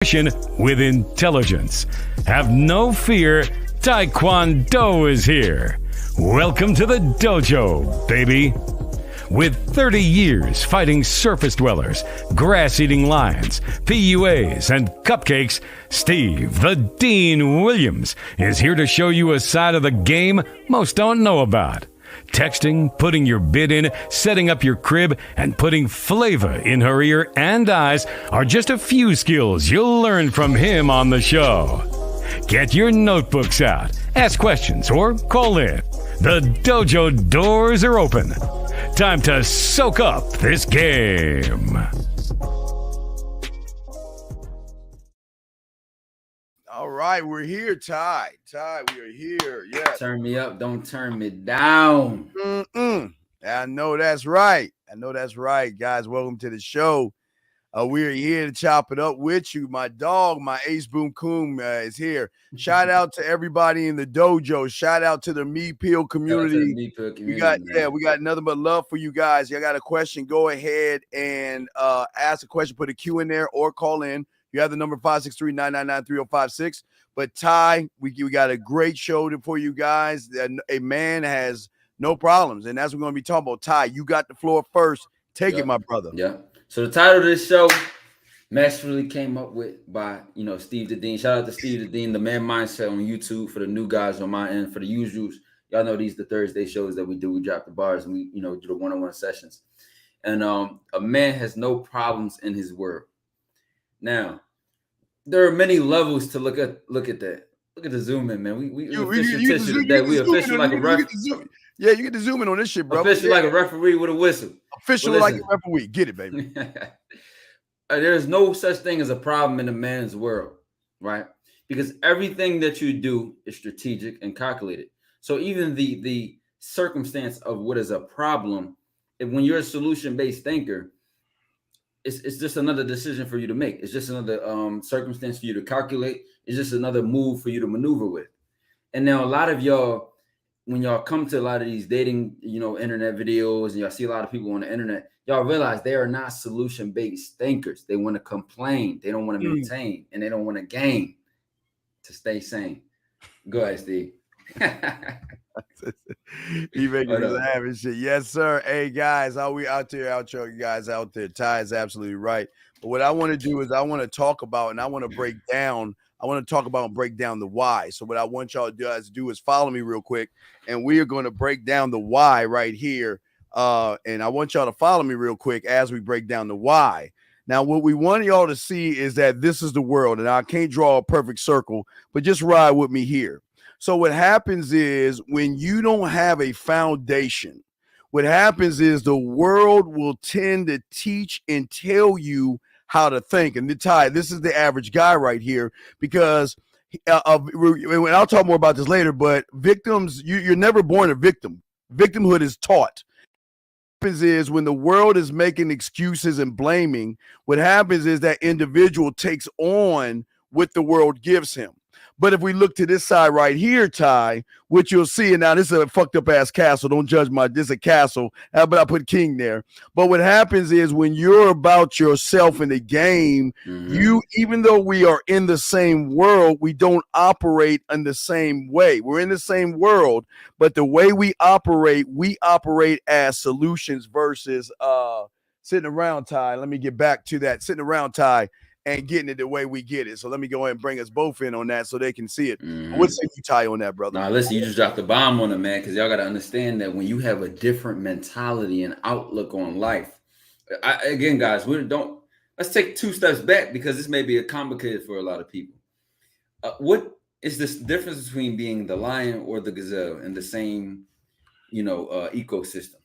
with intelligence. Have no fear, Taekwondo is here. Welcome to the dojo, baby. With 30 years fighting surface dwellers, grass-eating lions, PUAs, and cupcakes, Steve the Dean Williams is here to show you a side of the game most don't know about. Texting, putting your bid in, setting up your crib, and putting flavor in her ear and eyes are just a few skills you'll learn from him on the show. Get your notebooks out, ask questions, or call in. The dojo doors are open. Time to soak up this game. All right, we're here, Ty. Ty, we are here. Yes. Turn me up, don't turn me down. I know that's right. Guys. Welcome to the show. We're here to chop it up with you. My dog, my Ace Boom Coon, is here. Shout out to everybody in the dojo. Shout out to the Meat Peel community. We got nothing but love for you guys. You got a question? Go ahead and ask a question. Put a Q in there or call in. You have the number 563-999-3056. But Ty, we got a great show for you guys. A man has no problems, and that's what we're going to be talking about. Ty, you got the floor first. Take it, my brother. Yeah. So the title of this show, masterfully came up with by Steve the Dean. Shout out to Steve the Dean, the Man Mindset on YouTube for the new guys on my end. For the usuals, y'all know these are the Thursday shows that we do. We drop the bars and we do the one-on-one sessions. And a man has no problems in his word. Now, there are many levels to look at that. Look at the zoom in, man. We official like a ref. Yeah, you get to zoom in on this shit, bro. Official like a referee with a whistle. Official like a referee. Get it, baby. There's no such thing as a problem in a man's world, right? Because everything that you do is strategic and calculated. So even the circumstance of what is a problem, when you're a solution-based thinker, it's just another decision for you to make. It's just another circumstance for you to calculate. It's just another move for you to maneuver with. And now a lot of y'all, when y'all come to a lot of these dating, internet videos, and y'all see a lot of people on the internet, y'all realize they are not solution-based thinkers. They want to complain. They don't want to maintain, and they don't want to gain to stay sane. Go ahead, Steve. You making me laugh and shit. Yes, sir. Hey, guys, how we out there? Outro you guys out there. Ty is absolutely right. But what I want to do is I want to talk about and I want to break down. I want to talk about and break down the why. So what I want y'all to do is follow me real quick, and we are going to break down the why right here. And I want y'all to follow me real quick as we break down the why. Now, what we want y'all to see is that this is the world, and I can't draw a perfect circle, but just ride with me here. So what happens is when you don't have a foundation, what happens is the world will tend to teach and tell you how to think. And Ty, this is the average guy right here, because and I'll talk more about this later, but victims, you're never born a victim. Victimhood is taught. What happens is when the world is making excuses and blaming, what happens is that individual takes on what the world gives him. But if we look to this side right here, Ty, what you'll see, and now this is a fucked up ass castle. Don't judge this is a castle, but I put king there. But what happens is when you're about yourself in the game, even though we are in the same world, we don't operate in the same way. We're in the same world, but the way we operate as solutions versus sitting around, Ty. Let me get back to that. Sitting around, Ty, and getting it the way we get it. So let me go ahead and bring us both in on that so they can see it. What's the Ty on that, brother? Nah, listen, you just dropped the bomb on it, man, because y'all got to understand that when you have a different mentality and outlook on life, again, guys, let's take 2 steps back because this may be complicated for a lot of people. What is this difference between being the lion or the gazelle in the same, ecosystem?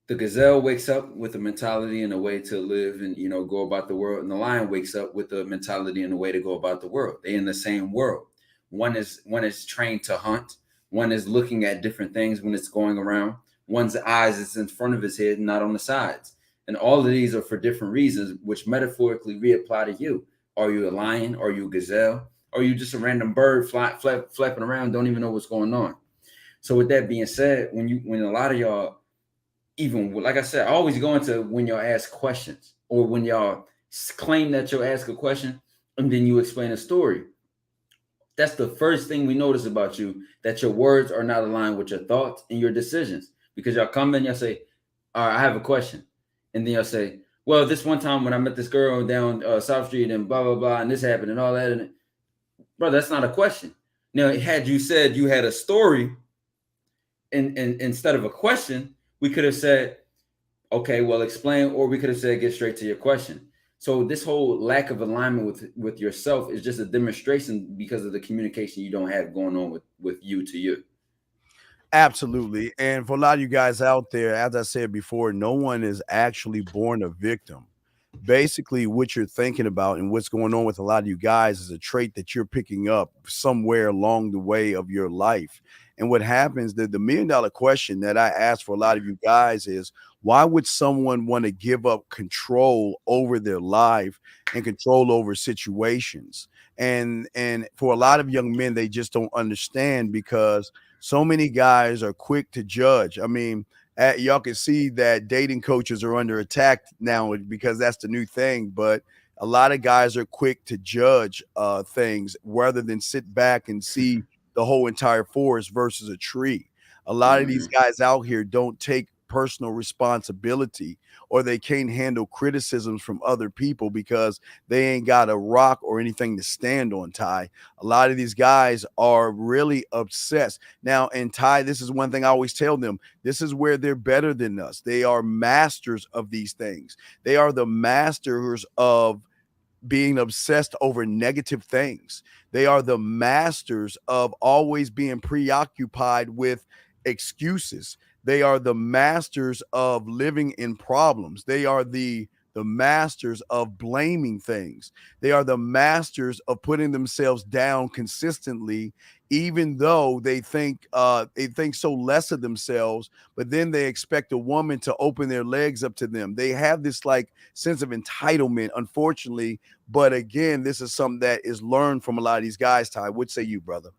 The gazelle wakes up with a mentality and a way to live and, go about the world. And the lion wakes up with a mentality and a way to go about the world. They're in the same world. One is trained to hunt. One is looking at different things when it's going around. One's eyes is in front of his head and not on the sides. And all of these are for different reasons, which metaphorically reapply to you. Are you a lion? Are you a gazelle? Or are you just a random bird flapping around, don't even know what's going on? So with that being said, when a lot of y'all, even like I said, I always go into when y'all ask questions or when y'all claim that you'll ask a question, and then you explain a story. That's the first thing we notice about you, that your words are not aligned with your thoughts and your decisions. Because y'all come in, y'all say, all right, I have a question. And then y'all say, well, this one time when I met this girl down South Street and blah, blah, blah, and this happened and all that. And bro, that's not a question. Now, had you said you had a story and instead of a question, we could have said, okay, well, explain, or we could have said, get straight to your question. So this whole lack of alignment with yourself is just a demonstration because of the communication you don't have going on with you to you. Absolutely. And for a lot of you guys out there, as I said before, no one is actually born a victim. Basically, what you're thinking about and what's going on with a lot of you guys is a trait that you're picking up somewhere along the way of your life. And what happens, the $1 million question that I ask for a lot of you guys is, why would someone want to give up control over their life and control over situations? And for a lot of young men, they just don't understand, because so many guys are quick to judge. I mean, y'all can see that dating coaches are under attack now because that's the new thing. But a lot of guys are quick to judge things rather than sit back and see the whole entire forest versus a tree. A lot of these guys out here don't take personal responsibility, or they can't handle criticisms from other people because they ain't got a rock or anything to stand on, Ty. A lot of these guys are really obsessed. Now, and Ty, this is one thing I always tell them, this is where they're better than us. They are masters of these things. They are the masters of being obsessed over negative things. They are the masters of always being preoccupied with excuses. They are the masters of living in problems. They are the masters of blaming things. They are the masters of putting themselves down consistently, even though they think so less of themselves, but then they expect a woman to open their legs up to them. They have this like sense of entitlement, unfortunately. But again, this is something that is learned from a lot of these guys, Ty. What say you, brother?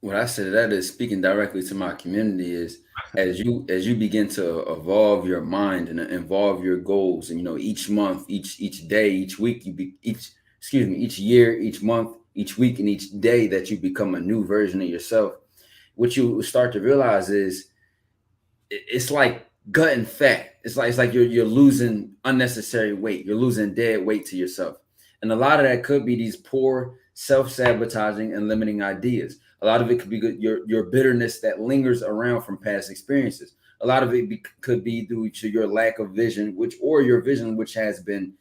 What I said, that is speaking directly to my community, is as you begin to evolve your mind and evolve your goals, and each month, each day, each week, each year, each month, each week, and each day that you become a new version of yourself, what you start to realize is it's like gutting fat. It's like you're losing unnecessary weight. You're losing dead weight to yourself. And a lot of that could be these poor, self-sabotaging and limiting ideas. A lot of it could be your bitterness that lingers around from past experiences. A lot of it could be due to your lack of vision, your vision which has been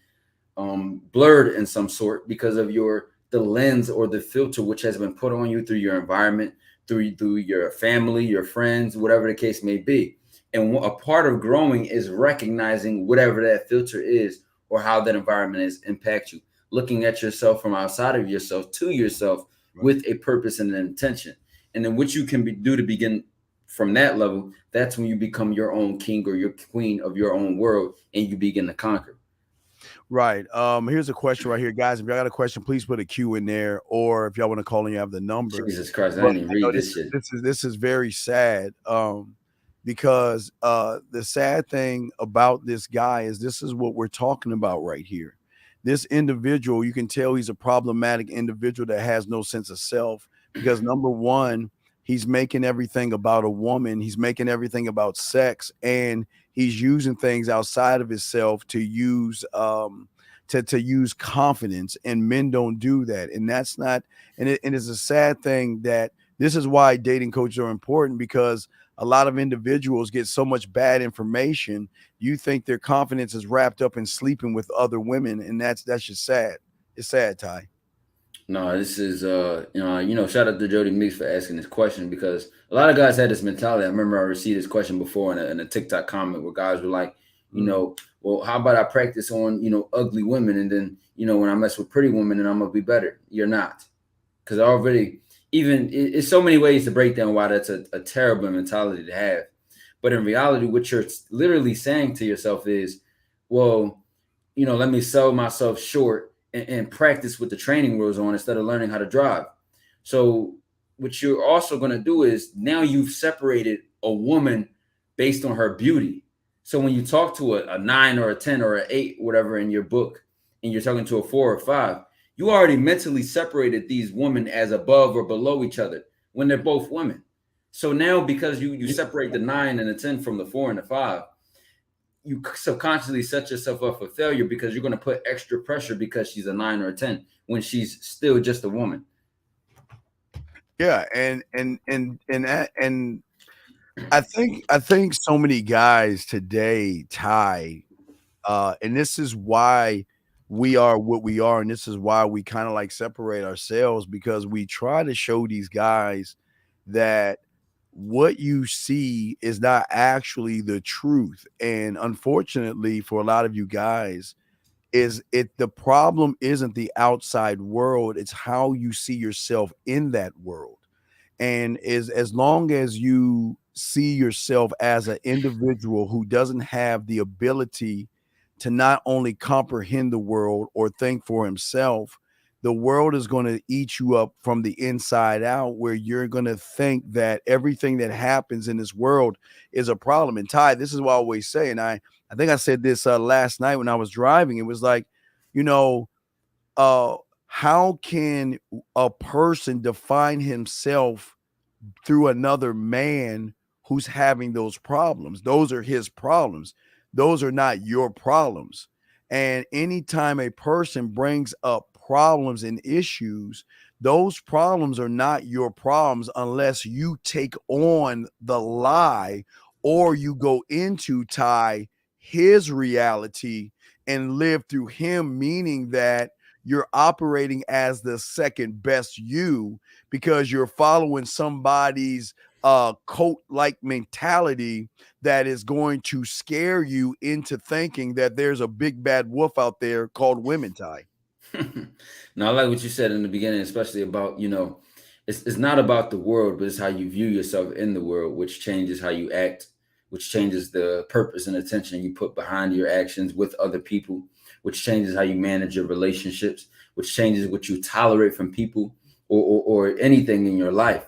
blurred in some sort because of the lens or the filter which has been put on you through your environment, through your family, your friends, whatever the case may be. And a part of growing is recognizing whatever that filter is or how that environment is impact you. Looking at yourself from outside of yourself to yourself, right, with a purpose and an intention. And then what you can do to begin from that level, that's when you become your own king or your queen of your own world and you begin to conquer. Right. Here's a question right here, guys. If y'all got a question, please put a Q in there, or if y'all want to call and you have the number. Jesus Christ, I didn't even read this shit. This is very sad. Because the sad thing about this guy is this is what we're talking about right here. This individual, you can tell he's a problematic individual that has no sense of self, because number one, he's making everything about a woman. He's making everything about sex, and he's using things outside of himself to use to use confidence, and men don't do that. And that's not, and it's a sad thing that this is why dating coaches are important, because a lot of individuals get so much bad information. You think their confidence is wrapped up in sleeping with other women, and that's just sad. It's sad, Ty. No, this is shout out to Jody Meeks for asking this question, because a lot of guys had this mentality. I remember I received this question before in a TikTok comment where guys were like, well, how about I practice on ugly women, and then when I mess with pretty women, and I'm gonna be better. You're not, because already. Even it's so many ways to break down why that's a terrible mentality to have. But in reality, what you're literally saying to yourself is, well, let me sell myself short and practice with the training wheels on instead of learning how to drive. So what you're also going to do is now you've separated a woman based on her beauty. So when you talk to a 9 or a 10 or an 8, whatever in your book, and you're talking to a 4 or 5, You already mentally separated these women as above or below each other when they're both women. So now, because you separate the 9 and the 10 from the 4 and the 5, you subconsciously set yourself up for failure because you're going to put extra pressure because she's a 9 or a 10 when she's still just a woman. Yeah, and I think so many guys today, Ty, and this is why we are what we are, and this is why we kind of like separate ourselves, because we try to show these guys that what you see is not actually the truth. And unfortunately for a lot of you guys, the problem isn't the outside world, it's how you see yourself in that world. And as long as you see yourself as an individual who doesn't have the ability to not only comprehend the world or think for himself, the world is going to eat you up from the inside out, where you're going to think that everything that happens in this world is a problem. And Ty, this is what I always say, and I think I said this last night when I was driving. It was like, you know, how can a person define himself through another man who's having those problems? Those are his problems. Those are not your problems. And anytime a person brings up problems and issues, those problems are not your problems unless you take on the lie, or you go into Ty his reality and live through him, meaning that you're operating as the second best you because you're following somebody's cult like mentality that is going to scare you into thinking that there's a big bad wolf out there called women, Ty. Now, I like what you said in the beginning, especially about, it's not about the world, but it's how you view yourself in the world, which changes how you act, which changes the purpose and attention you put behind your actions with other people, which changes how you manage your relationships, which changes what you tolerate from people or anything in your life.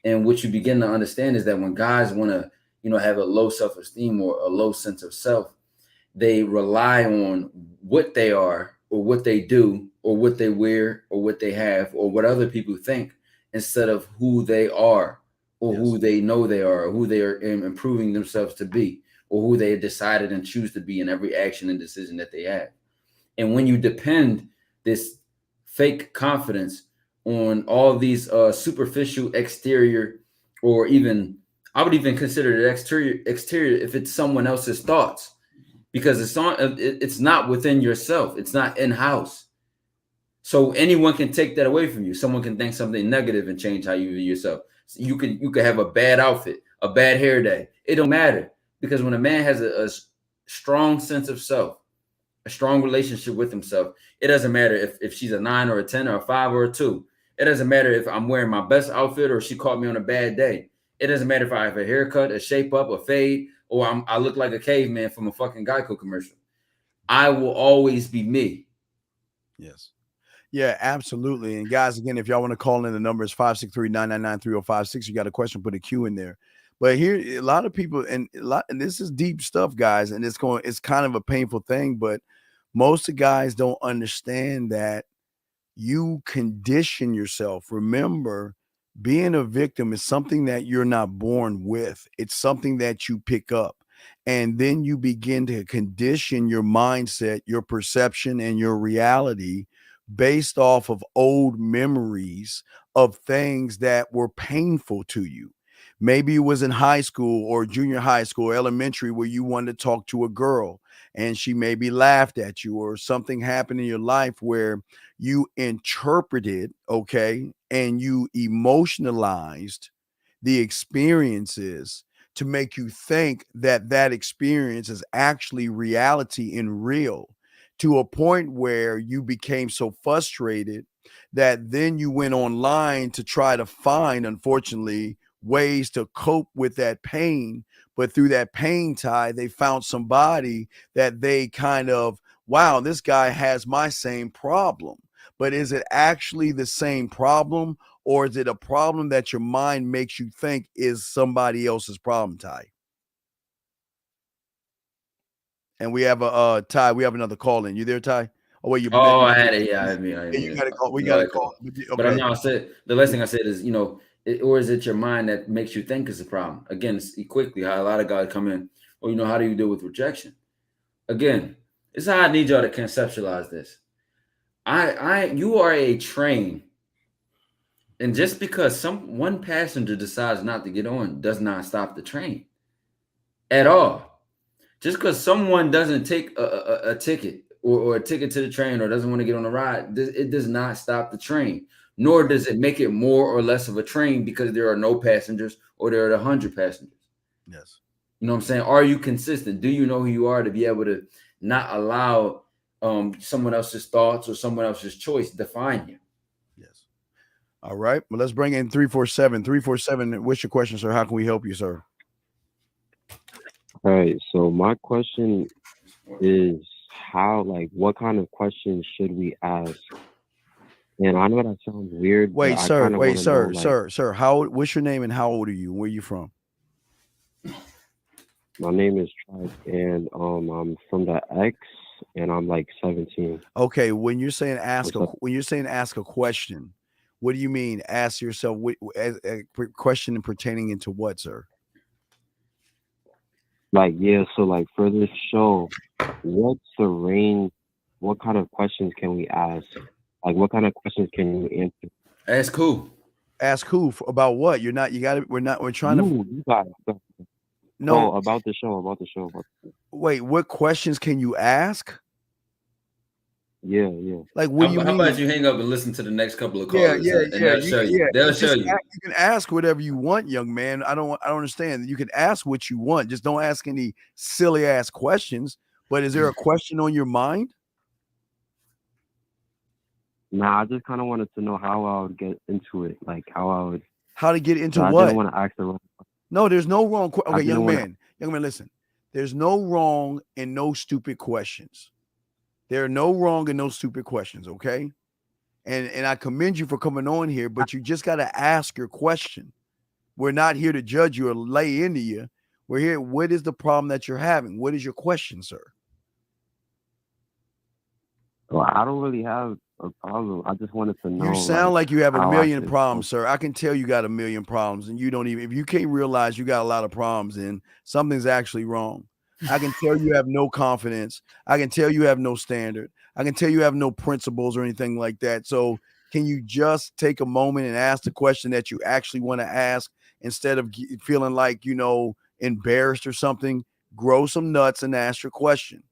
And what you begin to understand is that when guys want to, have a low self-esteem or a low sense of self, they rely on what they are or what they do or what they wear or what they have or what other people think, instead of who they are or who they know they are or who they are improving themselves to be or who they decided and choose to be in every action and decision that they have. And when you depend this fake confidence on all these superficial exterior, or even, I would even consider it exterior if it's someone else's thoughts, because it's not within yourself. It's not in-house. So anyone can take that away from you. Someone can think something negative and change how you view yourself. So you could have a bad outfit, a bad hair day. It don't matter, because when a man has a strong sense of self, a strong relationship with himself, it doesn't matter if she's a 9 or a 10 or a 5 or a 2. It doesn't matter if I'm wearing my best outfit or she caught me on a bad day. It doesn't matter if I have a haircut, a shape up, a fade, or I look like a caveman from a fucking Geico commercial. I will always be me. Yes. Yeah, absolutely. And guys, again, if y'all want to call in, the number is 563-999-3056. You got a question, put a Q in there. But here, a lot of people, and this is deep stuff, guys, and it's kind of a painful thing, but most of guys don't understand that you condition yourself. Remember, being a victim is something that you're not born with. It's something that you pick up. And then you begin to condition your mindset, your perception, and your reality based off of old memories of things that were painful to you. Maybe it was in high school or junior high school, elementary, where you wanted to talk to a girl and she maybe laughed at you, or something happened in your life where you interpreted, okay, and you emotionalized the experiences to make you think that that experience is actually reality and real, to a point where you became so frustrated that then you went online to try to find, unfortunately, ways to cope with that pain. But through that pain, Ty, they found somebody that they kind of, wow, this guy has my same problem. But is it actually the same problem, or is it a problem that your mind makes you think is somebody else's problem, Ty? And we have a Ty, we have another call in. You there, Ty? Oh wait, you. Oh, I had it. Yeah, You got to call. We got to call. Okay. But I know I said the last thing I said is, you know, or is it your mind that makes you think it's a problem? Again, it's quickly how a lot of guys come in. Well, you know, how do you deal with rejection? Again, it's how I need y'all to conceptualize this. You are a train, and just because one passenger decides not to get on does not stop the train at all. Just because someone doesn't take a ticket or a ticket to the train or doesn't want to get on the ride, it does not stop the train. Nor does it make it more or less of a train because there are no passengers or there are 100 passengers. Yes. You know what I'm saying? Are you consistent? Do you know who you are to be able to not allow someone else's thoughts or someone else's choice define you? Yes. All right. Well, let's bring in 347. 347. What's your question, sir? How can we help you, sir? All right. So my question is what kind of questions should we ask? And I know that sounds weird. Wait, sir. What's your name and how old are you? Where are you from? My name is Tribe, and I'm from the X, and I'm like 17. Okay, when you're saying ask a question, what do you mean? Ask yourself a question pertaining into what, sir? So for this show, what's the range? What kind of questions can we ask? Like, what kind of questions can you answer? Ask who? Ask who about what? We're trying to. No, about the show. Wait, what questions can you ask? Yeah. Like, what do you mean? How about you hang up and listen to the next couple of callers? Yeah. They'll show you. They'll show you. You can ask whatever you want, young man. I don't understand. You can ask what you want. Just don't ask any silly ass questions. But is there a question on your mind? Nah, I just kind of wanted to know how I would get into it. Like how to get into what? I didn't want to ask the wrong. No, there's no wrong. Okay, young man, listen. There's no wrong and no stupid questions. There are no wrong and no stupid questions. Okay, and I commend you for coming on here, but you just got to ask your question. We're not here to judge you or lay into you. We're here. What is the problem that you're having? What is your question, sir? Well, I don't really have a problem. I just wanted to know. You sound like you have a million problems, sir. I can tell you got a million problems, and you don't even. If you can't realize you got a lot of problems, then something's actually wrong. I can tell you have no confidence. I can tell you have no standard. I can tell you have no principles or anything like that. So, can you just take a moment and ask the question that you actually want to ask instead of feeling like embarrassed or something? Grow some nuts and ask your question.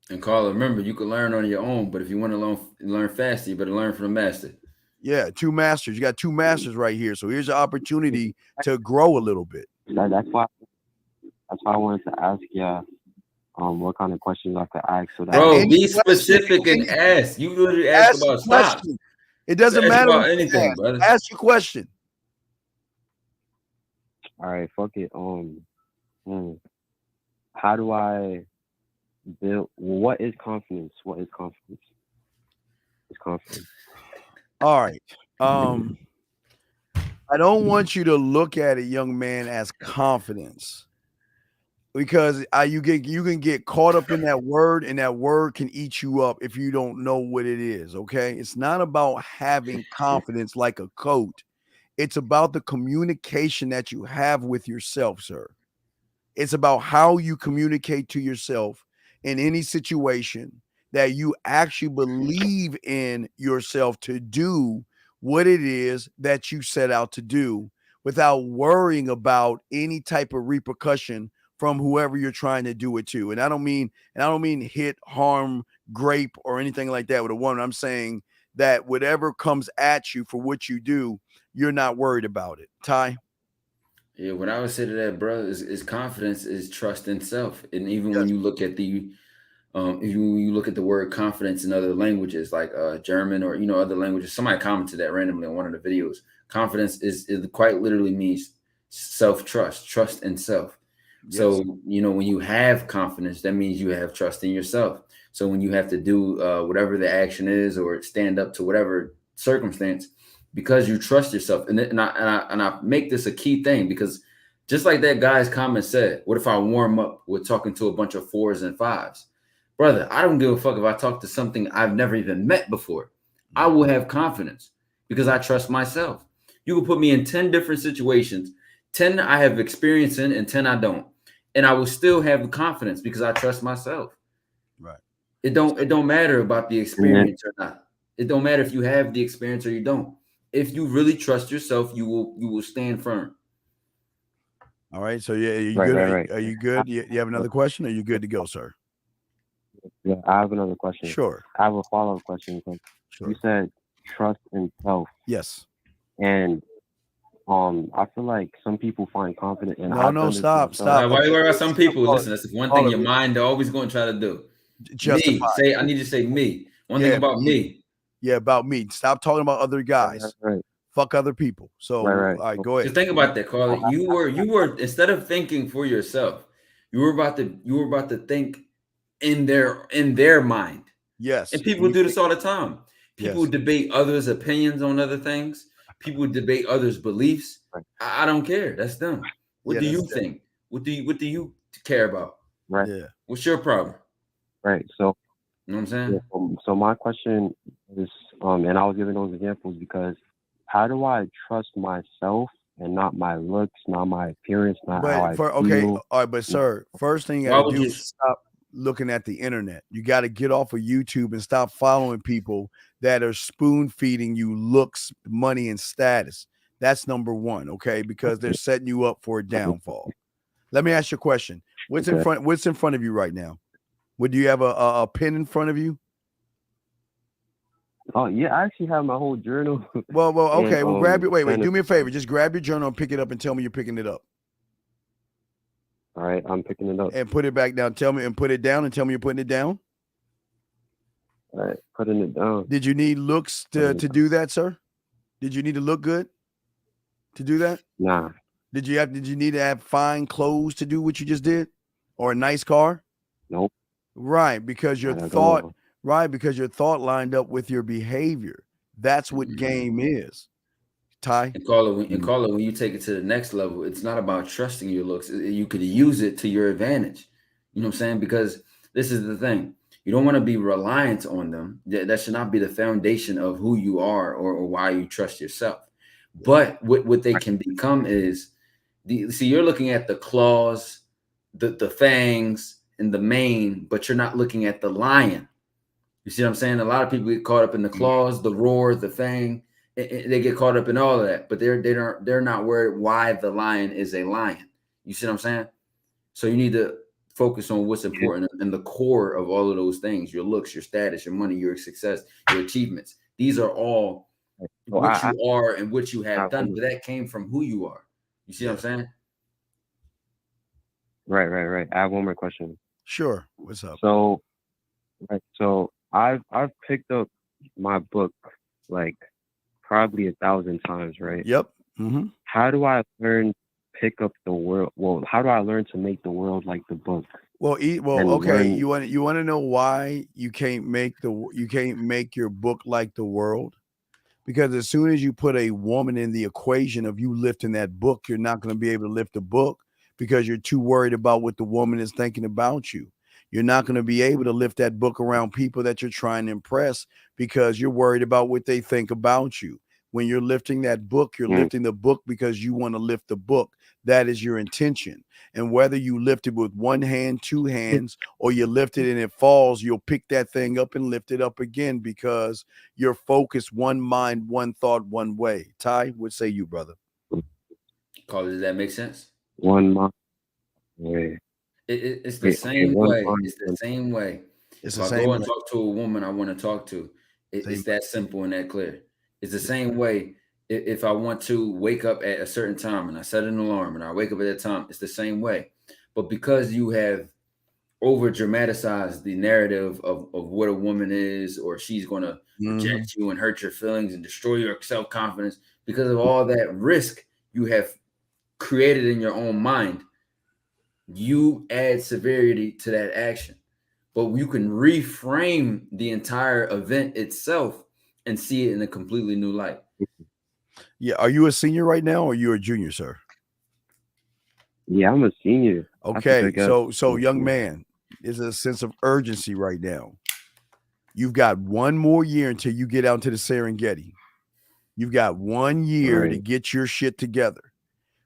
And Carla, remember, you can learn on your own, but if you want to learn faster, you better learn from the master. Yeah, two masters. You got two masters right here. So here's an opportunity to grow a little bit. That's why I wanted to ask you what kind of questions I could ask. So that bro, be specific and ask. You literally ask about stocks. It doesn't matter about anything, brother. Ask your question. All right, fuck it. How do I build? What is confidence? It's confidence. All right. I don't want you to look at it, young man, as confidence, because you can get caught up in that word, and that word can eat you up if you don't know what it is. Okay, it's not about having confidence like a coat. It's about the communication that you have with yourself, sir. It's about how you communicate to yourself in any situation, that you actually believe in yourself to do what it is that you set out to do without worrying about any type of repercussion from whoever you're trying to do it to. And I don't mean hit, harm, grape, or anything like that with a woman. I'm saying that whatever comes at you for what you do, you're not worried about it. Ty? Yeah, what I would say to that, brother, is confidence is trust in self. And even when you look at the you look at the word confidence in other languages like German or other languages, somebody commented that randomly on one of the videos. Confidence is quite literally means self-trust, trust in self. Yes. So when you have confidence, that means you have trust in yourself. So when you have to do whatever the action is or stand up to whatever circumstance, because you trust yourself, and I make this a key thing, because just like that guy's comment said, what if I warm up with talking to a bunch of 4s and 5s? brother, I don't give a fuck if I talk to something I've never even met before. I will have confidence because I trust myself. You can put me in 10 different situations, 10 I have experience in and 10 I don't. And I will still have confidence because I trust myself. Right. It don't matter about the experience or not. It don't matter if you have the experience or you don't. If you really trust yourself, you will stand firm. All right. So yeah, are you Right, good? right. Are you good? You have another question? Or are you good to go, sir? Yeah, I have another question. Sure. I have a follow-up question. Sure. You said trust in self. Yes. And I feel like some people find confidence in No, stop. Why you worry about some people? Listen, that's one thing your mind always going to try to do. Justify. I need you to say me. One thing about me. Yeah, about me. Stop talking about other guys. Right. Fuck other people. So right. all right, go ahead. Just think about that, Carly. You were instead of thinking for yourself, you were about to think in their mind. Yes. And people do this all the time. People Yes. debate others' opinions on other things. People debate others' beliefs. I don't care. That's them. What do you think? What do you care about? Right. Yeah. What's your problem? Right. So you know what I'm saying? Yeah, so my question is, and I was giving those examples because how do I trust myself and not my looks, not my appearance, not how I feel? All right, but sir, first thing you gotta do is stop looking at the internet. You got to get off of YouTube and stop following people that are spoon feeding you looks, money, and status. That's number one, okay? Because they're setting you up for a downfall. Let me ask you a question. What's in front of you right now? Would you have a pen in front of you? Oh yeah, I actually have my whole journal. Well, okay. Well, grab it. Wait. Do me a favor. Just grab your journal and pick it up and tell me you're picking it up. All right, I'm picking it up. And put it back down. Tell me and put it down and tell me you're putting it down. All right, putting it down. Did you need looks to do that, sir? Did you need to look good to do that? Nah. Did you need to have fine clothes to do what you just did, or a nice car? Nope. Right, because your thought lined up with your behavior. That's what game is. Ty? And Carla, when you take it to the next level, it's not about trusting your looks. You could use it to your advantage. You know what I'm saying? Because this is the thing. You don't want to be reliant on them. That should not be the foundation of who you are or why you trust yourself. But what they can become is, you're looking at the claws, the fangs, and the mane, but you're not looking at the lion. You see what I'm saying? A lot of people get caught up in the claws, the roar, the fang. They get caught up in all of that, but they're not worried why the lion is a lion. You see what I'm saying? So you need to focus on what's important and the core of all of those things: your looks, your status, your money, your success, your achievements. These are all what you are and what you have done, but that came from who you are. You see what I'm saying? Right. I have one more question. Sure. What's up? So I've picked up my book like probably 1,000 times, right? Yep. Mm-hmm. How do I learn pick up the world? Well, how do I learn to make the world like the book? Okay. You want to know why you can't make your book like the world? Because as soon as you put a woman in the equation of you lifting that book, you're not going to be able to lift the book because you're too worried about what the woman is thinking about you. You're not going to be able to lift that book around people that you're trying to impress because you're worried about what they think about you. When you're lifting that book, you're lifting the book because you want to lift the book. That is your intention. And whether you lift it with one hand, two hands, or you lift it and it falls, you'll pick that thing up and lift it up again because you're focused one mind, one thought, one way. Ty, what say you, brother? Carla, does that make sense? One mind. Yeah. It's the same way. It's the same way. If I go and talk to a woman I want to talk to, it's that simple and that clear. It's the same way. If I want to wake up at a certain time and I set an alarm and I wake up at that time, it's the same way. But because you have over dramatized the narrative of what a woman is, or she's going to reject you and hurt your feelings and destroy your self-confidence, because of all that risk you have created in your own mind, you add severity to that action. But you can reframe the entire event itself and see it in a completely new light. Yeah. Are you a senior right now or you a junior, sir? Yeah, I'm a senior. Okay. So young man, is a sense of urgency right now. You've got one more year until you get out to the Serengeti. You've got 1 year to get your shit together,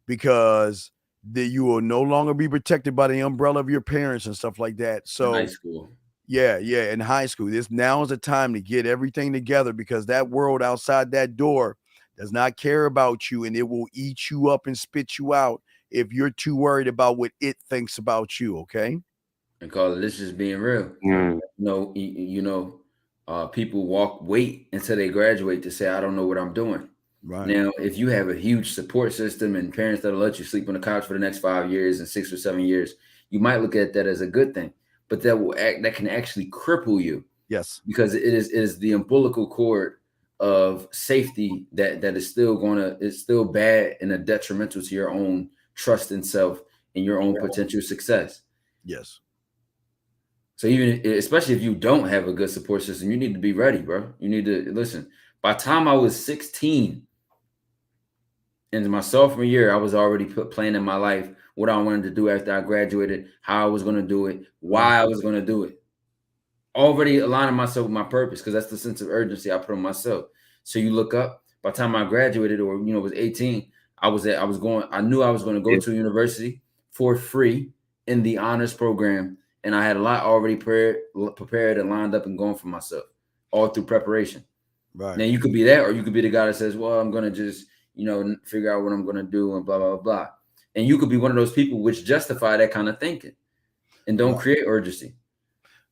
because you will no longer be protected by the umbrella of your parents and stuff like that. So high school. Yeah, in high school. This now is the time to get everything together, because that world outside that door does not care about you, and it will eat you up and spit you out if you're too worried about what it thinks about you. Okay. And call it, this is being real. People wait until they graduate to say, I don't know what I'm doing. Right. Now, if you have a huge support system and parents that'll let you sleep on the couch for the next 5 years and 6 or 7 years, you might look at that as a good thing, but that can actually cripple you. Yes. Because it is the umbilical cord of safety that is still bad and a detrimental to your own trust in self and your own potential success. Yes. So especially if you don't have a good support system, you need to be ready, bro. You need to listen. By the time I was 16, in my sophomore year, I was already planning my life, what I wanted to do after I graduated, how I was going to do it, why I was going to do it. Already aligning myself with my purpose, because that's the sense of urgency I put on myself. So you look up, by the time I graduated, or was 18, I knew I was going to go to university for free in the honors program. And I had a lot already prepared and lined up and going for myself, all through preparation. Right. Now you could be that, or you could be the guy that says, well, I'm going to just, figure out what I'm going to do and blah, blah, blah, blah. And you could be one of those people which justify that kind of thinking and don't create urgency.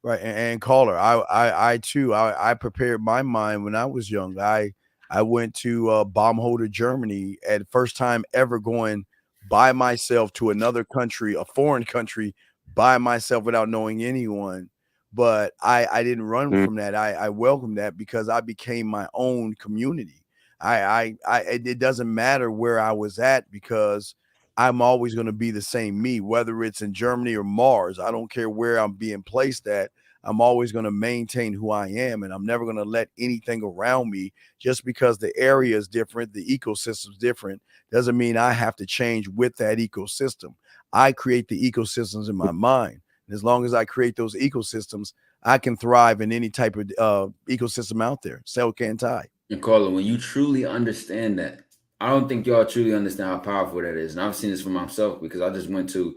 Right. And caller, I too, I prepared my mind when I was young. I went to Baumholder, Germany, at first time ever going by myself to another country, a foreign country, by myself without knowing anyone. But I didn't run from that. I welcomed that, because I became my own community. It doesn't matter where I was at, because I'm always going to be the same me, whether it's in Germany or Mars. I don't care where I'm being placed at. I'm always going to maintain who I am, and I'm never going to let anything around me, just because the area is different, the ecosystem's different, doesn't mean I have to change with that ecosystem. I create the ecosystems in my mind. And as long as I create those ecosystems, I can thrive in any type of ecosystem out there. So can Ty. And Carla, when you truly understand that, I don't think y'all truly understand how powerful that is. And I've seen this for myself, because I just went to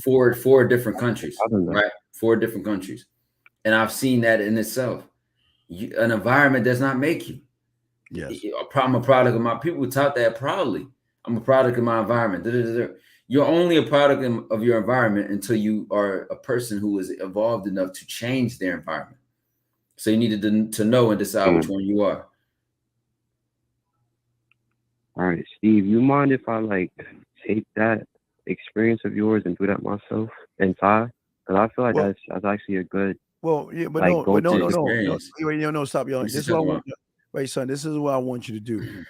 four different countries, right? 4 different countries. And I've seen that in itself. An environment does not make you. Yes. I'm a product of my people taught that proudly. I'm a product of my environment. You're only a product of your environment until you are a person who is evolved enough to change their environment. So you needed to know and decide which one you are. All right, Steve, you mind if I take that experience of yours and do that myself and Ty? Because I feel like that's actually a good. Well, yeah, but no, stop, y'all. This is what I want. Wait, son, this is what I want you to do.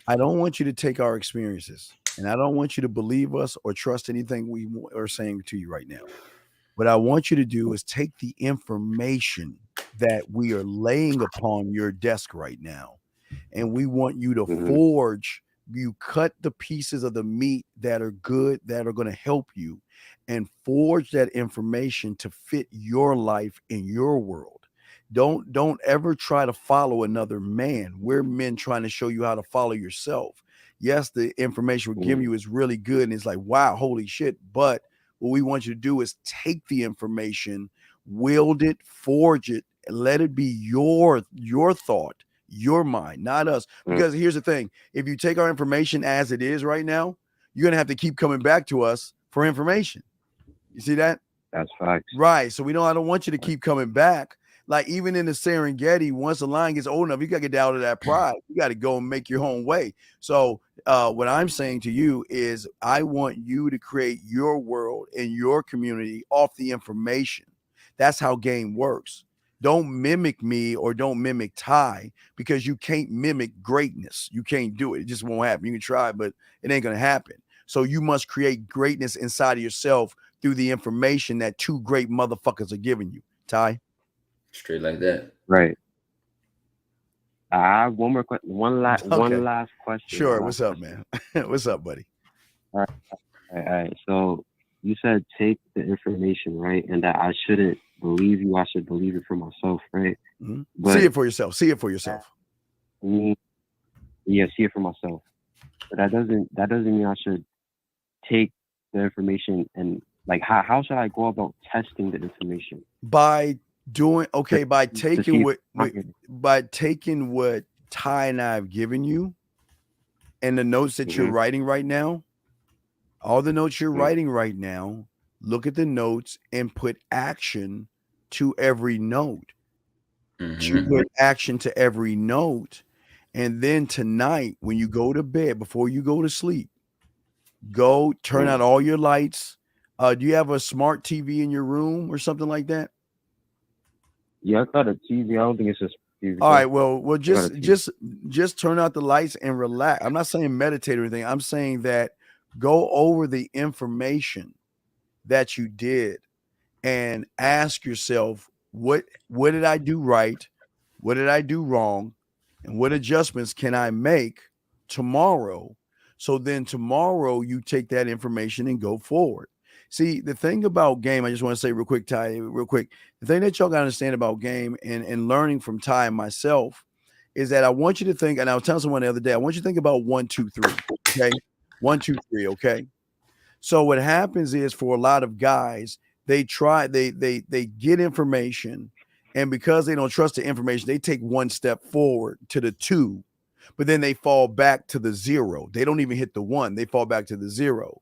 I don't want you to take our experiences, and I don't want you to believe us or trust anything we are saying to you right now. What I want you to do is take the information that we are laying upon your desk right now, and we want you to forge. You cut the pieces of the meat that are good, that are going to help you, and forge that information to fit your life in your world. Don't ever try to follow another man. We're men trying to show you how to follow yourself. Yes, the information we're giving you is really good, and it's like, wow, holy shit. But what we want you to do is take the information, wield it, forge it, and let it be your thought, your mind, not us. Because here's the thing: if you take our information as it is right now, you're gonna have to keep coming back to us for information. You see that? That's facts. Right. So I don't want you to keep coming back. Like, even in the Serengeti, once the lion gets old enough, you got to get out of that pride. You got to go and make your own way. So what I'm saying to you is, I want you to create your world and your community off the information. That's how game works. Don't mimic me or don't mimic Ty, because you can't mimic greatness. You can't do it. It just won't happen. You can try, but it ain't going to happen. So you must create greatness inside of yourself through the information that 2 great motherfuckers are giving you. Ty? Straight like that. Right. I have one more question. One last question. Sure. What's up, man? What's up, buddy? All right. So you said take the information, right? And that I shouldn't believe you. I should believe it for myself, right? Mm-hmm. But see it for yourself. See it for yourself. Yeah, see it for myself. But that doesn't mean I should take the information and like how should I go about testing the information? By doing by taking what Ty and I have given you and the notes that you're writing right now, all the notes you're writing right now, look at the notes and put action to every note. To put action to every note. And then tonight, when you go to bed, before you go to sleep, go turn out all your lights. Do you have a smart TV in your room or something like that? Yeah, I got a TV. I don't think it's just TV. All right, well, just turn out the lights and relax. I'm not saying meditate or anything. I'm saying that go over the information that you did and ask yourself, what did I do right? What did I do wrong? And what adjustments can I make tomorrow? So then tomorrow you take that information and go forward. See, the thing about game, I just want to say real quick, Ty, the thing that y'all got to understand about game and learning from Ty and myself is that I want you to think, and I was telling someone the other day, I want you to think about 1, 2, 3. Okay. 1, 2, 3. Okay. So what happens is for a lot of guys, they get information, and because they don't trust the information, they take one step forward to the 2, but then they fall back to the 0. They don't even hit the 1. They fall back to the 0.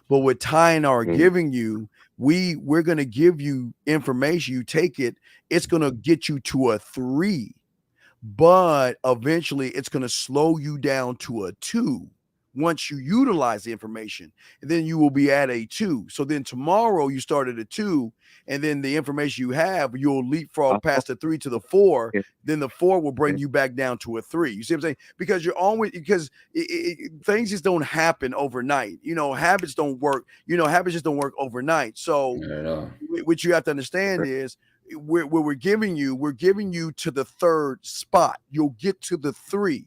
But what Ty and I are giving you, we're going to give you information. You take it, it's going to get you to a 3, but eventually it's going to slow you down to a 2. Once you utilize the information, and then you will be at a 2. So then tomorrow you start at a 2, and then the information you have, you'll leapfrog past the 3 to the 4. Then the 4 will bring you back down to a 3. You see what I'm saying? Because you're always, things just don't happen overnight. Habits don't work. Habits just don't work overnight. So what you have to understand is we're giving you to the 3rd spot. You'll get to the 3.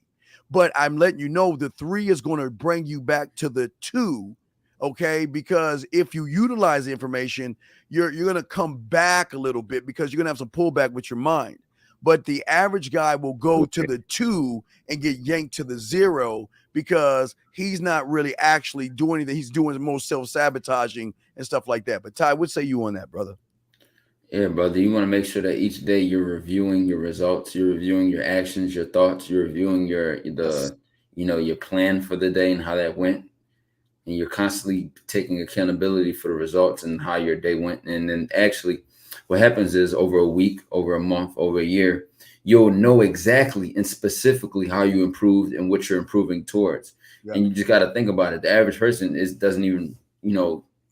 But I'm letting you know the 3 is going to bring you back to the 2, okay? Because if you utilize the information, you're going to come back a little bit because you're going to have some pullback with your mind. But the average guy will go to the 2 and get yanked to the 0 because he's not really actually doing anything. He's doing the most self-sabotaging and stuff like that. But Ty, what say you on that, brother? Yeah, brother, you want to make sure that each day you're reviewing your results, you're reviewing your actions, your thoughts, you're reviewing your plan for the day and how that went. And you're constantly taking accountability for the results and how your day went. And then actually what happens is over a week, over a month, over a year, you'll know exactly and specifically how you improved and what you're improving towards. Yep. And you just got to think about it. The average person doesn't even,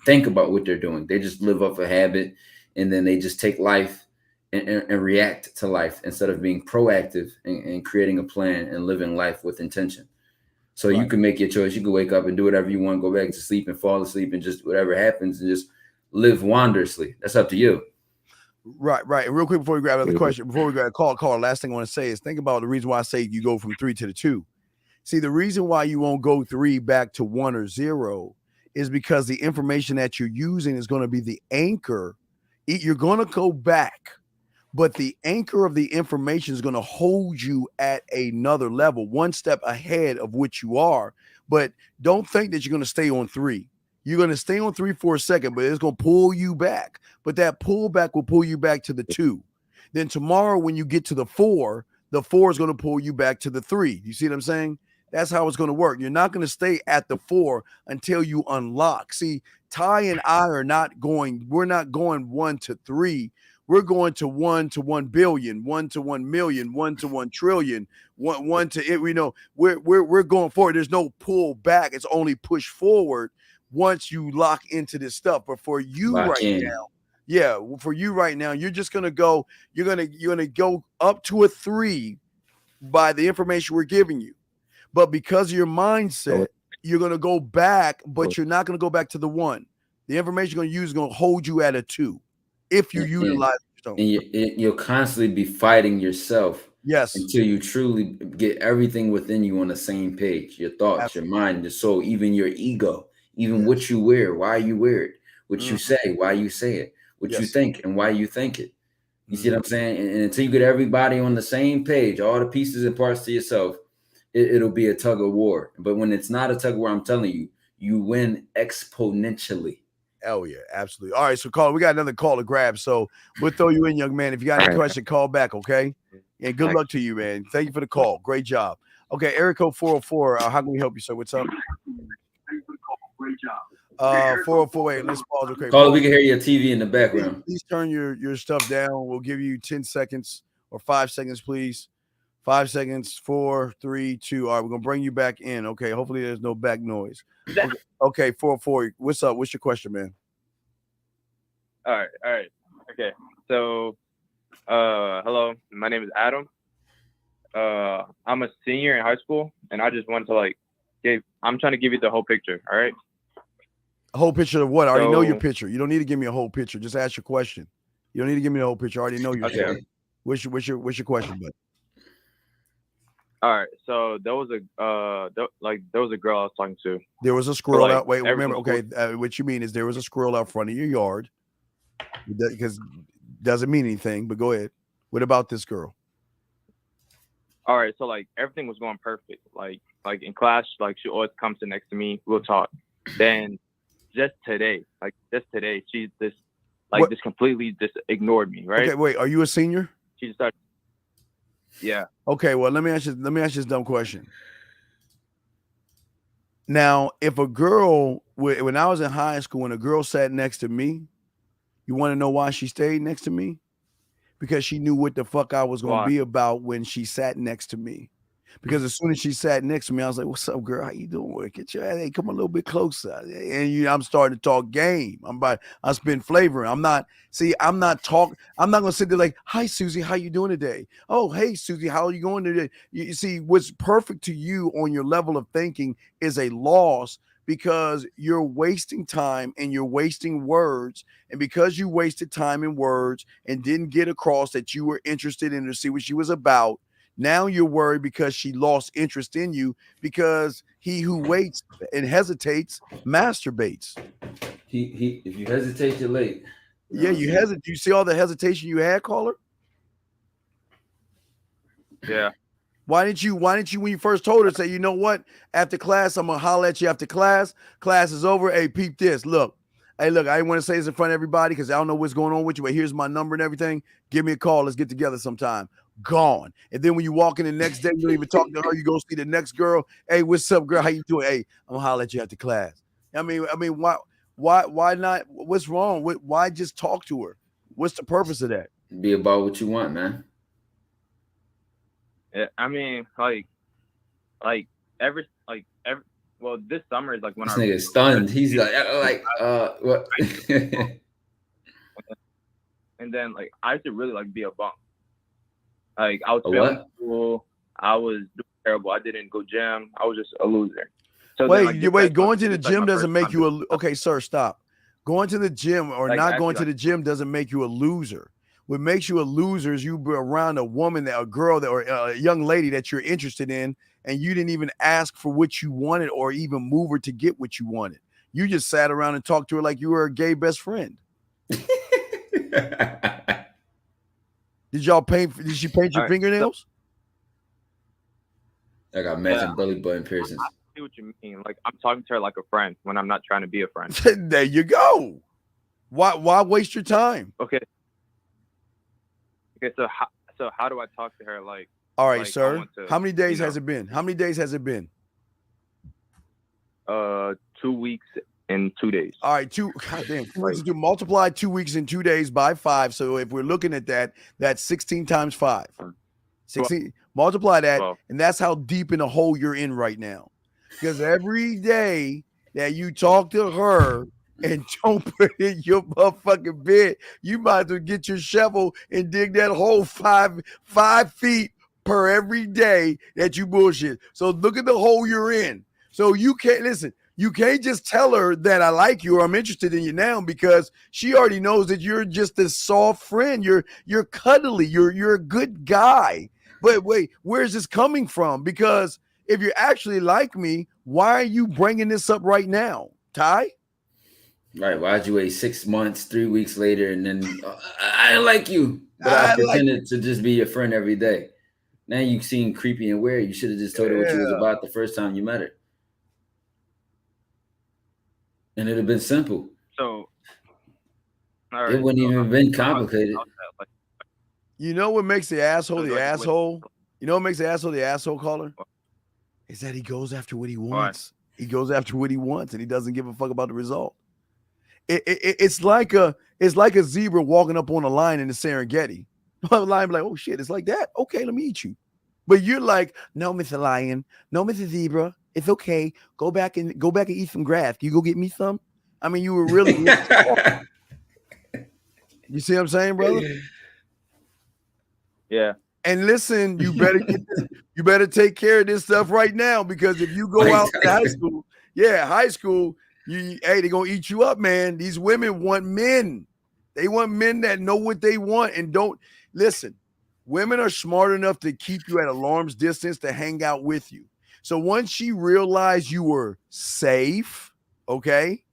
think about what they're doing. They just live off a habit. And then they just take life and react to life instead of being proactive and creating a plan and living life with intention. So you can make your choice. You can wake up and do whatever you want, go back to sleep and fall asleep and just whatever happens and just live wanderously. That's up to you. Right. And real quick before we grab another question, before we grab a call, last thing I want to say is think about the reason why I say you go from 3 to the 2. See, the reason why you won't go 3 back to 1 or 0 is because the information that you're using is going to be the anchor. You're going to go back, but the anchor of the information is going to hold you at another level, one step ahead of which you are. But don't think that you're going to stay on 3. You're going to stay on 3 for a second, but it's going to pull you back. But that pullback will pull you back to the 2. Then tomorrow, when you get to the 4 is going to pull you back to the 3. You see what I'm saying? That's how it's going to work. You're not going to stay at the 4 until you unlock. See, Ty and I we're not going 1 to 3. We're going to 1 to 1 billion, 1 to 1 million, 1 to 1 trillion, 1 to it. We're going forward. There's no pull back. It's only push forward once you lock into this stuff. But for you right now, you're just gonna go. You're gonna go up to a 3 by the information we're giving you. But because of your mindset, you're going to go back, but you're not going to go back to the 1. The information you're going to use is going to hold you at a 2 if you utilize it. And you'll constantly be fighting yourself. Yes. Until you truly get everything within you on the same page. Your thoughts, Your mind, your soul, even your ego, even what you wear, why you wear it, what you say, why you say it, what you think and why you think it. You see what I'm saying? And until you get everybody on the same page, all the pieces and parts to yourself, it'll be a tug of war. But when it's not a tug of war, I'm telling you, you win exponentially. Oh yeah, absolutely. All right, so call. We got another call to grab, so we'll throw you in, young man. If you got any question, call back, okay? And good luck to you, man. Thank you for the call. Great job. Okay, area code 404. How can we help you, sir? What's up? Great job. 4048. Let's pause. Okay, Caller, we can hear your TV in the background. Please turn your stuff down. We'll give you 10 seconds or 5 seconds, please. 5 seconds. 4, 3, 2. All right, we're gonna bring you back in. Okay, hopefully there's no back noise. Okay, 404. What's up? What's your question, man? All right. Okay. So, hello. My name is Adam. I'm a senior in high school, and I just want to I'm trying to give you the whole picture. All right. A whole picture of what? I already know your picture. You don't need to give me a whole picture. Just ask your question. You don't need to give me the whole picture. I already know your picture. What's your question, bud? All right. So there was a girl I was talking to. There was a squirrel out. Wait, remember? Okay, what you mean is there was a squirrel out front of your yard. Because doesn't mean anything. But go ahead. What about this girl? All right. So everything was going perfect. Like in class, she always comes to next to me. We'll talk. Then just today, she just completely just ignored me. Right. Okay. Wait. Are you a senior? She just started. Yeah. Okay. Well, let me ask you this dumb question. Now, if a girl, when I was in high school, when a girl sat next to me, you want to know why she stayed next to me? Because she knew what the fuck I was going to be about when she sat next to me. Because as soon as she sat next to me, I was like, "What's up, girl? How you doing? Get your hey, come a little bit closer." And I'm starting to talk game. I spend flavor. I'm not gonna sit there like, "Hi, Susie, how you doing today?" "Oh, hey, Susie, how are you going today?" You see, what's perfect to you on your level of thinking is a loss, because you're wasting time and you're wasting words. And because you wasted time and words and didn't get across that you were interested in her to see what she was about, now you're worried because she lost interest in you, because he who waits and hesitates masturbates. If you hesitate, you're late. Yeah, you hesitate. You see all the hesitation you had, caller? Yeah. Why didn't you, when you first told her, say, "You know what? After class, I'm gonna holler at you after class. Class is over. Hey, peep this. Look, I didn't want to say this in front of everybody because I don't know what's going on with you, but here's my number and everything. Give me a call. Let's get together sometime." Gone. And then when you walk in the next day, you don't even talk to her. You go see the next girl. "Hey, what's up, girl? How you doing?" "Hey, I'm gonna holler at you after class." I mean, why not? What's wrong? Why just talk to her? What's the purpose of that? Be about what you want, man. Yeah, I mean, well, this summer is when this nigga stunned. He's what? And then I used to really be a bum. I was failing school. I was doing terrible. I didn't go gym. I was just a loser. So wait. Going to the gym doesn't make you okay, sir. Stop. Going to the gym or not going to the gym doesn't make you a loser. What makes you a loser is you be around a woman, a girl, or a young lady that you're interested in, and you didn't even ask for what you wanted or even move her to get what you wanted. You just sat around and talked to her like you were a gay best friend. Did she paint your fingernails? I got matching belly button piercings. I see what you mean. I'm talking to her like a friend when I'm not trying to be a friend. There you go. Why waste your time? Okay, so how do I talk to her? All right, sir. How many days has it been? 2 weeks and 2 days. All right, goddamn. You multiply 2 weeks and 2 days by 5. So if we're looking at that, that's 16 times 5. 16. Multiply that, 12. And that's how deep in a hole you're in right now. Because every day that you talk to her and don't put it in your motherfucking bed, you might as well get your shovel and dig that hole 5 feet per every day that you bullshit. So look at the hole you're in. So you can't listen. You can't just tell her that I like you or I'm interested in you now, because she already knows that you're just this soft friend. You're cuddly. You're a good guy. But wait, where's this coming from? Because if you actually like me, why are you bringing this up right now, Ty? Right. Why'd you wait 6 months, 3 weeks later, and then I like you, but I pretended to just be your friend every day. Now you seem creepy and weird. You should have just told her what you was about the first time you met her, and it'd have been simple. So it wouldn't even been complicated. You know what makes the asshole the asshole? You know what makes the asshole the asshole, caller? Is that he goes after what he wants. He goes after what he wants, and he doesn't give a fuck about the result. It's like a zebra walking up on a lion in the Serengeti. The lion be like, oh shit, it's like that. Okay, let me eat you. But you're like, no, Mr. Lion, no, Mr. Zebra, it's okay. Go back and eat some grass. Can you go get me some? I mean, you were really. You see what I'm saying, brother? Yeah. And listen, you better take care of this stuff right now, because if you go out to high school, they're gonna eat you up, man. These women want men. They want men that know what they want and don't listen. Women are smart enough to keep you at alarm's distance to hang out with you. So once she realized you were safe, okay,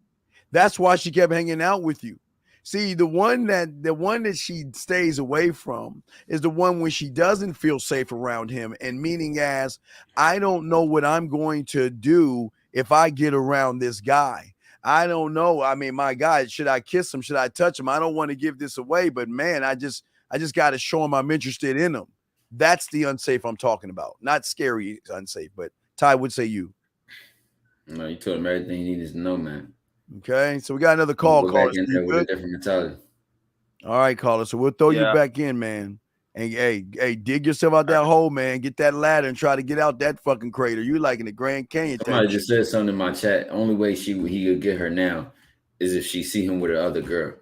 that's why she kept hanging out with you. See, the one that she stays away from is the one when she doesn't feel safe around him, and meaning as, I don't know what I'm going to do if I get around this guy. I don't know. I mean, my God, should I kiss him? Should I touch him? I don't want to give this away, but man, I just got to show him I'm interested in him. That's the unsafe I'm talking about. Not scary unsafe, but Ty would say you. No, you told him everything he needs to know, man. Okay, so we got another call. Go back in there with a different mentality. All right, caller. So we'll throw you back in, man. And hey, dig yourself out that hole, man. Get that ladder and try to get out that fucking crater. You like in the Grand Canyon. Somebody just said something in my chat. Only way he could get her now is if she see him with the other girl.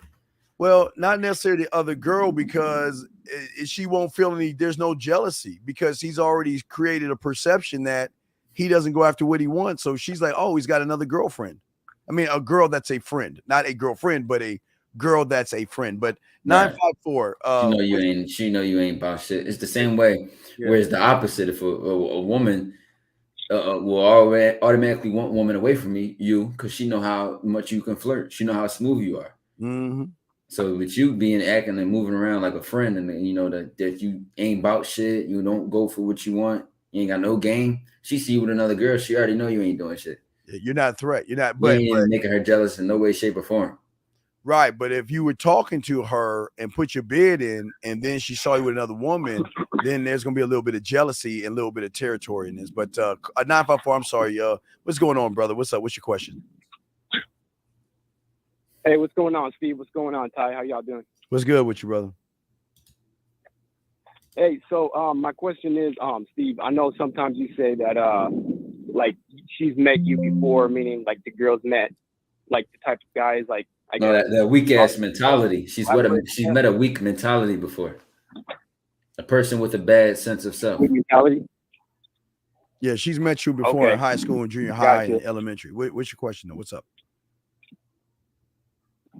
Well, not necessarily the other girl, because she won't feel there's no jealousy, because he's already created a perception that he doesn't go after what he wants. So she's like, oh, he's got another girlfriend. I mean, a girl that's a friend, not a girlfriend, but a girl that's a friend. But 954. She know you ain't about shit. It's the same way. Yeah. Whereas the opposite, if a woman will automatically want woman away from you, because she know how much you can flirt. She know how smooth you are. Mm-hmm. So with you acting and moving around like a friend, and you know that you ain't about shit, you don't go for what you want, you ain't got no game. She see you with another girl, she already know you ain't doing shit. You're not a threat. You're not. But you ain't making her jealous in no way, shape, or form. Right, but if you were talking to her and put your bid in, and then she saw you with another woman, then there's gonna be a little bit of jealousy and a little bit of territory in this. But 954, I'm sorry. What's going on, brother? What's up? What's your question? Hey, what's going on, Steve? What's going on, Ty? How y'all doing? What's good with you, brother? Hey, so my question is, Steve, I know sometimes you say that like she's met you before, meaning like the girls met like the type of guys like that weak ass mentality. She's met a weak mentality before. A person with a bad sense of self. Weak mentality? Yeah, she's met you before in high school and junior high and elementary. What's your question though? What's up?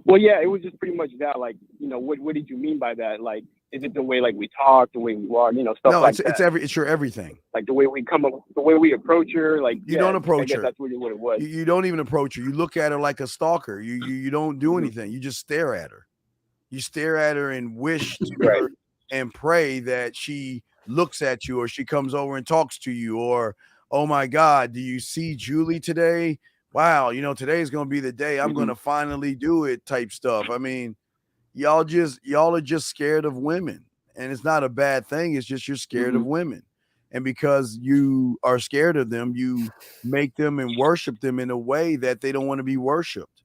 Well, yeah, it was just pretty much that. Like, you know, what did you mean by that? Like, is it the way like we talk, the way we walk, you know, stuff like that? No, it's your everything. Like the way we come up, the way we approach her. Like you don't approach her. That's really what it was. You don't even approach her. You look at her like a stalker. You don't do anything. You just stare at her. You stare at her and wish her and pray that she looks at you, or she comes over and talks to you, or oh my God, do you see Julie today? Wow, you know, today's gonna be the day I'm gonna finally do it type stuff. I mean, y'all are just scared of women, and it's not a bad thing. It's just you're scared of women, and because you are scared of them, you make them and worship them in a way that they don't want to be worshipped.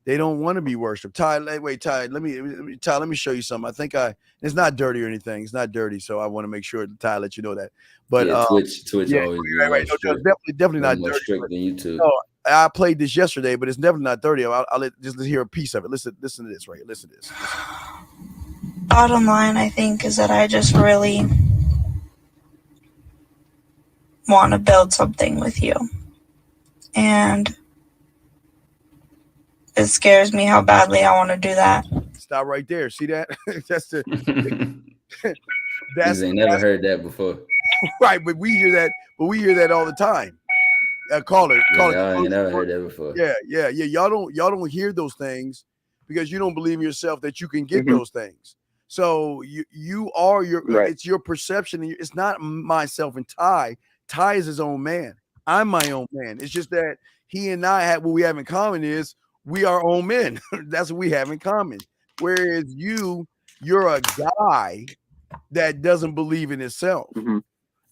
They don't want to be worshipped. Ty, wait, Ty, let me show you something. I think it's not dirty or anything. It's not dirty, so I want to make sure Ty let you know that. But Twitch always right, no, definitely not dirty. Strict than YouTube. No, I played this yesterday, but it's definitely not dirty. I'll just hear a piece of it. Listen to this, right? Listen to this. Bottom line, I think, is that I just really want to build something with you. And it scares me how badly I want to do that. Stop right there. See that? That's ain't never heard that before. Right, but we hear that all the time. Call it. I ain't never heard that before. Yeah. Y'all don't hear those things because you don't believe in yourself that you can get Mhm. those things. So you are your. Right. It's your perception. It's not myself and Ty. Ty is his own man. I'm my own man. It's just that he and I have what we have in common is we are own men. That's what we have in common. Whereas you're a guy that doesn't believe in himself. Mhm.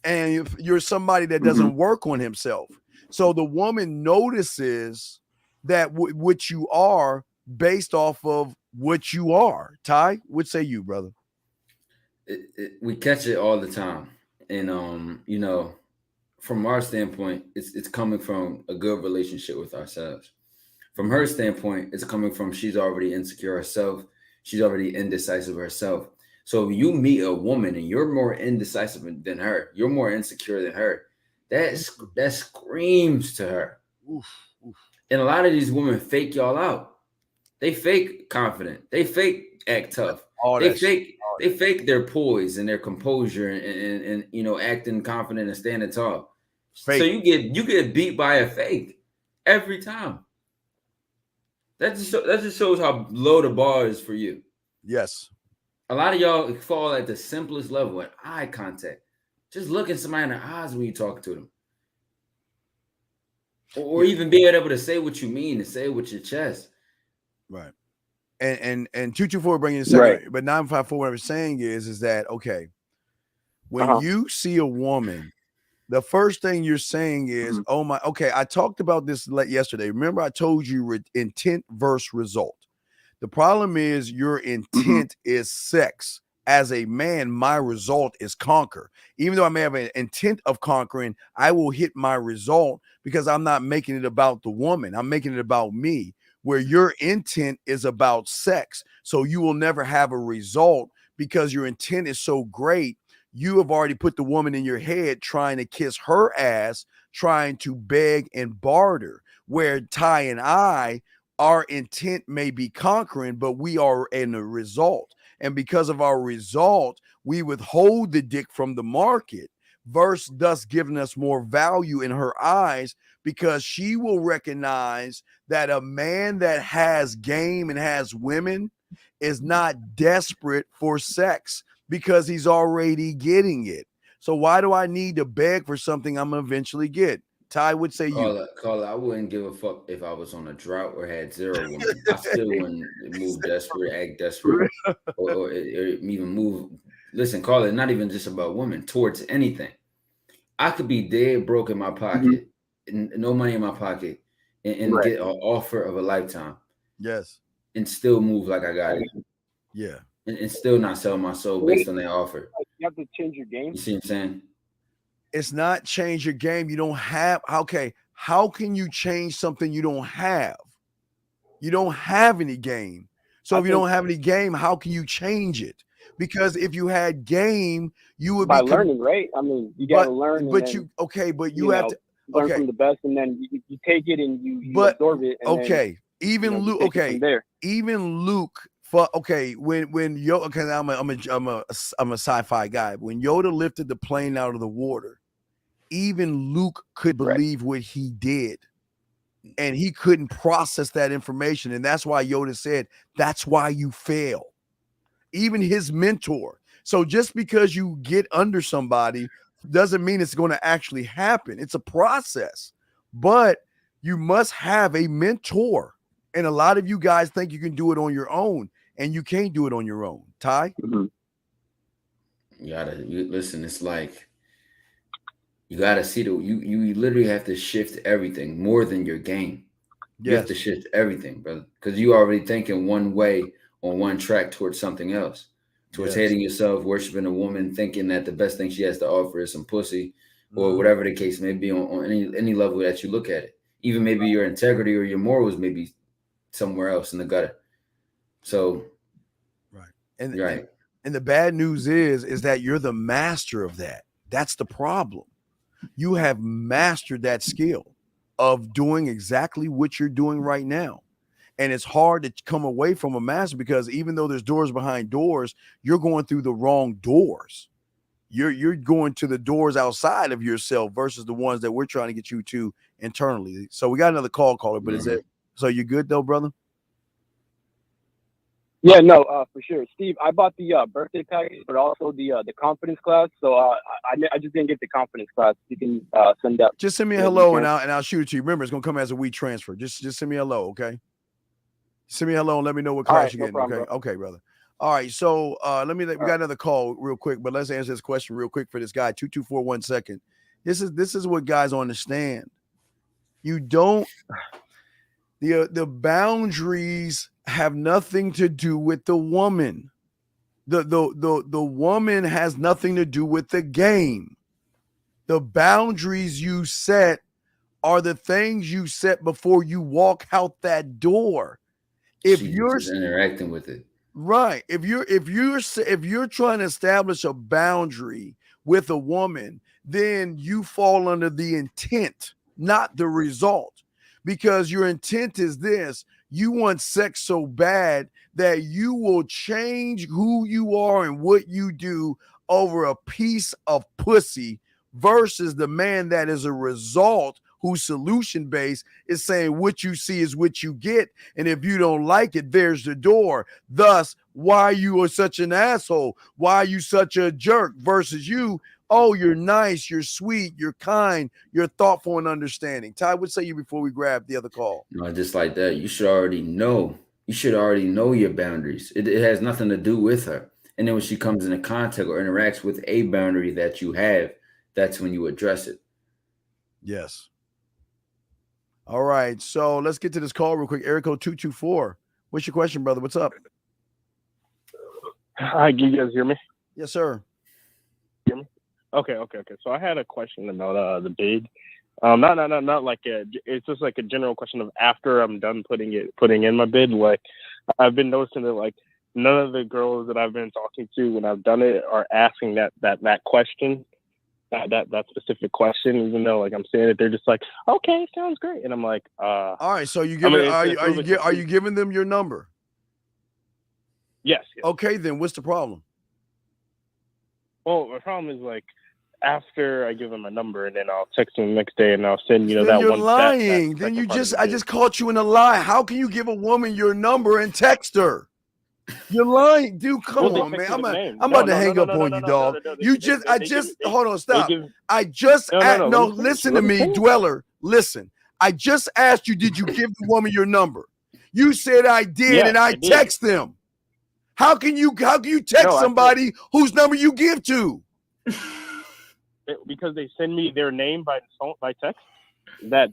And if you're somebody that doesn't work on himself. So the woman notices that what you are based off of what you are. Ty, what say you, brother? We catch it all the time. And you know, from our standpoint, it's coming from a good relationship with ourselves. From her standpoint, it's coming from she's already insecure herself. She's already indecisive herself. So if you meet a woman and you're more indecisive than her, you're more insecure than her, that screams to her. Oof. And a lot of these women fake y'all out. They fake confident. They fake act tough. They fake their poise and their composure and you know, acting confident and standing tall. Fake. So you get beat by a fake every time. That just shows how low the bar is for you. Yes. A lot of y'all fall at the simplest level at eye contact. Just looking somebody in the eyes when you talk to them. Or even being able to say what you mean and say it with your chest. Right. And 224 bringing it second, but 954, what I'm saying is that okay, when you see a woman, the first thing you're saying is, oh my, okay, I talked about this yesterday. Remember, I told you intent versus result. The problem is your intent is sex. As a man, my result is conquer. Even though I may have an intent of conquering, I will hit my result because I'm not making it about the woman. I'm making it about me, where your intent is about sex. So you will never have a result because your intent is so great. You have already put the woman in your head trying to kiss her ass, trying to beg and barter, where Ty and I, our intent may be conquering, but we are in a result. And because of our result, we withhold the dick from the market, versus thus giving us more value in her eyes, because she will recognize that a man that has game and has women is not desperate for sex because he's already getting it. So why do I need to beg for something I'm gonna eventually get? Ty would say Carla, I wouldn't give a fuck if I was on a drought or had zero women. I still wouldn't move desperate, act desperate, or even move. Listen, Carla, not even just about women, towards anything. I could be dead broke in my pocket, no money in my pocket, and get an offer of a lifetime. Yes. And still move like I got it. Yeah. And still not sell my soul based on that offer. You have to change your game. You see what I'm saying? It's not change your game. You don't have, okay, how can you change something you don't have? You don't have any game. So if you don't have any game, how can you change it? Because if you had game, you would by learning, right? I mean, you got to learn. But you have to learn from the best, and then you take it and you absorb it. And then, even Luke. Even Luke. When Yoda, okay, I'm a sci-fi guy. When Yoda lifted the plane out of the water, even Luke could believe what he did, and he couldn't process that information, and that's why Yoda said, "That's why you fail." Even his mentor. So just because you get under somebody doesn't mean it's going to actually happen. It's a process, but you must have a mentor. And a lot of you guys think you can do it on your own, and you can't do it on your own. Ty? Listen, it's like you gotta see you literally have to shift everything more than your game. You have to shift everything, brother, because you already thinking one way on one track towards something else, towards hating yourself, worshiping a woman, thinking that the best thing she has to offer is some pussy, or whatever the case may be on any level that you look at it. Even maybe your integrity or your morals may be somewhere else in the gutter. So, and the bad news is that you're the master of that. That's the problem. You have mastered that skill of doing exactly what you're doing right now. And it's hard to come away from a master because even though there's doors behind doors, you're going through the wrong doors. you're going to the doors outside of yourself versus the ones that we're trying to get you to internally. So we got another caller, but is it so you good though, brother? Yeah, no, for sure, Steve. I bought the birthday package, but also the confidence class. So I just didn't get the confidence class. You can send that. Just send me a hello, and I'll shoot it to you. Remember, it's gonna come as a WeTransfer. Just send me a hello, okay? Send me a hello and let me know what class you're getting. Okay, okay, brother. All right, so we got another call real quick, but let's answer this question real quick for this guy. 2241 second. This is what guys understand. You don't. The boundaries have nothing to do with the woman. The woman has nothing to do with the game. The boundaries you set are the things you set before you walk out that door. If you're interacting with it, right? If you're trying to establish a boundary with a woman, then you fall under the intent, not the result. Because your intent is this: you want sex so bad that you will change who you are and what you do over a piece of pussy versus the man that is a result whose solution base is saying what you see is what you get. And if you don't like it, there's the door. Thus, why you are such an asshole? Why are you such a jerk versus you? Oh, you're nice, you're sweet, you're kind, you're thoughtful and understanding. Ty, what say you before we grab the other call? No, just like that. You should already know. You should already know your boundaries. It has nothing to do with her. And then when she comes into contact or interacts with a boundary that you have, that's when you address it. Yes. All right. So let's get to this call real quick. Eric 224. What's your question, brother? What's up? Hi, can you guys hear me? Yes, sir. Hear me? Okay. So I had a question about the bid. Not like it's just like a general question of after I'm done putting in my bid. Like I've been noticing that like none of the girls that I've been talking to when I've done it are asking that question, that specific question. Even though like I'm saying it, they're just like, okay, sounds great, and I'm like, all right. So you are you giving them your number? Yes. Okay, then what's the problem? Well, the problem is like after I give them a number and then I'll text them the next day and I'll send then that you're one. Lying. Then you I just caught you in a lie. How can you give a woman your number and text her? You're lying, dude. Come on, man. I'm about to hang up on you, dog. Hold on, stop. Listen to me, Dweller. Listen. I just asked you, did you give the woman your number? You said I did, and I text them. How can you text somebody whose number you give to? Because they send me their name by text. And they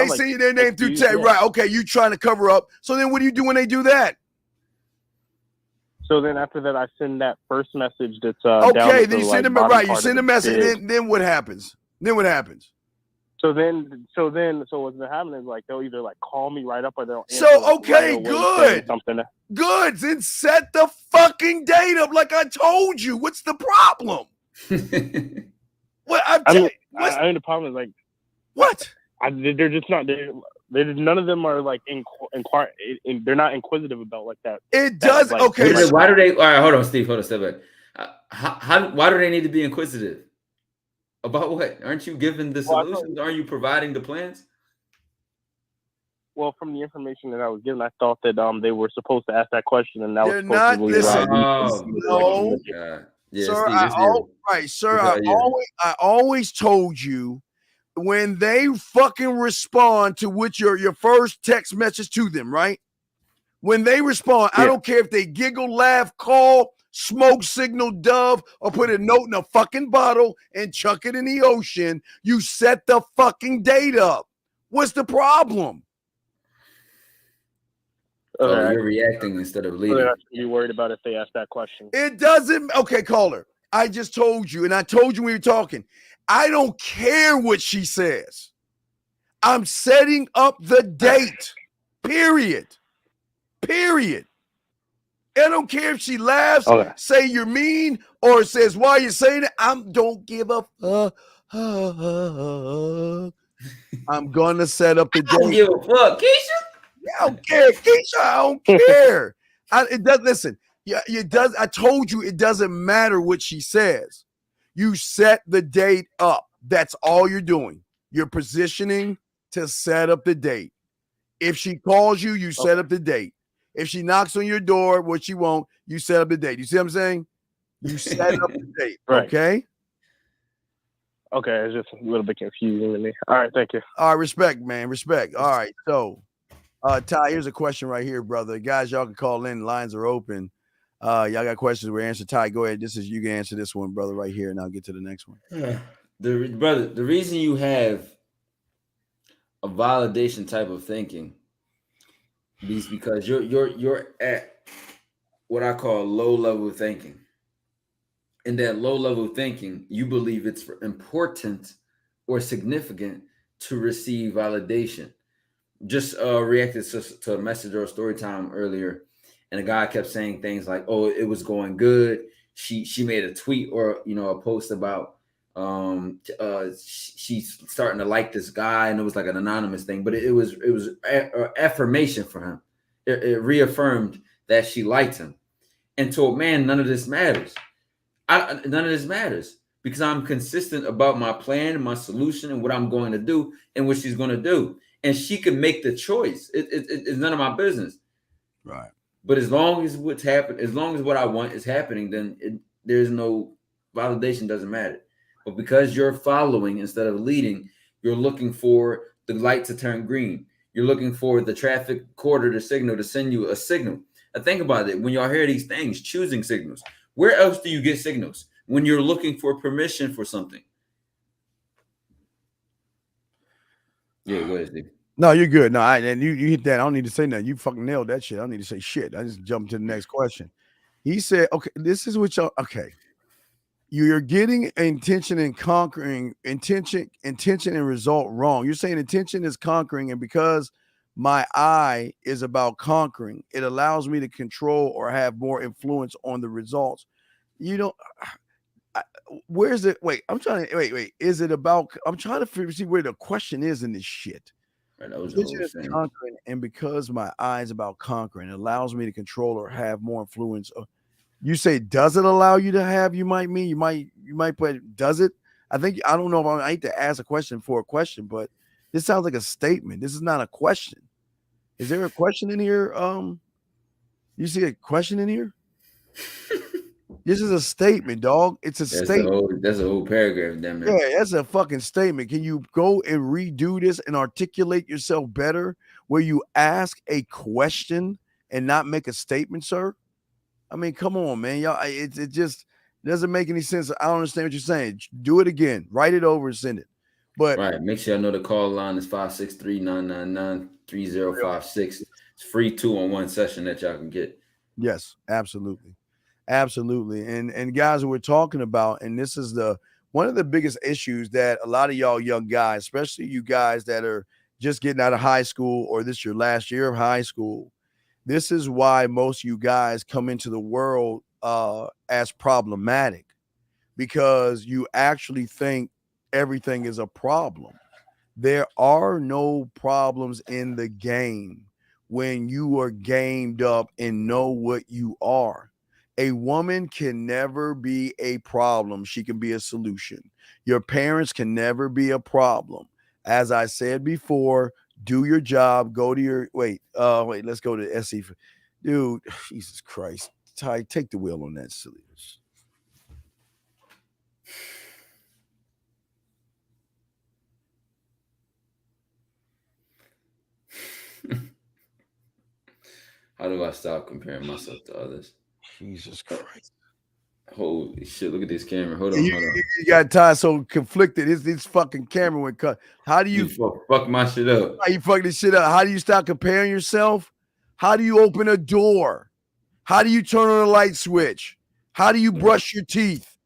send you their name through text, right? Okay, you trying to cover up. So then, what do you do when they do that? So then, after that, I send that first message that's okay. Then you send them right. You send a message. Then what happens? So what's gonna happen is like they'll either like call me right up or they'll answer, good. Good. Then set the fucking date up like I told you. What's the problem? The problem is like what? They're just not. None of them are like they're not inquisitive about like that. It does. Like, okay. Why do they? All right, hold on, Steve. Hold on, step back. Why do they need to be inquisitive? About what? Aren't you giving the solutions? Aren't you providing the plans? Well, from the information that I was given, I thought that they were supposed to ask that question, and that they're not. Listen, no, yeah, sir. I always told you when they fucking respond to what your first text message to them, right? When they respond, I don't care if they giggle, laugh, call, smoke signal, dove, or put a note in a fucking bottle and chuck it in the ocean. You set the fucking date up. What's the problem? You're reacting instead of leading. I have to be worried about if they ask that question. It doesn't. Okay, caller. I just told you, and I told you when we were talking. I don't care what she says. I'm setting up the date. Period. I don't care if she laughs, say you're mean, or says, why are you saying it? Don't give a fuck. I'm going to set up the date. I don't give a fuck, Keisha. I don't care, Keisha. I don't care. Listen, Yeah, it does. I told you it doesn't matter what she says. You set the date up. That's all you're doing. You're positioning to set up the date. If she calls you, you set up the date. If she knocks on your door, what she won't, you set up the date. You see what I'm saying? You set up the date. Right. Okay. Okay, it's just a little bit confusing to me. All right, thank you. All right, respect, man. Respect. All right. So Ty, here's a question right here, brother. Guys, y'all can call in. Lines are open. Y'all got questions we're answering. Ty, go ahead. You can answer this one, brother, right here, and I'll get to the next one. The reason you have a validation type of thinking is because you're at what I call low level thinking. In that low level thinking, you believe it's important or significant to receive validation. Just reacted to a message or a story time earlier, and a guy kept saying things like, "Oh, it was going good." She made a tweet or a post about she's starting to like this guy, and it was like an anonymous thing, but it was affirmation for him. It reaffirmed that she liked him, and told man, none of this matters. None of this matters because I'm consistent about my plan and my solution and what I'm going to do and what she's going to do. And she can make the choice. It's none of my business. Right. But as long as what's happened, as long as what I want is happening, then there's no validation, doesn't matter. But because you're following instead of leading, you're looking for the light to turn green. You're looking for the traffic quarter to signal to send you a signal. Now think about it. When y'all hear these things, choosing signals, where else do you get signals? When you're looking for permission for something. Yeah, go ahead, Steve. No, you're good. No, and you hit that. I don't need to say nothing. You fucking nailed that shit. I don't need to say shit. I just jumped to the next question. He said, okay, this is what y'all, okay. You're getting intention and conquering, intention and result wrong. You're saying intention is conquering, and because my eye is about conquering, it allows me to control or have more influence on the results. You don't, where's it? Wait, I'm trying to, wait. Is it about, I'm trying to see where the question is in this shit. Right, that was conquering, and because my eye is about conquering, it allows me to control or have more influence. You say, does it allow you to have? You might, but does it? I don't know if I hate to ask a question for a question, but this sounds like a statement. This is not a question. Is there a question in here? You see a question in here? This is a statement, dog. It's a statement. That's a whole paragraph, damn it. Yeah, that's a fucking statement. Can you go and redo this and articulate yourself better where you ask a question and not make a statement, sir? I mean, come on, man. Y'all, it just doesn't make any sense. I don't understand what you're saying. Do it again. Write it over and send it. But right, make sure I know the call line is 563-999-3056. It's free 2-on-1 session that y'all can get. Yes, absolutely. Absolutely. And guys, we're talking about, and this is one of the biggest issues that a lot of y'all young guys, especially you guys that are just getting out of high school or this is your last year of high school, this is why most of you guys come into the world as problematic, because you actually think everything is a problem. There are no problems in the game when you are gamed up and know what you are. A woman can never be a problem. She can be a solution. Your parents can never be a problem. As I said before, do your job. Go to your let's go to SE. Dude, Jesus Christ. Ty, take the wheel on that silliness. How do I stop comparing myself to others? Jesus Christ. Holy shit, look at this camera. Hold on. You got Ty so conflicted. His fucking camera went cut. How do you fuck my shit up? How you fuck this shit up? How do you stop comparing yourself? How do you open a door? How do you turn on a light switch? How do you brush your teeth?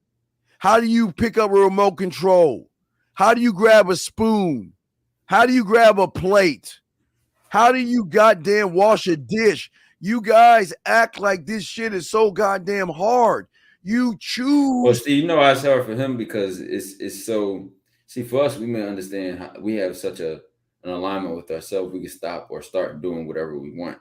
How do you pick up a remote control? How do you grab a spoon? How do you grab a plate? How do you goddamn wash a dish? You guys act like this shit is so goddamn hard. You choose. Well, Steve, you know it's hard for him because it's so. See, for us, we may understand how we have such an alignment with ourselves. We can stop or start doing whatever we want.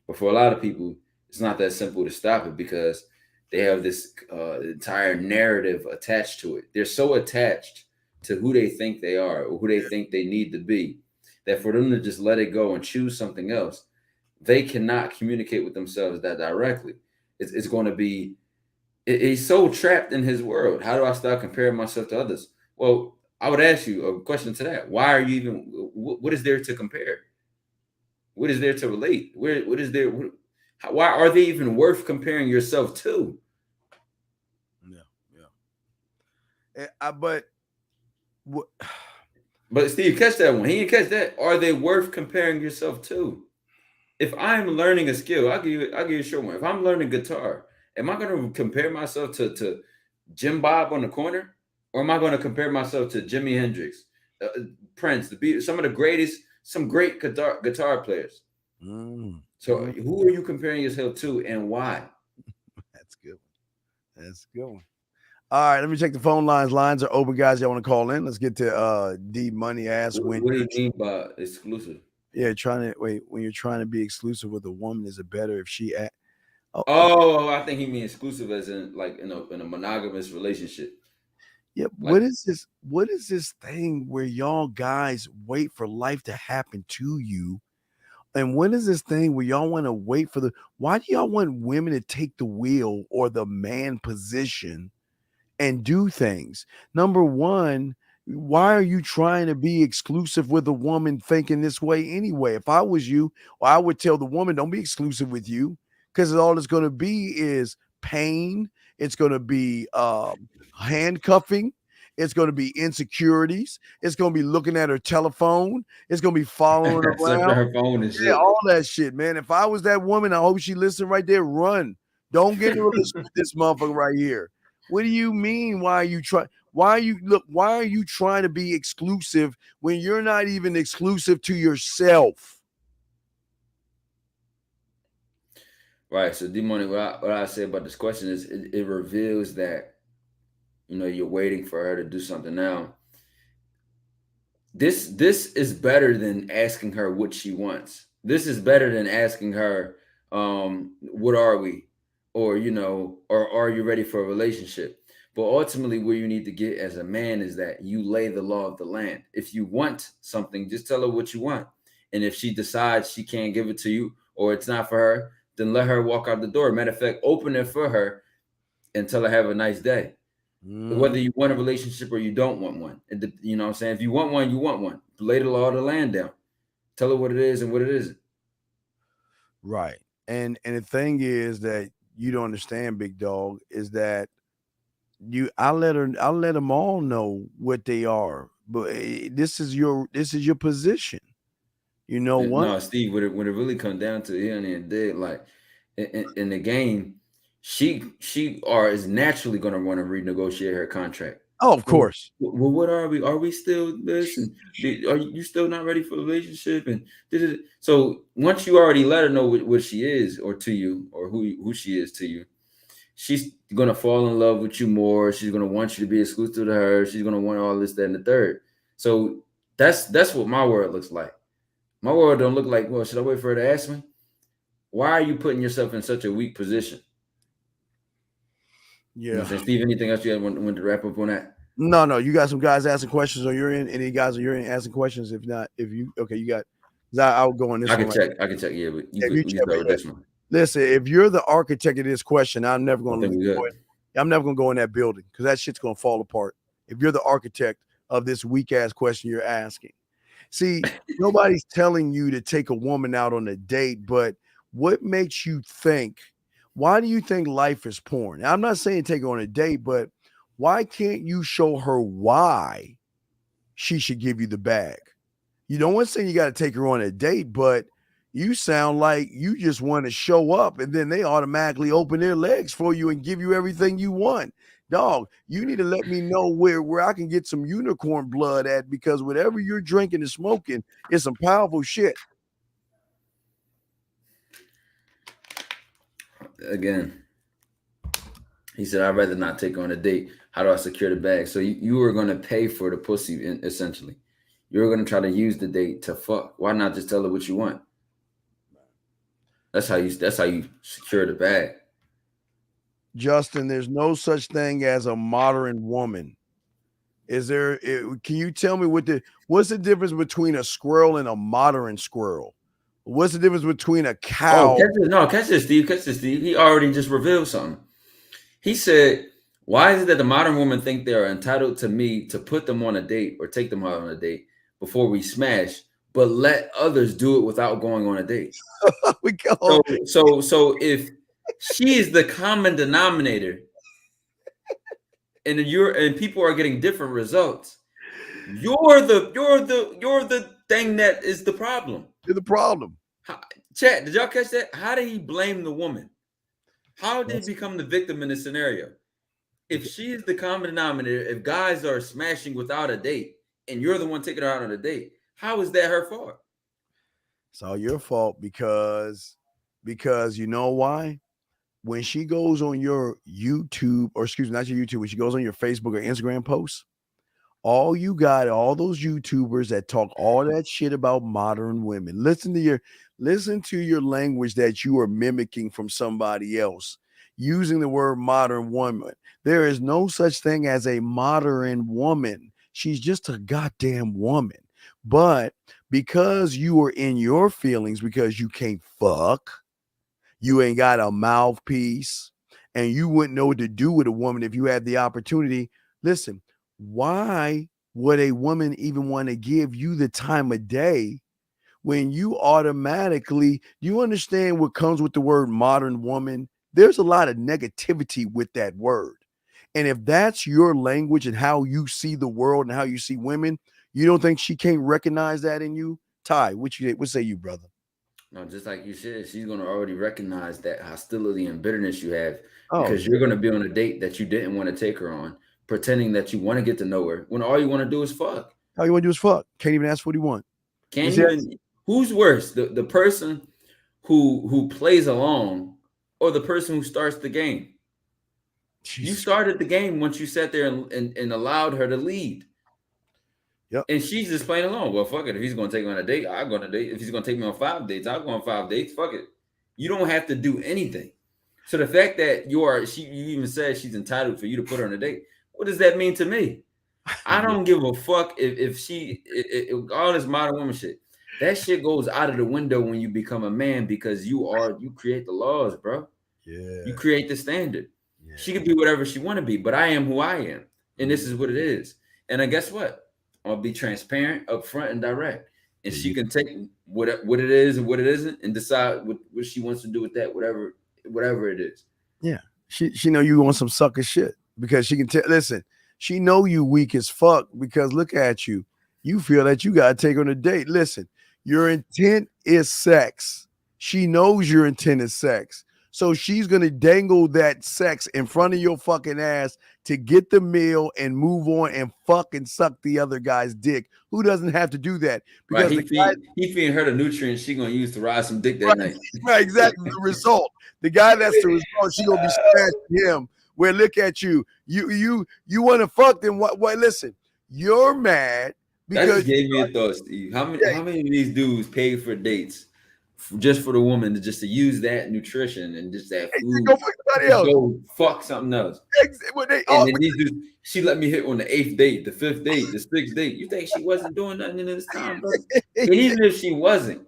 But for a lot of people, It's not that simple to stop it because they have this entire narrative attached to it. They're so attached to who they think they are or who they think they need to be that for them to just let it go and choose something else, they cannot communicate with themselves that directly. It's going to be, he's so trapped in his world. How do I start comparing myself to others? Well, I would ask you a question to that. Why are you even, what is there to compare? What is there to relate? What is there? Why are they even worth comparing yourself to? But Steve, catch that one. He didn't catch that. Are they worth comparing yourself to? If I'm learning a skill, I'll give you a short one. If I'm learning guitar, am I going to compare myself to Jim Bob on the corner, or am I going to compare myself to Jimi Hendrix, Prince, the Beatles, some of the greatest, some great guitar players? So who are you comparing yourself to, and why? That's good. That's a good one. All right, let me check the phone lines. Lines are open, guys. Y'all want to call in? Let's get to D Money Ass. What do you mean by exclusive? Yeah, when you're trying to be exclusive with a woman, is it better if she I think he means exclusive as in like in a monogamous relationship. Yeah, Like, what is this thing where y'all guys wait for life to happen to you? And when is this thing where y'all want to wait for why do y'all want women to take the wheel or the man position and do things? Number one, why are you trying to be exclusive with a woman thinking this way anyway? If I was you, I would tell the woman, don't be exclusive with you, because all it's going to be is pain. It's going to be handcuffing. It's going to be insecurities. It's going to be looking at her telephone. It's going to be following her around. her phone and shit. All that shit, man. If I was that woman, I hope she listened right there. Run. Don't get in a relationship with this motherfucker right here. What do you mean? Why are you trying to be exclusive when you're not even exclusive to yourself? Right. So D-Money, what I say about this question is it reveals that, you're waiting for her to do something. Now, this is better than asking her what she wants. This is better than asking her, what are we? Or, or are you ready for a relationship? But ultimately, where you need to get as a man is that you lay the law of the land. If you want something, just tell her what you want. And if she decides she can't give it to you or it's not for her, then let her walk out the door. Matter of fact, open it for her and tell her have a nice day. Whether you want a relationship or you don't want one. You know what I'm saying? If you want one, you want one. Lay the law of the land down. Tell her what it is and what it isn't. Right. And the thing is that you don't understand, big dog, is that I'll let them all know what they are. But this is your position. You know what? No, Steve, when it really comes down to it, and day, like in the game, she is naturally going to want to renegotiate her contract. Oh, of course. Well, what are we? Are we still this? And are you still not ready for a relationship? And so once you already let her know what she is, or to you, or who she is to you, she's gonna fall in love with you more. She's gonna want you to be exclusive to her. She's gonna want all this, that, and the third. So that's what my world looks like. My world don't look like, well, should I wait for her to ask me? Why are you putting yourself in such a weak position? Yeah. Steve, anything else you want to wrap up on that? No. You got some guys asking questions on your end. Any guys on your end asking questions? If not, you got. I'll go on this. I can check. Yeah, but you start with this one. Listen, if you're the architect of this question, I'm never going to go in that building because that shit's going to fall apart. If you're the architect of this weak ass question you're asking, see, nobody's telling you to take a woman out on a date, but what makes you think? Why do you think life is porn? Now, I'm not saying take her on a date, but why can't you show her why she should give you the bag? You don't want to say you got to take her on a date, but you sound like you just want to show up and then they automatically open their legs for you and give you everything you want. Dog, you need to let me know where I can get some unicorn blood at, because whatever you're drinking and smoking is some powerful shit. Again, he said, I'd rather not take her on a date. How do I secure the bag? So you were going to pay for the pussy, essentially. You're going to try to use the date to fuck. Why not just tell her what you want? That's how you secure the bag. Justin, there's no such thing as a modern woman. Is there? Can you tell me what's the difference between a squirrel and a modern squirrel? What's the difference between a cow? Catch this, Steve. Catch this, Steve. He already just revealed something. He said, "Why is it that the modern women think they are entitled to me to put them on a date or take them out on a date before we smash, but let others do it without going on a date?" We go. So if she is the common denominator, and people are getting different results, you're the thing that is the problem. You're the problem. Chat, did y'all catch that? How did he blame the woman? How did he become the victim in this scenario? If she is the common denominator, if guys are smashing without a date and you're the one taking her out on a date, how is that her fault? It's all your fault because you know why? When she goes on your YouTube, or excuse me, not your YouTube, when she goes on your Facebook or Instagram posts, all you got, all those YouTubers that talk all that shit about modern women. Listen to your language that you are mimicking from somebody else, using the word modern woman. There is no such thing as a modern woman. She's just a goddamn woman. But because you are in your feelings, because you can't fuck, you ain't got a mouthpiece, and you wouldn't know what to do with a woman if you had the opportunity. Listen, why would a woman even want to give you the time of day when you automatically, do you understand what comes with the word modern woman? There's a lot of negativity with that word. And if that's your language and how you see the world and how you see women, you don't think she can't recognize that in you? Ty, what say you, brother? No, just like you said, she's going to already recognize that hostility and bitterness you have because you're going to be on a date that you didn't want to take her on, pretending that you want to get to know her when all you want to do is fuck. All you want to do is fuck. Can't even ask what you want. Can't even. Who's worse, the person who plays along or the person who starts the game? Jeez. You started the game once you sat there and allowed her to lead. Yep. And she's just playing along. Well, fuck it. If he's going to take me on a date, I'll go on a date. If he's going to take me on 5 dates, I'll go on 5 dates. Fuck it. You don't have to do anything. So the fact that you even said she's entitled for you to put her on a date, what does that mean to me? I don't give a fuck if all this modern woman shit. That shit goes out of the window when you become a man because you create the laws, bro. Yeah. You create the standard. Yeah. She could be whatever she want to be, but I am who I am. And this is what it is. And I guess what? I'll be transparent, upfront, and direct. And she can take what it is and what it isn't and decide what she wants to do with that, whatever it is. Yeah. She know you want some sucker shit because she can listen, she know you weak as fuck because look at you. You feel that you got to take her on a date. Listen, your intent is sex. She knows your intent is sex. So she's going to dangle that sex in front of your fucking ass to get the meal and move on and fucking suck the other guy's dick. Who doesn't have to do that? Because he feeding her the nutrients she going to use to ride some dick that night. Right, exactly. The result. The guy that's the result, she going to be scratching him. Where look at you. You want to fuck them. What? Listen, you're mad because that just gave me a thought, Steve. How many of these dudes pay for dates just for the woman to use that nutrition and just that food? Go fuck somebody else. Go fuck something else. And then these dudes, she let me hit on the 8th date, the 5th date, the 6th date. You think she wasn't doing nothing in this time, bro? And even if she wasn't,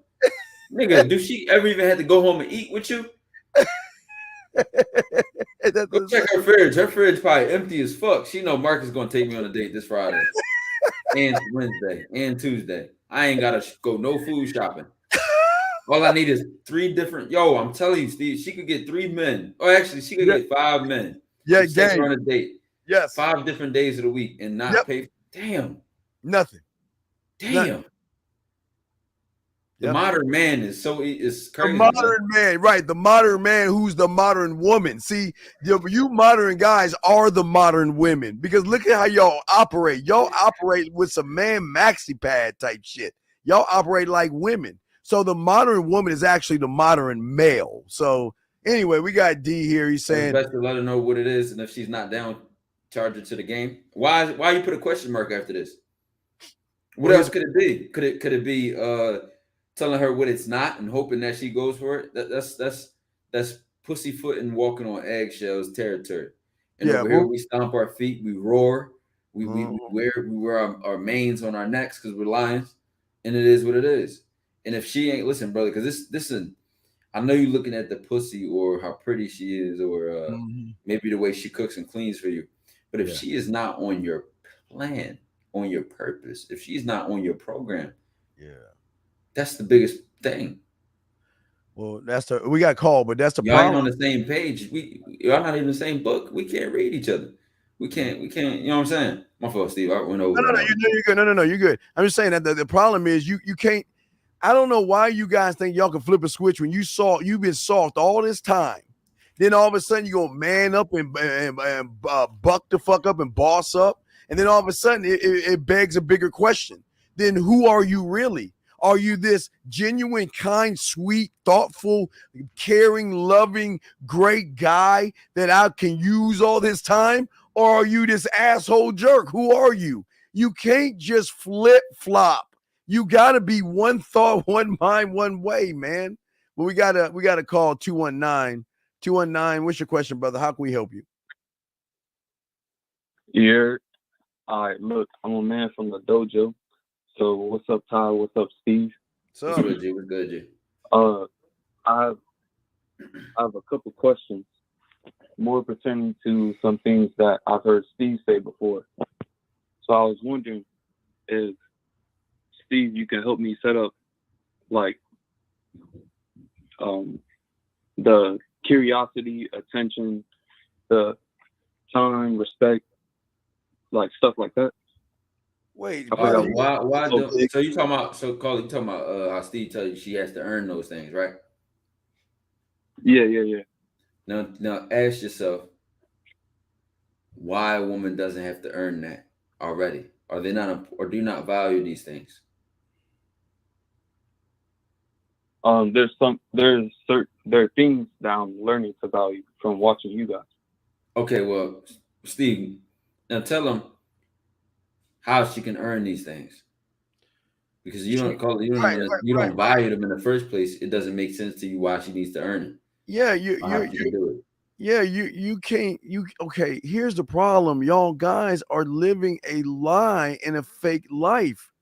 nigga, do she ever even have to go home and eat with you? Go check her fridge. Her fridge probably empty as fuck. She know Mark is gonna take me on a date this Friday and Wednesday and Tuesday. I ain't gotta go no food shopping. All I need is 3 different. Yo, I'm telling you, Steve, she could get 3 men. Or actually, she could get 5 men. Yeah, take her on a date. Yes, 5 different days of the week and not pay. Damn, nothing. Damn. Nothing. The modern man is crazy. The modern man, right? The modern man who's the modern woman. See, you modern guys are the modern women because look at how y'all operate. Y'all operate with some man maxi pad type shit. Y'all operate like women. So the modern woman is actually the modern male. So anyway, we got D here. He's saying it's best to let her know what it is, and if she's not down, charge her to the game. Why you put a question mark after this? What else could it be? Could it be telling her what it's not and hoping that she goes for it. That's pussyfoot and walking on eggshells territory. And over here we stomp our feet, we roar, we wear our manes on our necks because we're lions, and it is what it is. And if she ain't, listen, brother, because this is, I know you're looking at the pussy or how pretty she is, or maybe the way she cooks and cleans for you. But if she is not on your plan, on your purpose, if she's not on your program, that's the biggest thing. Well, we got called, but that's the y'all problem. Ain't on the same page. Y'all not even the same book. We can't read each other. We can't. You know what I'm saying? My fault, Steve. I went over. No, you're good. No, you're good. I'm just saying that the problem is you can't. I don't know why you guys think y'all can flip a switch when you've been soft all this time. Then all of a sudden you go man up and buck the fuck up and boss up, and then all of a sudden it begs a bigger question. Then who are you really? Are you this genuine, kind, sweet, thoughtful, caring, loving, great guy that I can use all this time? Or are you this asshole jerk? Who are you? You can't just flip-flop. You got to be one thought, one mind, one way, man. But we got to call 219. 219, what's your question, brother? How can we help you? Yeah. All right, look, I'm a man from the dojo. So what's up, Ty? What's up, Steve? What's good, G? What's good, G? I have a couple questions, more pertaining to some things that I've heard Steve say before. So I was wondering if, Steve, you can help me set up, like, the curiosity, attention, the time, respect, like stuff like that. Wait, why so you talking about how Steve tell you she has to earn those things, right? Yeah. Now ask yourself why a woman doesn't have to earn that already. Are they not, or do you not value these things? There are things that I'm learning to value from watching you guys. Okay, well, Steve, now tell them how she can earn these things, because you don't value them in the first place. It doesn't make sense to you why she needs to earn it. Yeah, you can't. Okay, here's the problem. Y'all guys are living a lie in a fake life.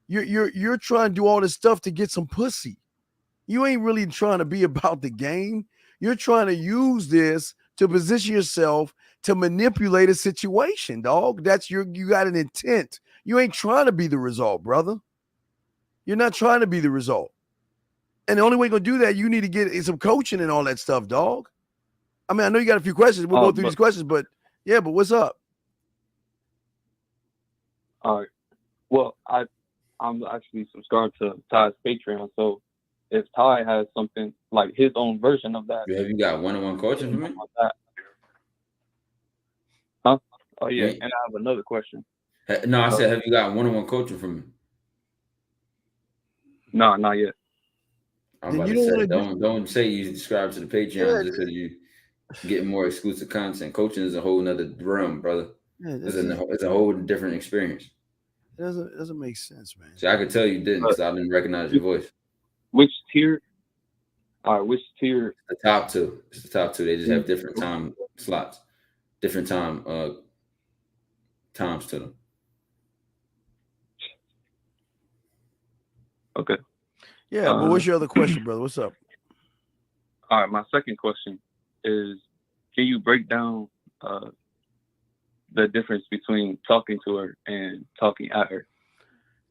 You're trying to do all this stuff to get some pussy. You ain't really trying to be about the game. You're trying to use this to position yourself to manipulate a situation, dog. You got an intent. You ain't trying to be the result, brother. You're not trying to be the result. And the only way you're going to do that, you need to get some coaching and all that stuff, dog. I mean, I know you got a few questions. We'll go through these questions, but what's up? All right. Well, I'm actually subscribed to Ty's Patreon, so if Ty has something like his own version of that. Have you got one-on-one coaching for me? Huh? Oh, yeah. And I have another question. No, I said, have you got one-on-one coaching for me? No, not yet. I'm about to say, don't say you subscribe to the Patreon just because you get more exclusive content. Coaching is a whole nother realm, brother. Yeah, it's a whole different experience. It doesn't make sense, man. See, I could tell you didn't because I didn't recognize your voice. Which tier? All right, which tier? The top two. It's the top two. They just have different time slots, different times to them. Okay. Yeah, but what's your other question, brother? What's up? All right, my second question is, can you break down the difference between talking to her and talking at her?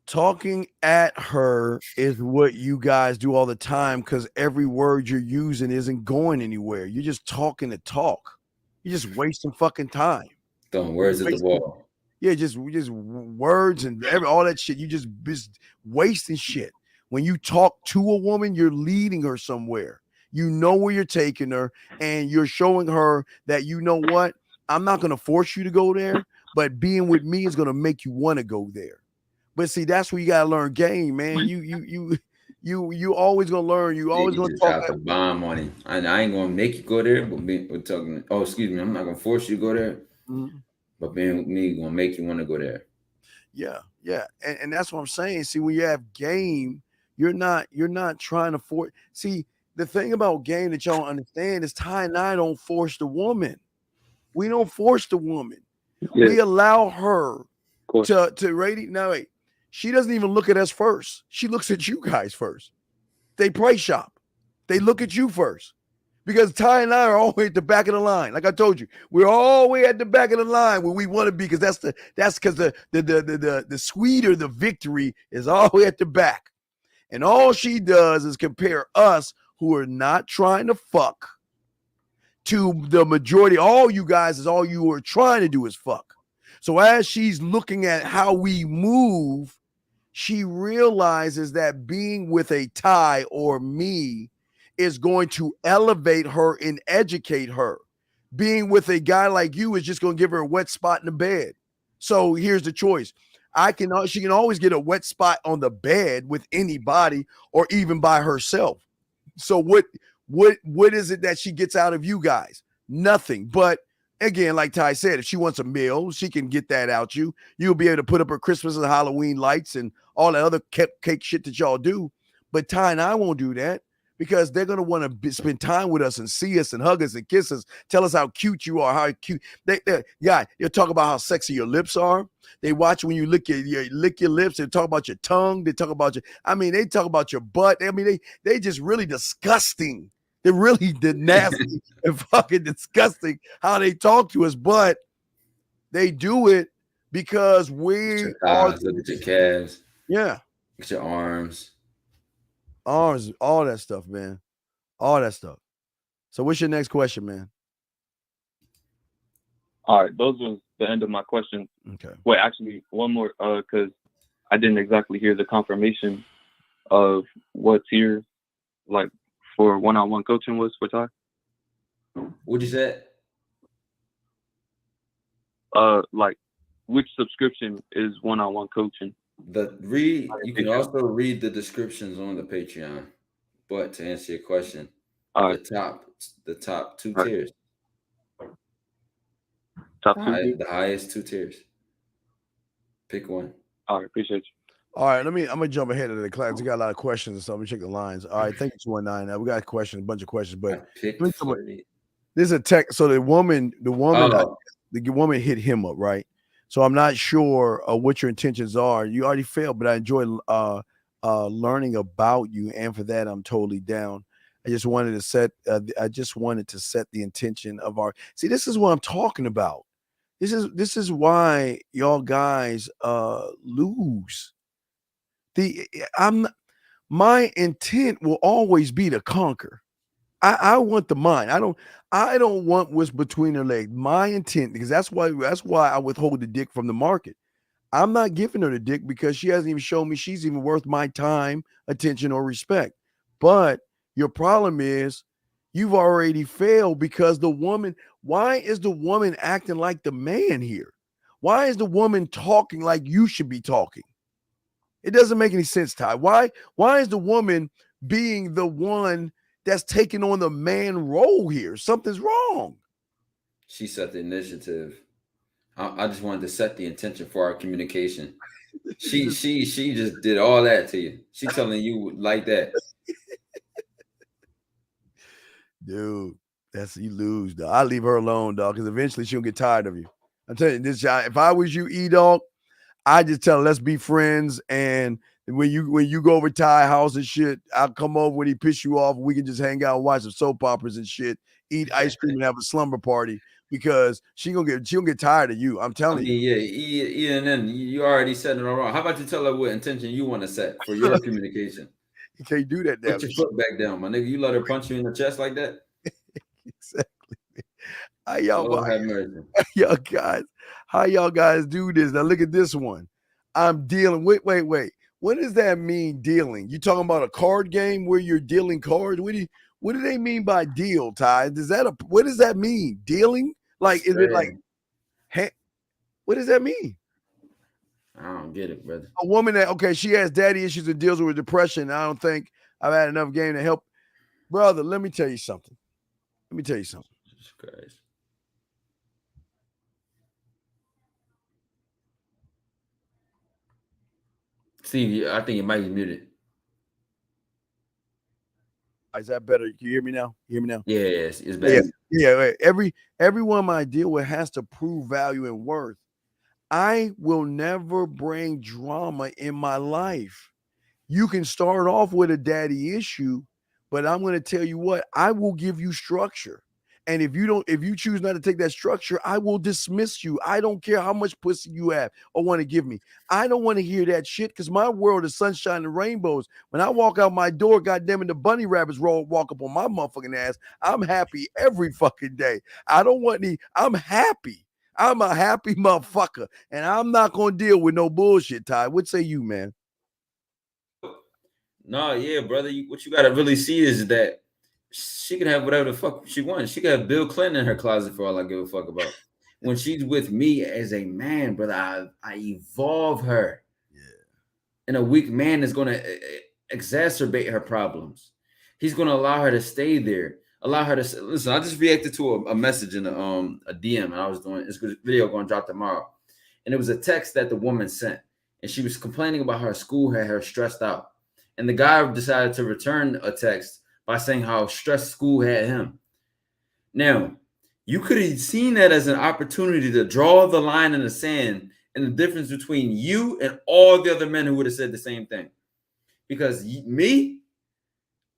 Talking at her is what you guys do all the time because every word you're using isn't going anywhere. You're just talking to talk. You're just wasting fucking time. Throwing words at the wall. Yeah, just words and all that shit. You just wasting shit. When you talk to a woman, you're leading her somewhere. You know where you're taking her, and you're showing her that, you know what? I'm not going to force you to go there, but being with me is going to make you want to go there. But see, that's where you gotta learn game, man. You always gonna learn. You always gonna talk. The bomb on him. I ain't gonna make you go there, but we're talking. Oh, excuse me. I'm not gonna force you to go there. Mm-hmm. But being with me gonna make you want to go there. Yeah, and that's what I'm saying. See, when you have game, You're not trying to force. See, the thing about game that y'all don't understand is Ty and I don't force the woman. We don't force the woman. Yeah, We allow her of course. to rate. No, wait. She doesn't even look at us first. She looks at you guys first. They price shop. They look at you first. Because Ty and I are always at the back of the line. Like I told you, we're always at the back of the line where we want to be, because that's because the sweeter the victory is always at the back. And all she does is compare us, who are not trying to fuck, to the majority. All you guys is all you are trying to do is fuck. So as she's looking at how we move, she realizes that being with a Ty or me is going to elevate her and educate her. Being with a guy like you is just going to give her a wet spot in the bed. So here's the choice. She can always get a wet spot on the bed with anybody or even by herself. So what is it that she gets out of you guys? Nothing. But again, like Ty said, if she wants a meal, she can get that out you. You'll be able to put up her Christmas and Halloween lights and all that other cake shit that y'all do. But Ty and I won't do that, because they're going to want to spend time with us and see us and hug us and kiss us, tell us how cute you are, how cute. They'll talk about how sexy your lips are. They watch when you lick your lips. They talk about your tongue. They talk about they talk about your butt. They just really disgusting. They're really nasty and fucking disgusting how they talk to us, but they do it because we are. Look at your calves. Yeah. Look at your arms, all that stuff, man. All that stuff. So what's your next question, man? All right, those was the end of my question. Okay. Wait, actually, one more, because I didn't exactly hear the confirmation of what tier, like, for one-on-one coaching was for Ty. What'd you say? Like, which subscription is one-on-one coaching? You can also read the descriptions on the Patreon. But to answer your question, the top two tiers. Top two? The highest two tiers. Pick one. All right, appreciate you. All right, I'm gonna jump ahead of the class. We got a lot of questions and stuff. Let me check the lines. All right, thank you, 219. We got a bunch of questions, but this is a tech. So the woman hit him up, right? So I'm not sure what your intentions are. You already failed, but I enjoy learning about you, and for that, I'm totally down. I just wanted to set the intention of our. See, this is what I'm talking about. This is why y'all guys lose. My intent will always be to conquer. I want the mind. I don't want what's between her legs. My intent, because that's why I withhold the dick from the market. I'm not giving her the dick because she hasn't even shown me she's even worth my time, attention, or respect. But your problem is you've already failed because why is the woman acting like the man here? Why is the woman talking like you should be talking? It doesn't make any sense, Ty. Why is the woman being the one that's taking on the man role here? Something's wrong. She set the initiative. I just wanted to set the intention for our communication. She just did all that to you. She telling you like that. Dude, you lose, dog. I leave her alone, dog, because eventually she'll get tired of you. I'm telling you, this if I was you, E-Dog, I just tell her, let's be friends. And when you go over to Ty house and shit, I'll come over when he piss you off. We can just hang out and watch some soap operas and shit, eat ice cream and have a slumber party, because she'll get tired of you. I'm telling you. Yeah, and then you already said it all wrong. How about you tell her what intention you want to set for your communication? You can't do that now. Put your foot back down, my nigga. You let her punch you in the chest like that? Exactly. Y'all guys, how y'all guys do this? Now look at this one. I'm dealing. Wait. What does that mean, dealing? You talking about a card game where you're dealing cards? What do they mean by deal, Ty? What does that mean? Dealing? Like, is it like, hey, what does that mean? I don't get it, brother. A woman that, she has daddy issues and deals with depression. I don't think I've had enough game to help. Brother, let me tell you something. Jesus Christ. Steve, I think you might be muted. Is that better? Can you hear me now? You hear me now? Yeah, it's better. Yeah. Everyone I deal with has to prove value and worth. I will never bring drama in my life. You can start off with a daddy issue, but I'm going to tell you what, I will give you structure. And if you choose not to take that structure, I will dismiss you. I don't care how much pussy you have or want to give me. I don't want to hear that shit because my world is sunshine and rainbows. When I walk out my door, goddamn it, the bunny rabbits walk up on my motherfucking ass. I'm happy every fucking day. I'm happy. I'm a happy motherfucker. And I'm not going to deal with no bullshit, Ty. What say you, man? No, yeah, brother. What you got to really see is that she can have whatever the fuck she wants. She can have Bill Clinton in her closet for all I give a fuck about. When she's with me as a man, brother, I evolve her. Yeah. And a weak man is going to exacerbate her problems. He's going to allow her to stay there. Allow her to listen. I just reacted to a message in a DM, and I was doing this video going to drop tomorrow. And it was a text that the woman sent, and she was complaining about her school had her stressed out. And the guy decided to return a text by saying how stressed school had him. Now, you could have seen that as an opportunity to draw the line in the sand and the difference between you and all the other men who would have said the same thing. Because me,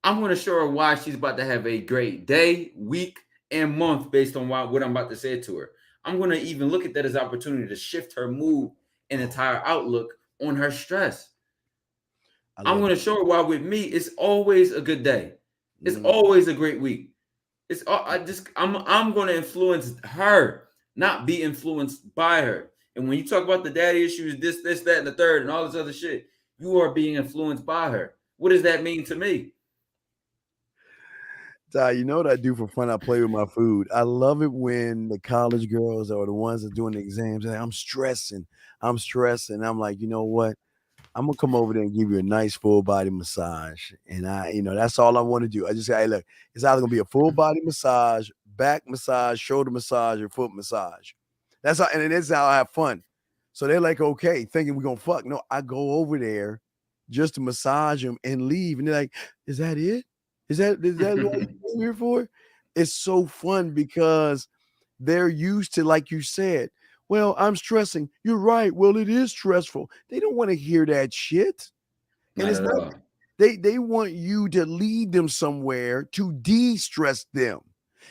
I'm going to show her why she's about to have a great day, week, and month based on what I'm about to say to her. I'm going to even look at that as an opportunity to shift her mood and entire outlook on her stress. I'm going to show her why with me, it's always a good day. It's always a great week. I'm going to influence her, not be influenced by her. And when you talk about the daddy issues, this, that, and the third, and all this other shit, you are being influenced by her. What does that mean to me? Ty, you know what I do for fun? I play with my food. I love it when the college girls or the ones that are doing the exams, like, I'm stressing. I'm like, you know what? I'm gonna come over there and give you a nice full body massage. And that's all I want to do. I just say, hey, look, it's either gonna be a full body massage, back massage, shoulder massage, or foot massage. That's how, and that's how I have fun. So they're like, okay, thinking we're gonna fuck. No, I go over there just to massage them and leave. And they're like, is that it? Is that what you're here for? It's so fun because they're used to, like you said, well, I'm stressing. You're right. Well, it is stressful. They don't want to hear that shit. And it's not, they want you to lead them somewhere to de-stress them.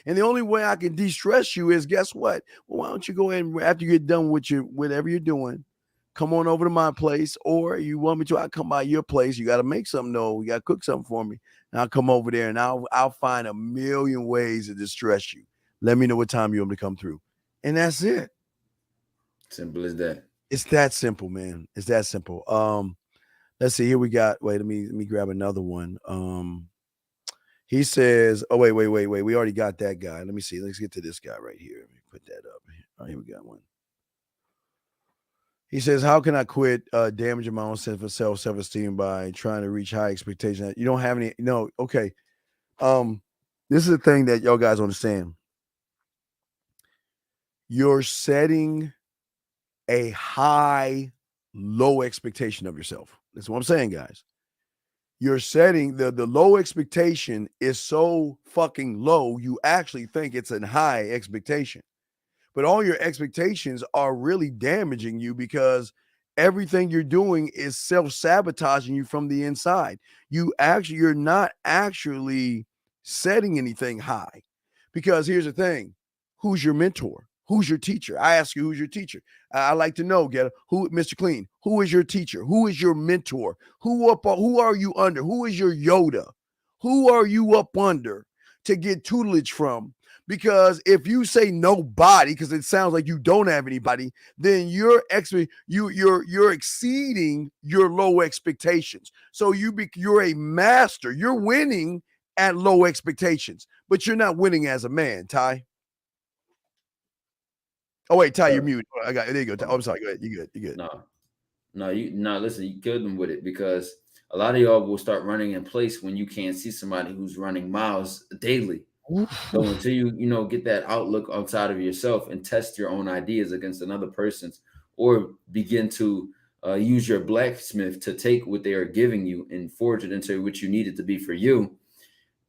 And the only way I can de-stress you is, guess what? Well, why don't you go ahead and after you get done with whatever you're doing, come on over to my place, or you want me to, I'll come by your place. You got to make something, you got to cook something for me. And I'll come over there and I'll find a million ways to distress you. Let me know what time you want me to come through. And that's it. Simple as that. It's that simple, man. It's that simple. Let's see. Here we got. Wait, let me grab another one. He says, oh, wait. We already got that guy. Let me see. Let's get to this guy right here. Let me put that up. Oh, here we got one. He says, how can I quit damaging my own self-esteem by trying to reach high expectations? You don't have any. No. Okay. This is the thing that y'all guys understand. You're setting a high, low expectation of yourself. That's what I'm saying, guys. You're setting the low expectation is so fucking low, you actually think it's a high expectation. But all your expectations are really damaging you because everything you're doing is self-sabotaging you from the inside. You're not actually setting anything high. Because here's the thing, who's your mentor? Who's your teacher? I ask you, who's your teacher? I like to know, Mr. Clean, who is your teacher? Who is your mentor? Who are you under? Who is your Yoda? Who are you up under to get tutelage from? Because if you say nobody, because it sounds like you don't have anybody, then you're exceeding your low expectations. So you're a master. You're winning at low expectations, but you're not winning as a man, Ty. Oh wait, Ty, you're muted. There you go. Ty. Oh, I'm sorry. Go ahead. You good. No, listen, you killed them with it because a lot of y'all will start running in place when you can't see somebody who's running miles daily. So until you get that outlook outside of yourself and test your own ideas against another person's, or begin to use your blacksmith to take what they are giving you and forge it into what you need it to be for you,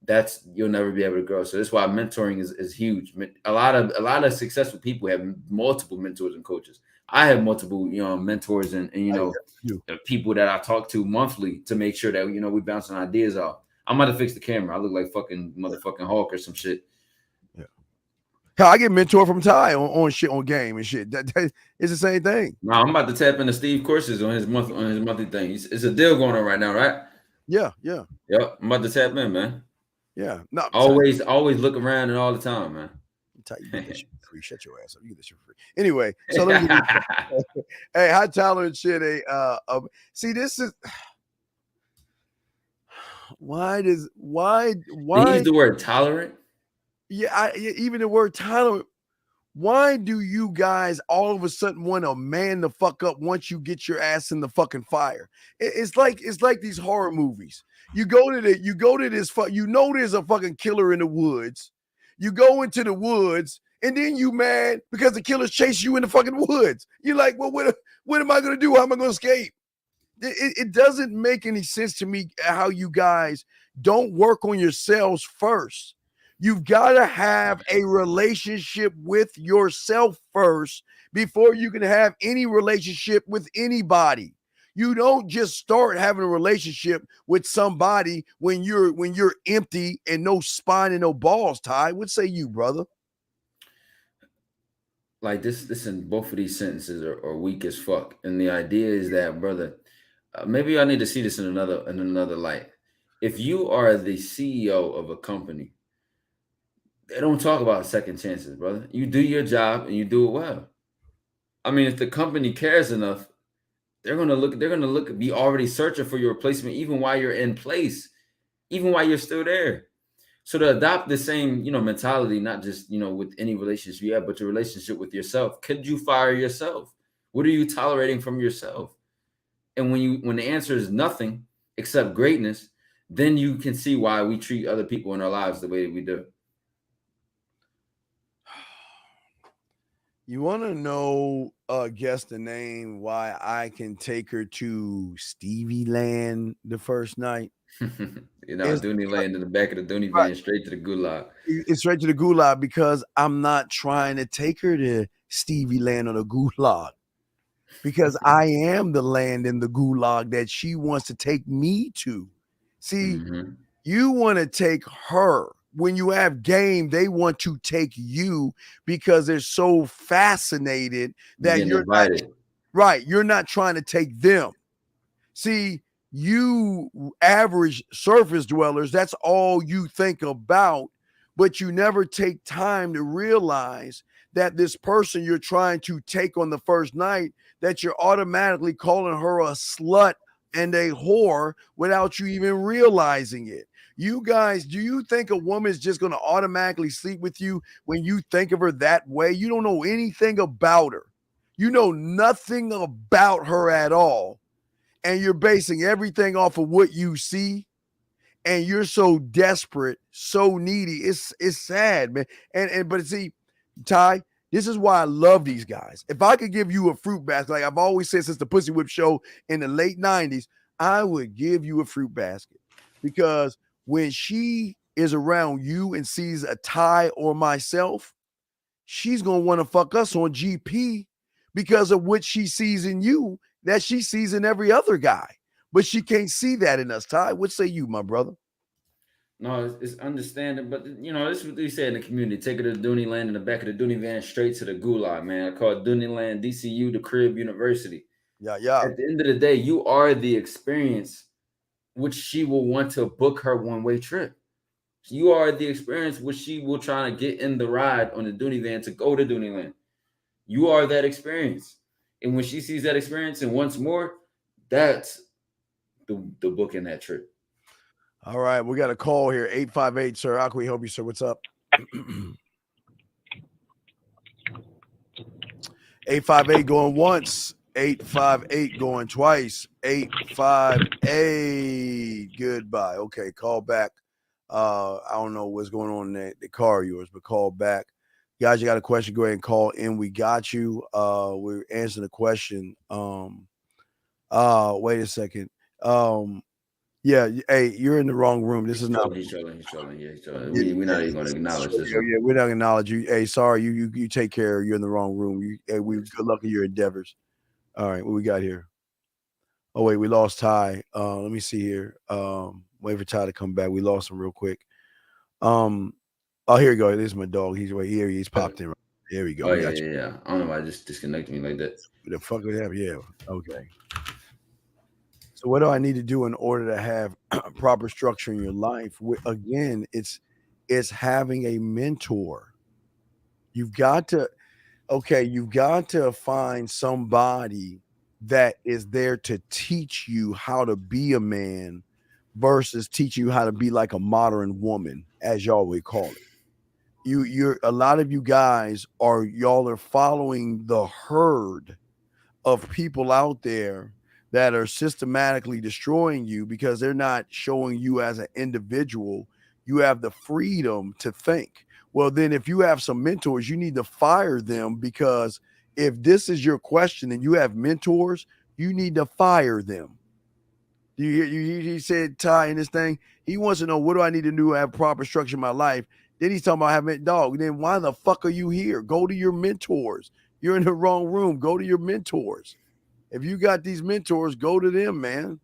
that's you'll never be able to grow. So that's why mentoring is huge. A lot of successful people have multiple mentors and coaches. I have multiple, mentors and people that I talk to monthly to make sure that we bouncing ideas off. I'm about to fix the camera. I look like fucking motherfucking Hulk or some shit. Yeah. Hell, I get mentored from Ty on shit on game and shit. That it's the same thing. No, I'm about to tap into Steve courses on his monthly thing. It's a deal going on right now, right? Yeah. Yep. I'm about to tap in, man. Yeah. No. Always look around and all the time, man. Ty, you get this shit free. Shut your ass up. You get this shit free. Anyway, so let me hey, high tolerance shit. See, this is why They use the word tolerant? Yeah, even the word tolerant. Why do you guys all of a sudden want to man the fuck up once you get your ass in the fucking fire? It's like these horror movies. You go to this, there's a fucking killer in the woods. You go into the woods and then you mad because the killers chase you in the fucking woods. You're like, well, what am I going to do? How am I going to escape? It doesn't make any sense to me how you guys don't work on yourselves first. You've got to have a relationship with yourself first before you can have any relationship with anybody. You don't just start having a relationship with somebody when you're empty and no spine and no balls, Ty. What say you, brother? Like this in both of these sentences are weak as fuck. And the idea is that, brother, maybe I need to see this in another light. If you are the CEO of a company, they don't talk about second chances, brother. You do your job and you do it well. I mean, if the company cares enough, they're gonna be already searching for your replacement, even while you're in place, even while you're still there. So to adopt the same, mentality, not just with any relationship you have, but your relationship with yourself. Could you fire yourself? What are you tolerating from yourself? And when the answer is nothing except greatness, then you can see why we treat other people in our lives the way that we do. You want to know, guess the name why I can take her to Stevie Land the first night? Dooney Land in the back of the Dooney van, straight to the gulag. It's straight to the gulag because I'm not trying to take her to Stevie Land or the gulag because I am the land in the gulag that she wants to take me to. See, you want to take her. When you have game, they want to take you because they're so fascinated that you're invited. You're not trying to take them. See, you average surface dwellers, that's all you think about, but you never take time to realize that this person you're trying to take on the first night, that you're automatically calling her a slut and a whore without you even realizing it. You guys, do you think a woman is just going to automatically sleep with you when you think of her that way? You don't know anything about her. You know nothing about her at all. And you're basing everything off of what you see. And you're so desperate, so needy. It's sad, man. But see, Ty, this is why I love these guys. If I could give you a fruit basket, like I've always said since the Pussy Whip show in the late 90s, I would give you a fruit basket because when she is around you and sees a Ty or myself, she's going to want to fuck us on GP because of what she sees in you that she sees in every other guy. But she can't see that in us, Ty. What say you, my brother? No, it's understanding, but this is what they say in the community. Take her to Dooney Land in the back of the Dooney van, straight to the gulag, man. I call it Dooney Land, DCU, the Crib University. Yeah. At the end of the day, you are the experience which she will want to book her one-way trip. You are the experience which she will try to get in the ride on the Dooney van to go to Dooney Land. You are that experience. And when she sees that experience and wants more, that's the book in that trip. All right, we got a call here. 858, sir. How can we help you, sir? What's up? 858 going once. 858 going twice. 858. Goodbye. Okay, call back. I don't know what's going on in the car of yours, but call back. Guys, you got a question, go ahead and call in. We got you. We're answering the question. Wait a second. Yeah, hey, you're in the wrong room. This is not. He's trolling. Yeah, he's trolling. We're not even going to acknowledge this one. Yeah, we're not gonna acknowledge you. Hey, sorry, you take care. You're in the wrong room. Good luck in your endeavors. All right, what we got here? Oh wait, we lost Ty. Let me see here. Wait for Ty to come back. We lost him real quick. Oh, here we go. This is my dog. He's right here. He's popped in. Here we go. Oh yeah. I don't know why it just disconnected me like that. What the fuck would happen? Yeah. Okay. So what do I need to do in order to have proper structure in your life? Again, it's having a mentor. You've got to find somebody that is there to teach you how to be a man versus teach you how to be like a modern woman, as y'all would call it. You're a lot of you guys are following the herd of people out there that are systematically destroying you because they're not showing you as an individual. You have the freedom to think. Well, then if you have some mentors, you need to fire them, because if this is your question and you have mentors, you need to fire them. He said, Ty, in this thing, he wants to know, what do I need to do to have proper structure in my life? Then he's talking about having dog. Then why the fuck are you here? Go to your mentors. You're in the wrong room. Go to your mentors. If you got these mentors, go to them, man.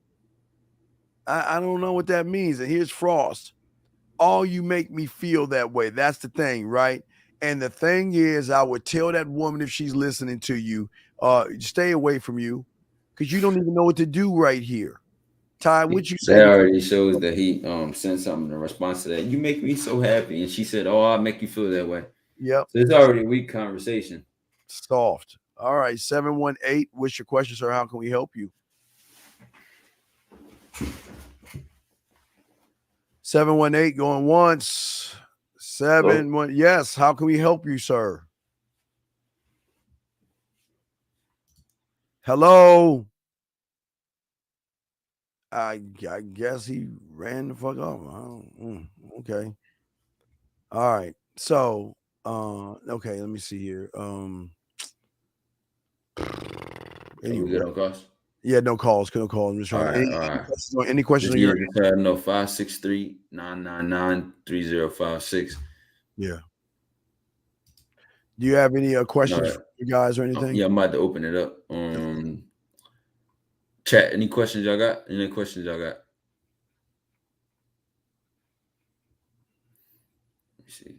I don't know what that means. And here's Frost. All you make me feel that way. That's the thing, right? And the thing is, I would tell that woman, if she's listening to you, stay away from you, because you don't even know what to do right here. Ty, what you say? That already shows that he sent something in response to that. You make me so happy. And she said, oh, I'll make you feel that way. Yep. So it's already a weak conversation. Soft. All right. 718. What's your question, sir? How can we help you? 718 going once. 71. Yes. How can we help you, sir? Hello. I guess he ran the fuck off. Okay. All right. So, okay, let me see here. Anyway. No calls? Yeah, no calls. No calls. I'm just trying. All right. Any questions? No, 563-999-3056. Yeah. Do you have any questions for you guys or anything? Yeah, I'm about to open it up. Chat, any questions y'all got? Any questions y'all got? Let me see.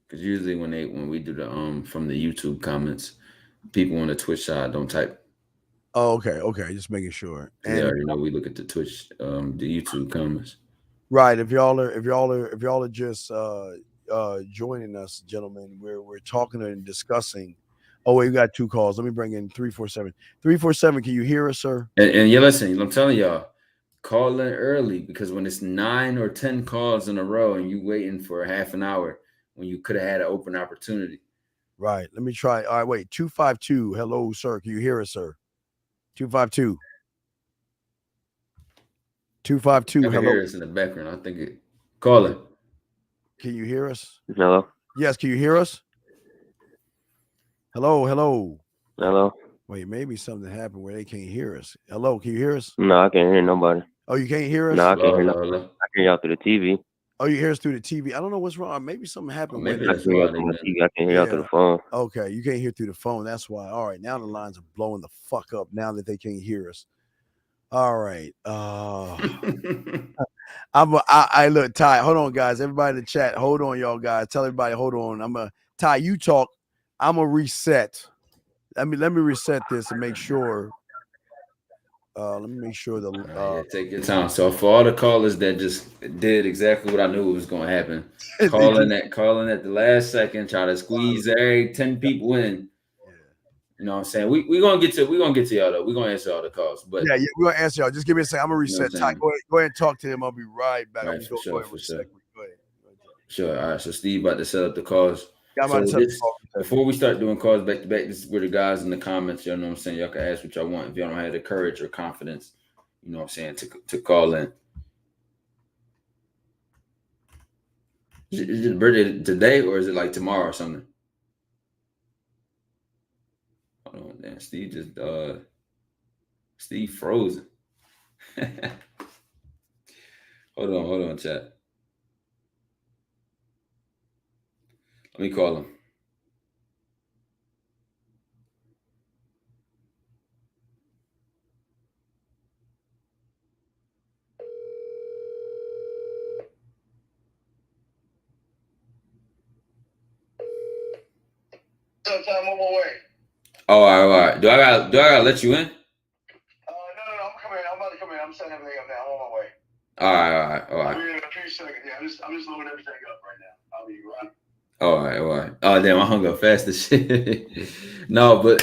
Because usually when we do the from the YouTube comments, people on the Twitch side don't type. Oh, okay. Just making sure. And they already know we look at the Twitch, the YouTube comments. Right. If y'all are just joining us, gentlemen, we're talking and discussing. Oh, wait, we got two calls. Let me bring in 347. 347, can you hear us, sir? And you listen, I'm telling y'all, call in early, because when it's 9 or 10 calls in a row and you waiting for a half an hour when you could have had an open opportunity. Right. Let me try. All right, wait. 252. Hello, sir. Can you hear us, sir? 252. 252. I can hear us in the background. I think it. Call it. Can you hear us? Hello. Yes. Can you hear us? Hello. Wait, maybe something happened where they can't hear us. Hello. Can you hear us? No, I can't hear nobody. Oh, you can't hear us? No, I can't hear nobody. I can hear y'all through the TV. Oh, you hear us through the TV? I don't know what's wrong. Maybe something happened. Maybe I can hear y'all through the TV. I can hear y'all through the phone. Okay, you can't hear through the phone. That's why. All right, now the lines are blowing the fuck up now that they can't hear us. All right. I look, Ty. Hold on, guys. Everybody in the chat, hold on, y'all guys. Tell everybody, hold on. Ty, you talk. I'm gonna reset. Let me reset this and make sure. Let me make sure take your time. So for all the callers that just did exactly what I knew was going to happen, calling at the last second, try to squeeze every 10 people in. You know what I'm saying? We're gonna get to y'all though. We're gonna answer all the calls. But yeah, we're gonna answer y'all. Just give me a second. I'm gonna reset. You know Ty, go ahead and talk to him. I'll be right back. Right, for sure. Go ahead. Sure. All right. So Steve about to set up the calls. So before we start doing calls back to back, this is where the guys in the comments, you know what I'm saying? Y'all can ask what y'all want if y'all don't have the courage or confidence, you know what I'm saying, to call in. Is your birthday today or is it like tomorrow or something? Hold on, damn. Steve just Steve frozen. Hold on, chat. Let me call him. Sometime on my way. Oh, all right. Do I gotta let you in? No, I'm coming in. I'm about to come in. I'm setting everything up now. I'm on my way. All right. I'll be in a few seconds. Yeah, I'm just loading everything up right now. I'll be right. All right. Oh, damn, I hung up fast as shit. No, but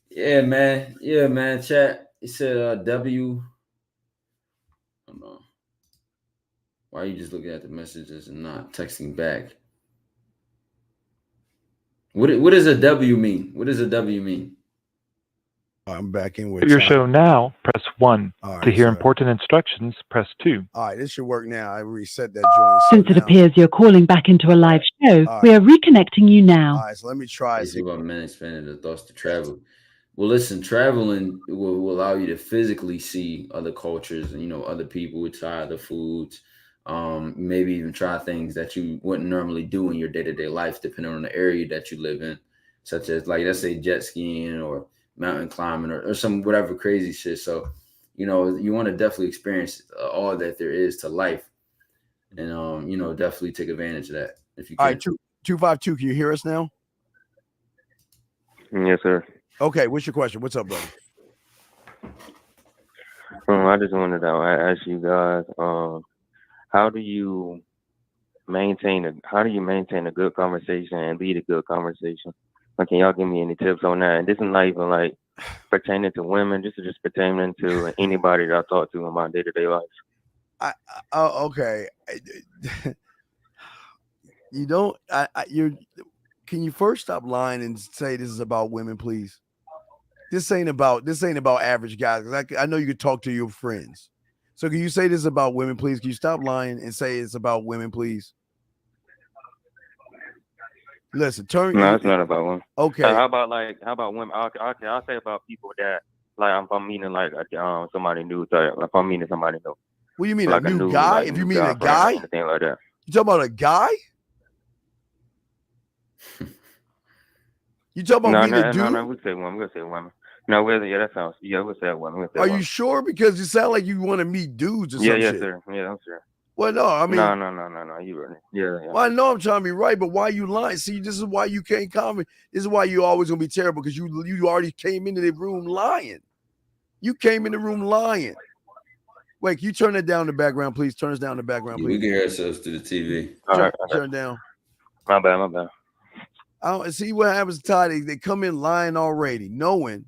yeah, man. Chat. It said W. I don't know. Why are you just looking at the messages and not texting back? What does a W mean? What does a W mean? I'm back in with your show now. Press 1. All right, to hear sorry. important instructions, press 2. All right, this should work now. I reset that joint. Since it appears you're calling back into a live show, we are reconnecting you now. All right, so let me try. It's about men expanding the thoughts to travel. Well, listen, traveling will allow you to physically see other cultures and, other people, try other foods, maybe even try things that you wouldn't normally do in your day-to-day life, depending on the area that you live in, such as, like, let's say jet skiing or mountain climbing or some whatever crazy shit. So, you want to definitely experience all that there is to life and, definitely take advantage of that if you can. All right, 252, can you hear us now? Yes, sir. Okay, what's your question? What's up, brother? I just wanted to ask you guys, how do you maintain a good conversation and lead a good conversation? Like, can y'all give me any tips on that? And this is not even like pertaining to women. This is just pertaining to anybody that I talk to in my day-to-day life. Okay. You don't. Can you first stop lying and say this is about women, please? This ain't about average guys. Because I know you could talk to your friends. So can you say this is about women, please? Can you stop lying and say it's about women, please? Listen, No, it's not about women. Okay. How about women? I'll say about people that, like, if I'm meeting somebody new, if I'm meeting somebody new. What do you mean, like a new guy? If you mean a guy, anything like that. You talking about a guy? You talking about meeting a dude? No, we'll say women. No, we'll say women. Are you sure? Because you sound like you want to meet dudes or something. Yeah, sir. Yeah, I'm sure. Well, no, I mean, no. You ready? Yeah. Well, I know I'm trying to be right, but why you lying? See, this is why you can't comment. This is why you always gonna be terrible, because you already came into the room lying. You came in the room lying. Wait, can you turn that down in the background, please? Turn us down in the background, please. We can hear ourselves through the TV. Turn down. My bad. I don't see what happens, Todd. They come in lying already, knowing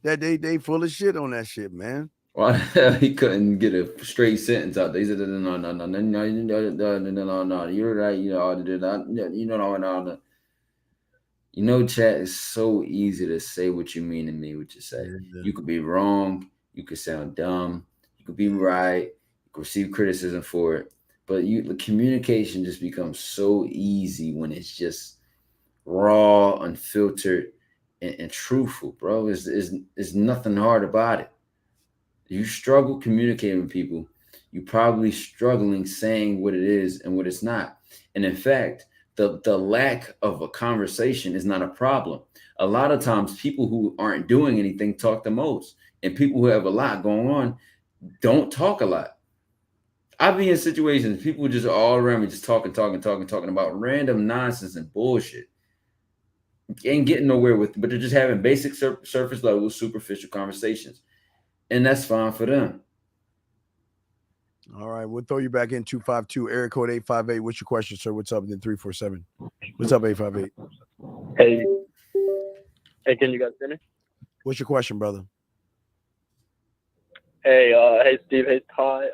that they full of shit on that shit, man. Why he couldn't get a straight sentence out there? He said, no, you're right. No. Chat is so easy to say what you mean to me, what you say. Yeah. You could be wrong. You could sound dumb. You could be right. You could receive criticism for it. But the communication just becomes so easy when it's just raw, unfiltered, and truthful, bro. There's nothing hard about it. You struggle communicating with people, you're probably struggling saying what it is and what it's not. And in fact, the lack of a conversation is not a problem. A lot of times people who aren't doing anything talk the most, and people who have a lot going on don't talk a lot. I've been in situations, people just all around me just talking about random nonsense and bullshit. Ain't getting nowhere with it, but they're just having basic surface level, superficial conversations. And that's fine for them. All right, we'll throw you back in 252, area code 858. What's your question, sir? What's up? And then 347. What's up, 858? Hey, can you guys hear me? What's your question, brother? Hey, Steve. Hey, Ty.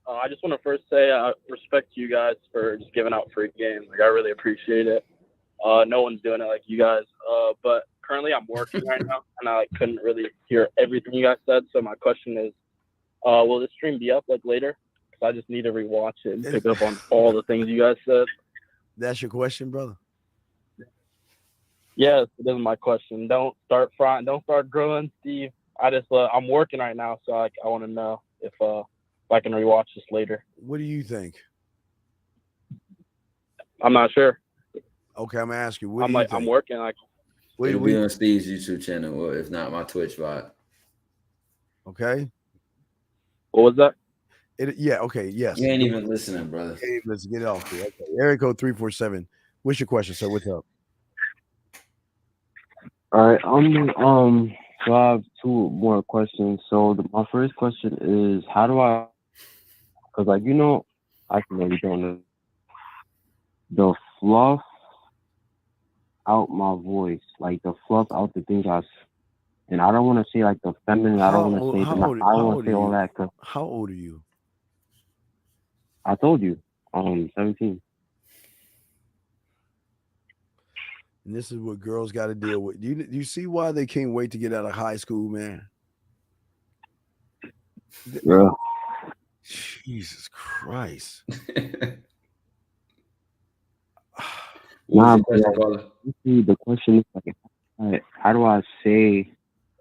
I just want to first say I respect you guys for just giving out free games. Like, I really appreciate it. No one's doing it like you guys. But currently I'm working right now, and I couldn't really hear everything you guys said. So my question is, will this stream be up later? Because I just need to rewatch it and pick up on all the things you guys said. That's your question, brother? Yes, it is my question. Don't start frying. Don't start grilling, Steve. I'm working right now, so I want to know if I can rewatch this later. What do you think? I'm not sure. Okay, I'm gonna ask you. What I'm do you like think? I'm working. Like It'll be on Steve's YouTube channel, or if not, my Twitch bot. Okay. What was that? Yeah. Okay. Yes. You ain't even listening, brother. Hey, let's get off here. Okay. Area code 347. What's your question, sir? What's up? All right. So I have two more questions. So my first question is, how do I? Because I can really don't know the fluff out my voice, like the fluff out the things and I don't want to say like the feminine. I don't want to say I don't want to say all that. Cause how old are you? I told you, 17. And this is what girls got to deal with. Do you see why they can't wait to get out of high school, man? Yeah. Jesus Christ. The question is like, how do I say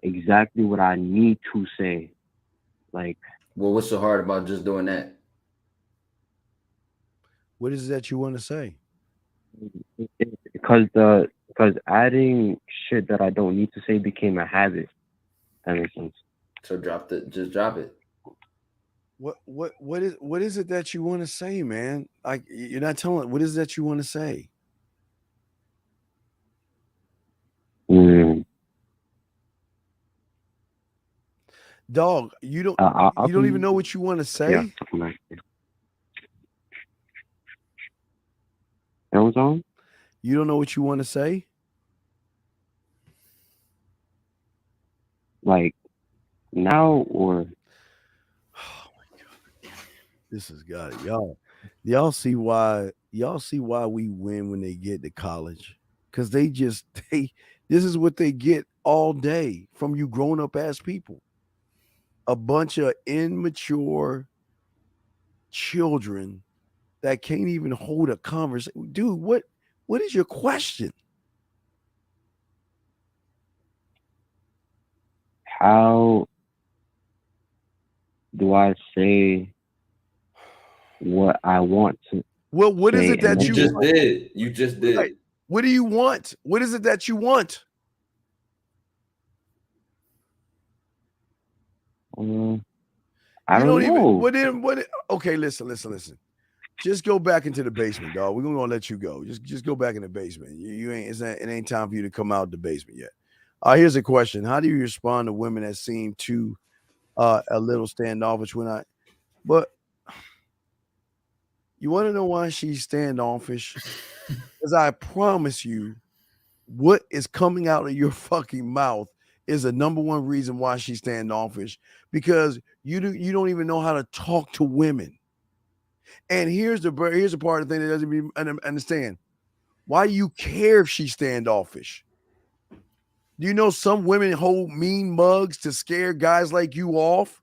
exactly what I need to say? Like, well, what's so hard about just doing that? What is it that you want to say? Because adding shit that I don't need to say became a habit. That makes sense. So just drop it. What is it that you want to say, man? Like, you're not telling. What is it that you want to say? Dog, you don't you don't even know what you want to say? Yeah. That was on? You don't know what you want to say? Like now or? Oh my God. This has got it. Y'all see why we win when they get to college. Because this is what they get all day from you grown up ass people. A bunch of immature children that can't even hold a conversation. Dude, what is your question? How do I say what I want to? Well, what is it that you just did? You just did. Right. What do you want? What is it that you want? I don't know. Okay, listen. Just go back into the basement, dog. We're gonna let you go. Just go back in the basement. It ain't time for you to come out the basement yet. Here's a question: how do you respond to women that seem too a little standoffish but you want to know why she's standoffish? Because I promise you, what is coming out of your fucking mouth is the number one reason why she's standoffish, because you don't even know how to talk to women. And here's the part of the thing that doesn't even understand. Why do you care if she's standoffish? Do you know some women hold mean mugs to scare guys like you off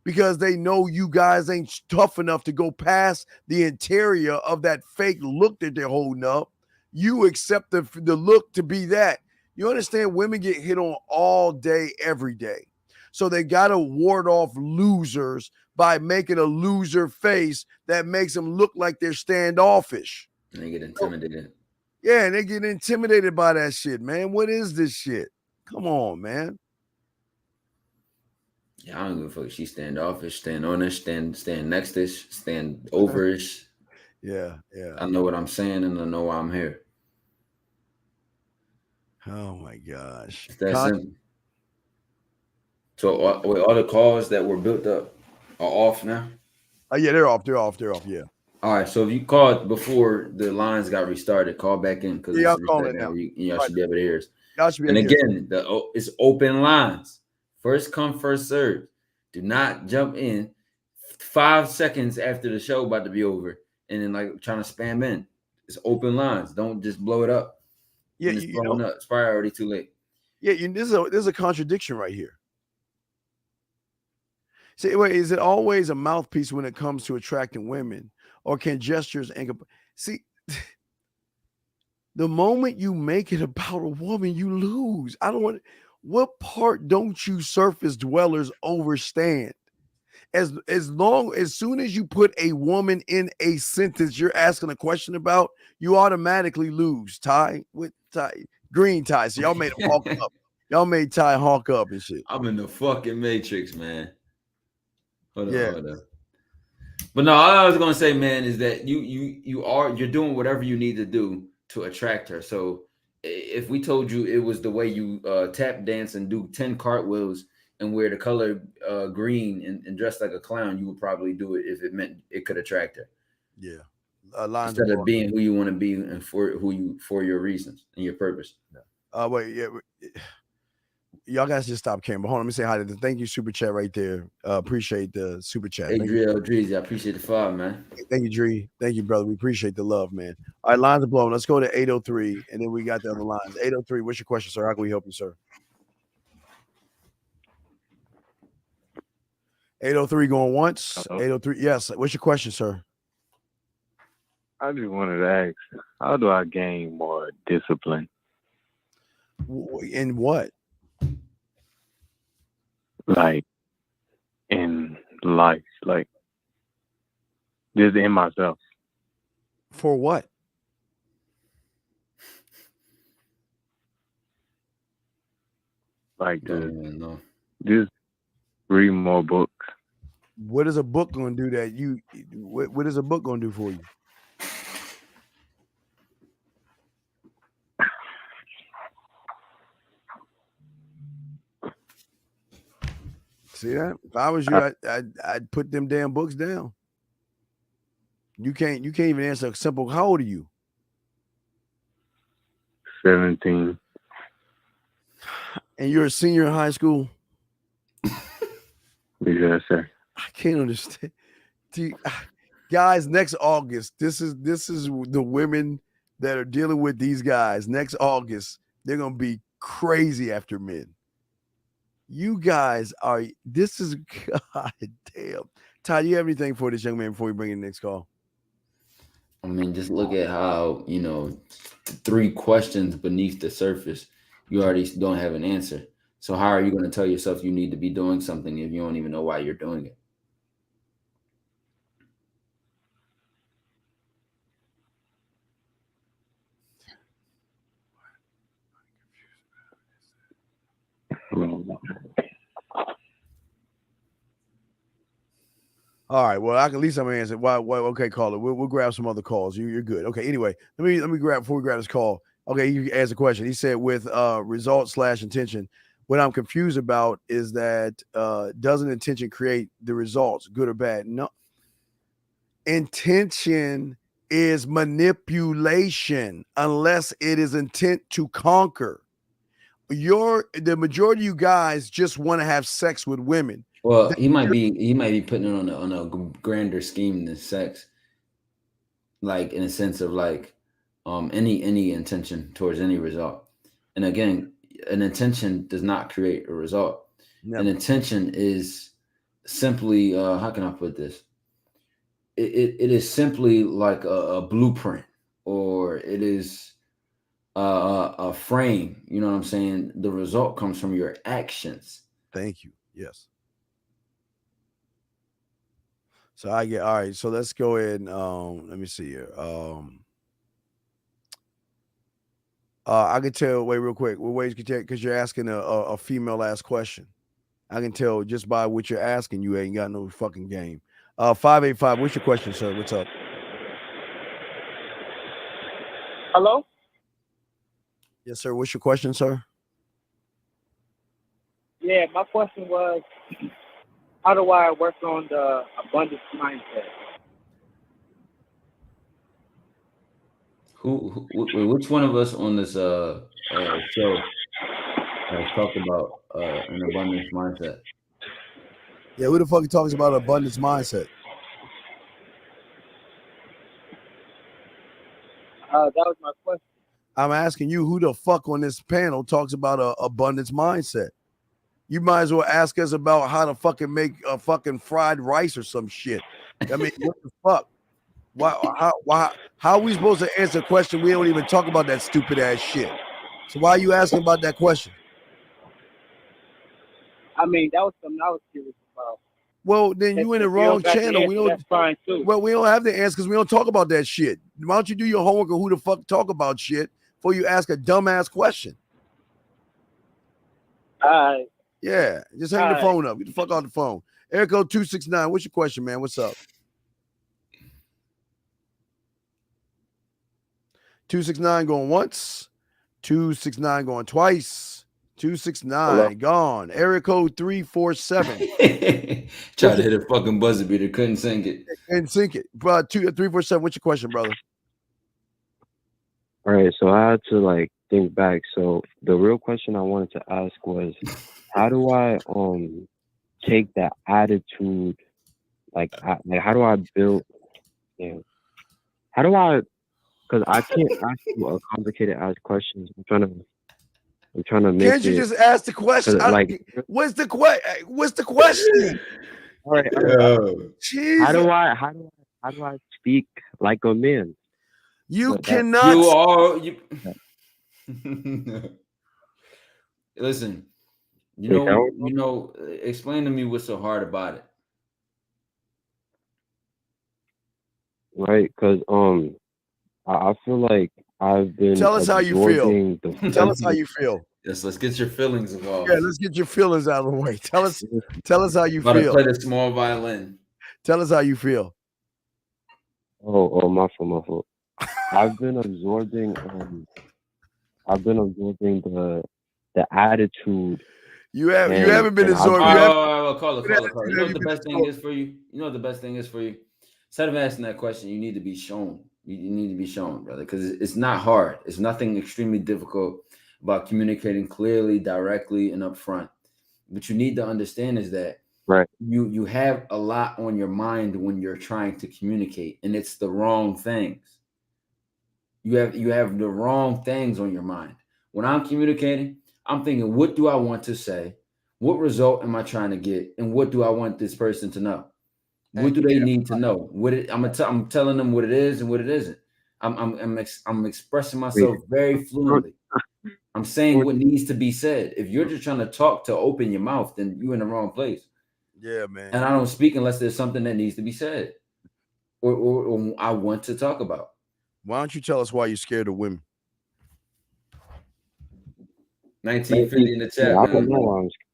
because they know you guys ain't tough enough to go past the interior of that fake look that they're holding up? You accept the look to be that. You understand? Women get hit on all day, every day. So they got to ward off losers by making a loser face that makes them look like they're standoffish. And they get intimidated. Yeah, and they get intimidated by that shit, man. What is this shit? Come on, man. Yeah, I don't give a fuck. She standoffish, stand on her, stand next to us, stand over us. Yeah. I know what I'm saying, and I know why I'm here. Oh my gosh. It's that simple. So all the calls that were built up are off now? Yeah, they're off. Yeah. All right. So if you called before the lines got restarted, call back in because I'll call it now. Y'all should be able to hear us. Y'all should be and able to again, it's open lines. First come, first serve. Do not jump in 5 seconds after the show about to be over and then like trying to spam in. It's open lines. Don't just blow it up. Yeah, it's blowing up. It's probably already too late. Yeah, there's a contradiction right here. See, wait, is it always a mouthpiece when it comes to attracting women, or can gestures and see? The moment you make it about a woman, you lose. I don't want. What part don't you surface dwellers overstand? As soon as you put a woman in a sentence you're asking a question about, you automatically lose. Ty with Ty, green Ty. So y'all made him hawk up. Y'all made Ty hawk up and shit. I'm in the fucking matrix, man. Hold Yeah. on. But no, all I was gonna say, man, is that you're doing whatever you need to do to attract her. So if we told you it was the way you tap dance and do 10 cartwheels and wear the color green and dress like a clown, you would probably do it if it meant it could attract her. Yeah. Instead of being who you want to be and for your reasons and your purpose. Wait, yeah. Y'all guys just stop caring. But hold on, let me say hi to the thank you super chat right there. Appreciate the super chat. Hey, Dreezy, I appreciate the follow, man. Thank you, Dree. Thank you, brother. We appreciate the love, man. All right, lines are blowing. Let's go to 803, and then we got the other lines. 803, what's your question, sir? How can we help you, sir? 803 going once. Hello? 803, yes. What's your question, sir? I just wanted to ask, how do I gain more discipline? In what? Like in life, like just in myself. For what? Like just read more books. What is a book going to do that you? What is a book going to do for you? See that? If I was you, I'd put them damn books down. You can't even answer a simple. How old are you? 17. And you're a senior in high school? Yes, sir. I can't understand. Guys, next August, this is the women that are dealing with these guys. Next August, they're gonna be crazy after men. You guys are. This is god damn. Ty, do you have anything for this young man before we bring in the next call? I mean, just look at how 3 questions beneath the surface, you already don't have an answer. So how are you going to tell yourself you need to be doing something if you don't even know why you're doing it? All right. Well, at least I'm gonna answer. Why? Okay, caller. We'll grab some other calls. You're good. Okay. Anyway, let me grab before we grab this call. Okay, you asked a question. He said with result/intention. What I'm confused about is that doesn't intention create the results, good or bad? No. Intention is manipulation unless it is intent to conquer. The majority of you guys just want to have sex with women. Well, he might be putting it on a grander scheme than sex, like in a sense of like any intention towards any result. And again, an intention does not create a result. Never. An intention is simply how can I put this? It is simply like a blueprint, or it is a frame. You know what I'm saying? The result comes from your actions. Thank you. Yes. So all right. So let's go ahead and let me see here. I can tell. Wait, real quick. Wait, because you're asking a female ass question. I can tell just by what you're asking. You ain't got no fucking game. 585. What's your question, sir? What's up? Hello. Yes, sir. What's your question, sir? Yeah, my question was, how do I work on the abundance mindset? Which one of us on this show has talked about an abundance mindset? Yeah, who the fuck talks about abundance mindset? That was my question. I'm asking you, who the fuck on this panel talks about a abundance mindset? You might as well ask us about how to fucking make a fucking fried rice or some shit. I mean, what the fuck? How are we supposed to answer a question? We don't even talk about that stupid ass shit. So why are you asking about that question? I mean, that was something I was curious about. Well, then you in the wrong channel. We don't. That's fine too. Well, we don't have the answer because we don't talk about that shit. Why don't you do your homework on who the fuck talk about shit before you ask a dumbass question? All right. Yeah, just hang the phone up. Get the fuck off the phone. Erico 269. What's your question, man? What's up? 269 going once. 269 going twice. 269 gone. Area code 347. Tried to hit a fucking buzzer beater, couldn't sink it. And sink it. Bro, 347. What's your question, brother? All right, so I had to like think back. So the real question I wanted to ask was, how do I take that attitude, like how do I build? How do I? Because I can't ask you a complicated ass questions. I'm trying to make. Can't you just ask the question? Like, what's the question? What's the question? All right. Jesus. How do I speak like a man? You cannot. You are. Listen. You know. Explain to me what's so hard about it. Right, because I feel like I've been. Tell us how you feel. Tell us how you feel. Yes, let's get your feelings involved. Yeah, let's get your feelings out of the way. Tell us how you About to feel. play the small violin. Tell us how you feel. Oh, my fault. I've been absorbing the attitude. You haven't been absorbing. Call it. You know what the best thing is for you? You know what the best thing is for you? Instead of asking that question, you need to be shown. You need to be shown, brother, because it's not hard. It's nothing extremely difficult about communicating clearly, directly, and upfront. What you need to understand is that you have a lot on your mind when you're trying to communicate, and it's the wrong things. You have the wrong things on your mind. When I'm communicating, I'm thinking, what do I want to say? What result am I trying to get? And what do I want this person to know? What do they need to know? I'm telling them what it is and what it isn't. I'm expressing myself very fluently. I'm saying what needs to be said. If you're just trying to talk to open your mouth, then you're in the wrong place. Yeah, man. And I don't speak unless there's something that needs to be said or I want to talk about. Why don't you tell us why you're scared of women? 1950 in the chat. I don't know why I'm scared.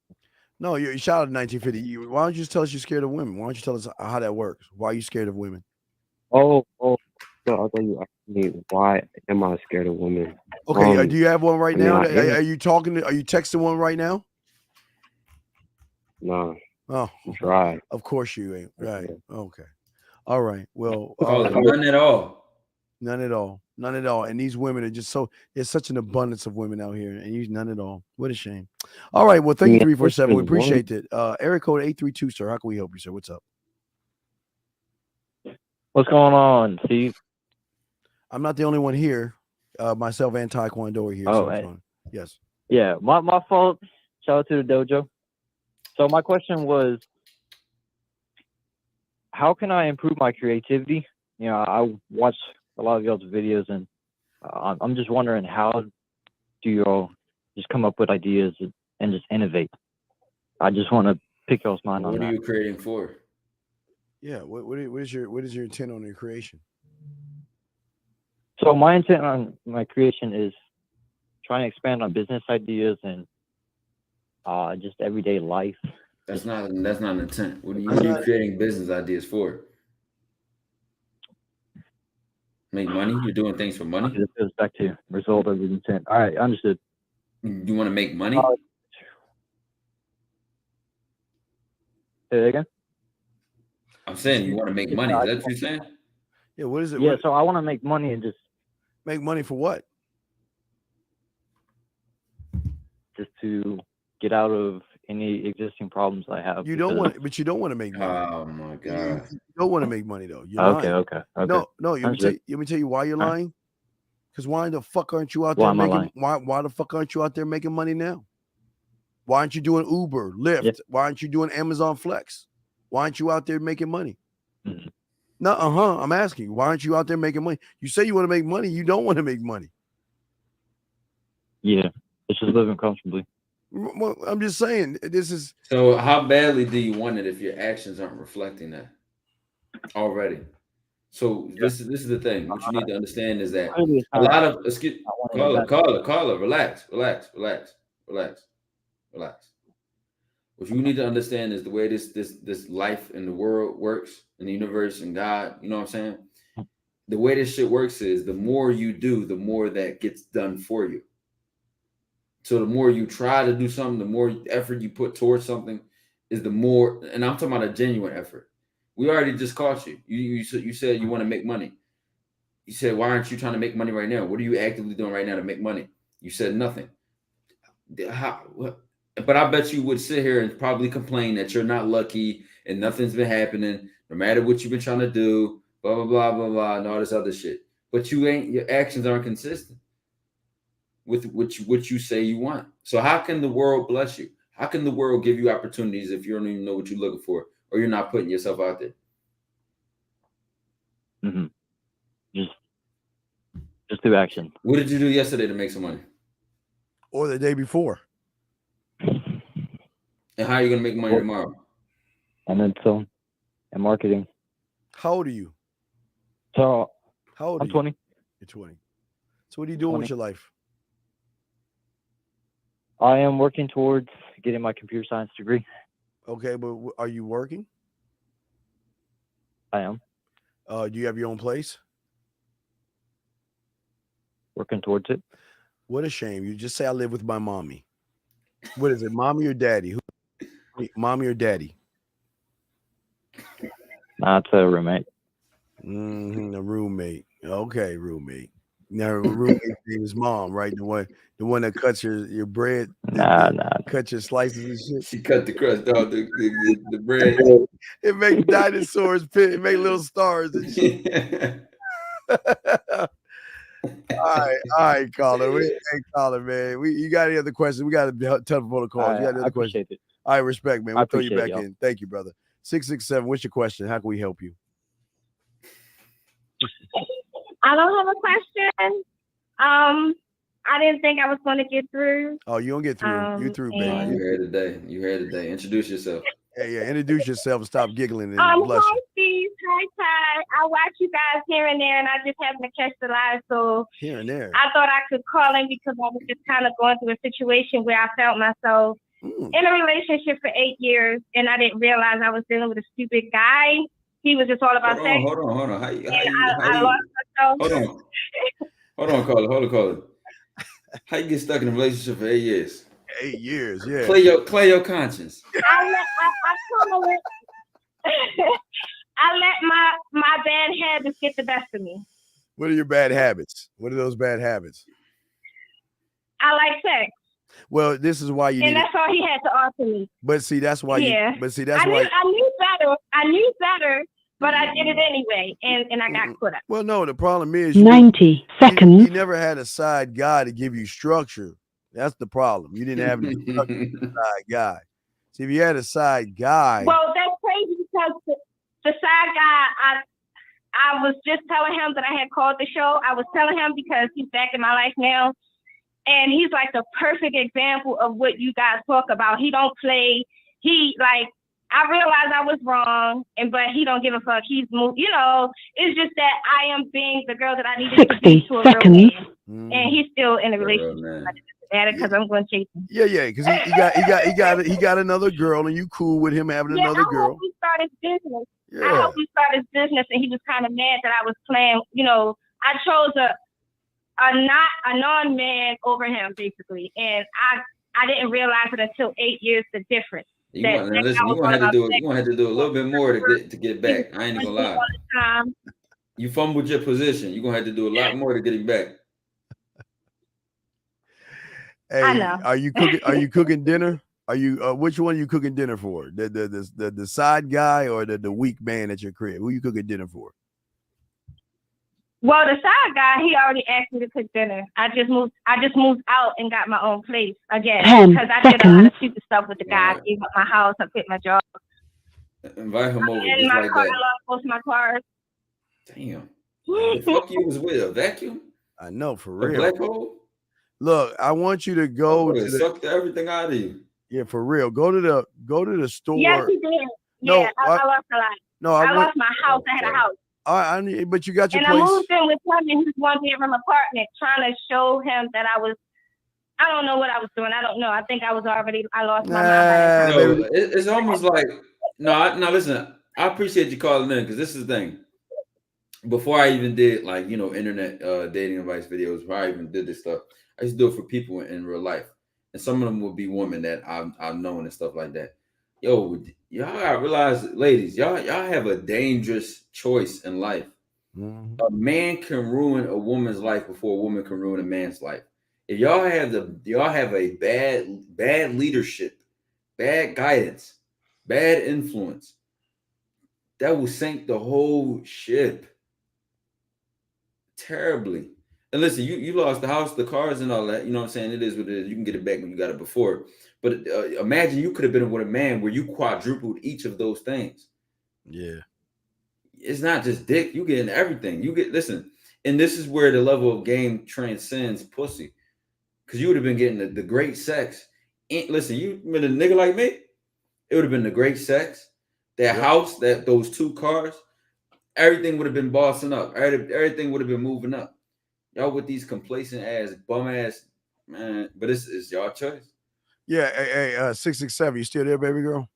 No, you shout out 1950. Why don't you just tell us you're scared of women? Why don't you tell us how that works? Why are you scared of women? So I thought you asked me, why am I scared of women? Okay, do you have one right now? Are you texting one right now? No. Oh, right. Of course you ain't. Right. Okay. All right. Well, none at all. None at all. None at all. And these women are just there's such an abundance of women out here, and you none at all. What a shame. All right. Well, thank you, 347. We appreciate it. Area code 832, sir. How can we help you, sir? What's up? What's going on, Steve? I'm not the only one here. Myself and Taekwondo are here. Oh, so hey. Yes. Yeah, my fault. Shout out to the dojo. So my question was, how can I improve my creativity? You know, I watch a lot of y'all's videos, and I'm just wondering, how do you all just come up with ideas and just innovate? I just want to pick y'all's mind on that. What are you creating for? Yeah. What is your intent on your creation? So my intent on my creation is trying to expand on business ideas and just everyday life. That's not an intent. What are you creating business ideas for? Make money? You're doing things for money? This goes back to result of intent. All right, understood. You want to make money? Say that again? I'm saying you want to make money. Is that what you're saying? Yeah, what is it? Yeah, so I want to make money and just make money for what? Just to get out of any existing problems I have. You don't want to make money. Oh my god! You don't want to make money though. You're Okay. lying. No. Let me tell you why you're lying. Because why the fuck aren't you out there making? Why the fuck aren't you out there making money now? Why aren't you doing Uber, Lyft? Yeah. Why aren't you doing Amazon Flex? Why aren't you out there making money? No, I'm asking, why aren't you out there making money? You say you want to make money. You don't want to make money. Yeah, it's just living comfortably. Well, I'm just saying, this is. So how badly do you want it if your actions aren't reflecting that already? So this is the thing. What you need to understand is that a lot of caller, relax. What you need to understand is the way this life in the world works, in the universe and God, you know what I'm saying? The way this shit works is the more you do, the more that gets done for you. So the more you try to do something, the more effort you put towards something is the more, and I'm talking about a genuine effort. We already just caught you. You said you want to make money. You said, why aren't you trying to make money right now? What are you actively doing right now to make money? You said nothing. But I bet you would sit here and probably complain that you're not lucky and nothing's been happening, no matter what you've been trying to do, blah, blah, blah, blah, blah, and all this other shit. But your actions aren't consistent with what you say you want. So how can the world bless you? How can the world give you opportunities if you don't even know what you're looking for, or you're not putting yourself out there? Mm-hmm. Just do action. What did you do yesterday to make some money? Or the day before? And how are you going to make money tomorrow? And then and marketing. How old are you? So how old I'm 20. You're 20. So what are you doing with your life? I am working towards getting my computer science degree. Okay, but are you working? I am. Do you have your own place? Working towards it. What a shame. You just say I live with my mommy. What is it, mommy or daddy? Mommy or daddy? Nah, it's a roommate. A roommate. Okay, roommate. Now, roommate's name is mom, right? The one that cuts your bread. Nah. Cut your slices and shit. She cut the crust off the bread. It makes dinosaurs pit. It make little stars and shit. All right, caller. Hey, caller, man. You got any other questions? We got a ton of phone calls. You got any other questions? It. All right, respect, man. We'll throw you back y'all. in. Thank you, brother. 667. What's your question? How can we help you? I don't have a question. I didn't think I was going to get through. Oh, you don't get through. You through, baby. You here today. Introduce yourself. Yeah. Introduce yourself and stop giggling and Hi, blushing. Steve. Hi, Ty. I watch you guys here and there, and I just happened to catch the live, so Here and there. I thought I could call in because I was just kind of going through a situation where I felt myself in a relationship for 8 years, and I didn't realize I was dealing with a stupid guy. He was just all about sex. Hold on. I lost myself. Hold on, caller. How you get stuck in a relationship for 8 years? 8 years, yeah. Clear your conscience. I let my bad habits get the best of me. What are your bad habits? What are those bad habits? I like sex. Well, this is why you and need that's all he had to offer me. But see, that's why I knew better, but I did it anyway, and I got put up. Well, no, the problem is 90 seconds. You never had a side guy to give you structure. That's the problem. You didn't have any structure with a side guy. See, if you had a side guy. Well, that's crazy because the side guy, I was just telling him that I had called the show. I was telling him because he's back in my life now. And he's like the perfect example of what you guys talk about. He don't play. I realized I was wrong, but he don't give a fuck. He's moved, it's just that I am being the girl that I needed to be to a real man. And he's still in a relationship. Because I'm going to chase him. Yeah, because he got another girl, and you cool with him having another girl. I hope he started business. I hope he started business, and he was kind of mad that I was playing. I chose a non-man over him, basically, and I didn't realize it until 8 years the difference. You're gonna have to do a little bit more to get back. I ain't gonna lie. You fumbled your position. You're gonna have to do a lot more to get him back. Hey, I know. Are you cooking dinner? Are you which one are you cooking dinner for? The side guy or the weak man at your crib? Who you cooking dinner for? Well, the side guy, he already asked me to cook dinner. I just moved out and got my own place again because I did a lot of stupid stuff with the guy. I gave up my house. I quit my job. Invite him over. In my car, I lost both my cars. Damn. The fuck you was with a vacuum? I know, for A real. black hole? Look, I want you to go to the sucked everything out of you. Yeah, for real. Go to the store. Yes, he did. No, Yeah, I lost a lot. No, I went- lost my house. I had a house. I need, but you got your And place. I moved in with him in his one-bedroom apartment, trying to show him that I don't know what I was doing. I don't know. I think I lost my mind. By that time. No, it's almost like no. Listen, I appreciate you calling in because this is the thing. Before I even did internet dating advice videos, before I even did this stuff, I used to do it for people in real life, and some of them would be women that I've known and stuff like that. Yo, y'all gotta realize, ladies, y'all have a dangerous choice in life. Mm-hmm. A man can ruin a woman's life before a woman can ruin a man's life. If y'all have a bad leadership, bad guidance, bad influence, that will sink the whole ship terribly. And listen, you lost the house, the cars, and all that. You know what I'm saying? It is what it is. You can get it back when you got it before. But imagine you could have been with a man where you quadrupled each of those things. Yeah. It's not just dick. You getting everything. Listen, and this is where the level of game transcends pussy. Because you would have been getting the great sex. Listen, you been a nigga like me, it would have been the great sex, that house, those 2 cars, everything would have been bossing up. Everything would have been moving up. Y'all with these complacent ass, bum ass, man. But it's y'all choice. Yeah, hey, 667, you still there, baby girl?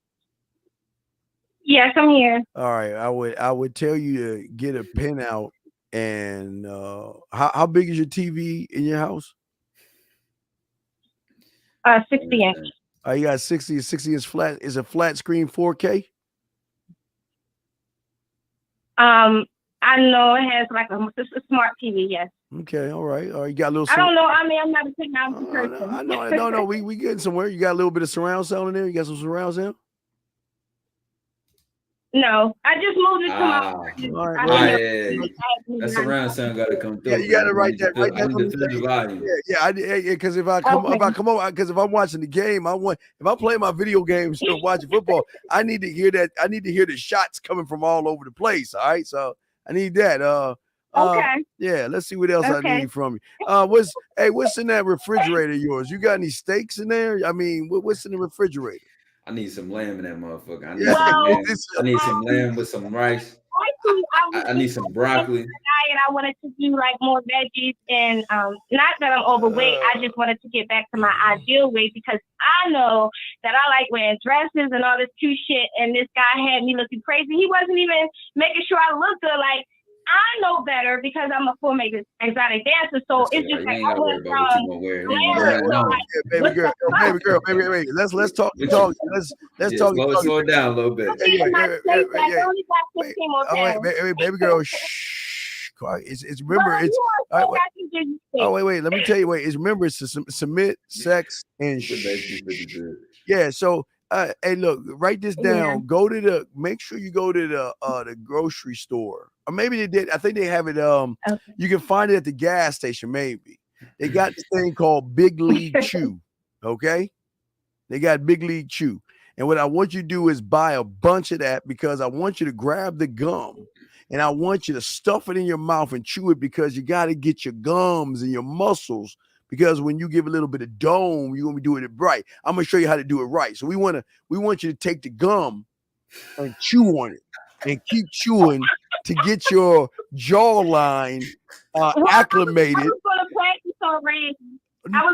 Yes, I'm here. All right, I would tell you to get a pen out and how big is your TV in your house? 60 inch. You got 60 inch flat. Is a flat screen 4K? I know it has it's a smart TV. Yes. Okay, all right. You got a little. I don't know. I mean, I'm not a technology person. I know. No, we getting somewhere. You got a little bit of surround sound in there. You got some surround sound. No, I just moved into my apartment. That surround sound got to come through. Yeah, you got to write that. Right there. Because if I'm watching the game, if I'm playing my video games still watching football, I need to hear that. I need to hear the shots coming from all over the place. All right, so I need that. Okay. Yeah, let's see what else I need from you. What's in that refrigerator of yours? You got any steaks in there? I mean, what's in the refrigerator? I need some lamb in that motherfucker. I I need some lamb with some rice. I need some broccoli. I wanted to do more veggies, and not that I'm overweight. I just wanted to get back to my ideal weight because I know that I like wearing dresses and all this cute shit. And this guy had me looking crazy. He wasn't even making sure I looked good. I know better because I'm a full makeup exotic dancer. So it's just I went from baby girl. Let's talk. Let's talk. Slow it down a little bit. Baby girl. Shh. It's remember. It's wait. Let me tell you. Remember. It's submit, sex, and yeah. So. Hey, look, write this down. Yeah. Make sure you go to the grocery store, or maybe they did. I think they have it. You can find it at the gas station. Maybe they got this thing called Big League Chew. Okay, they got Big League Chew, and what I want you to do is buy a bunch of that because I want you to grab the gum, and I want you to stuff it in your mouth and chew it because you got to get your gums and your muscles. Because when you give a little bit of dome, you're gonna be doing it right. I'm gonna show you how to do it right. So we want you to take the gum and chew on it and keep chewing to get your jawline acclimated. I was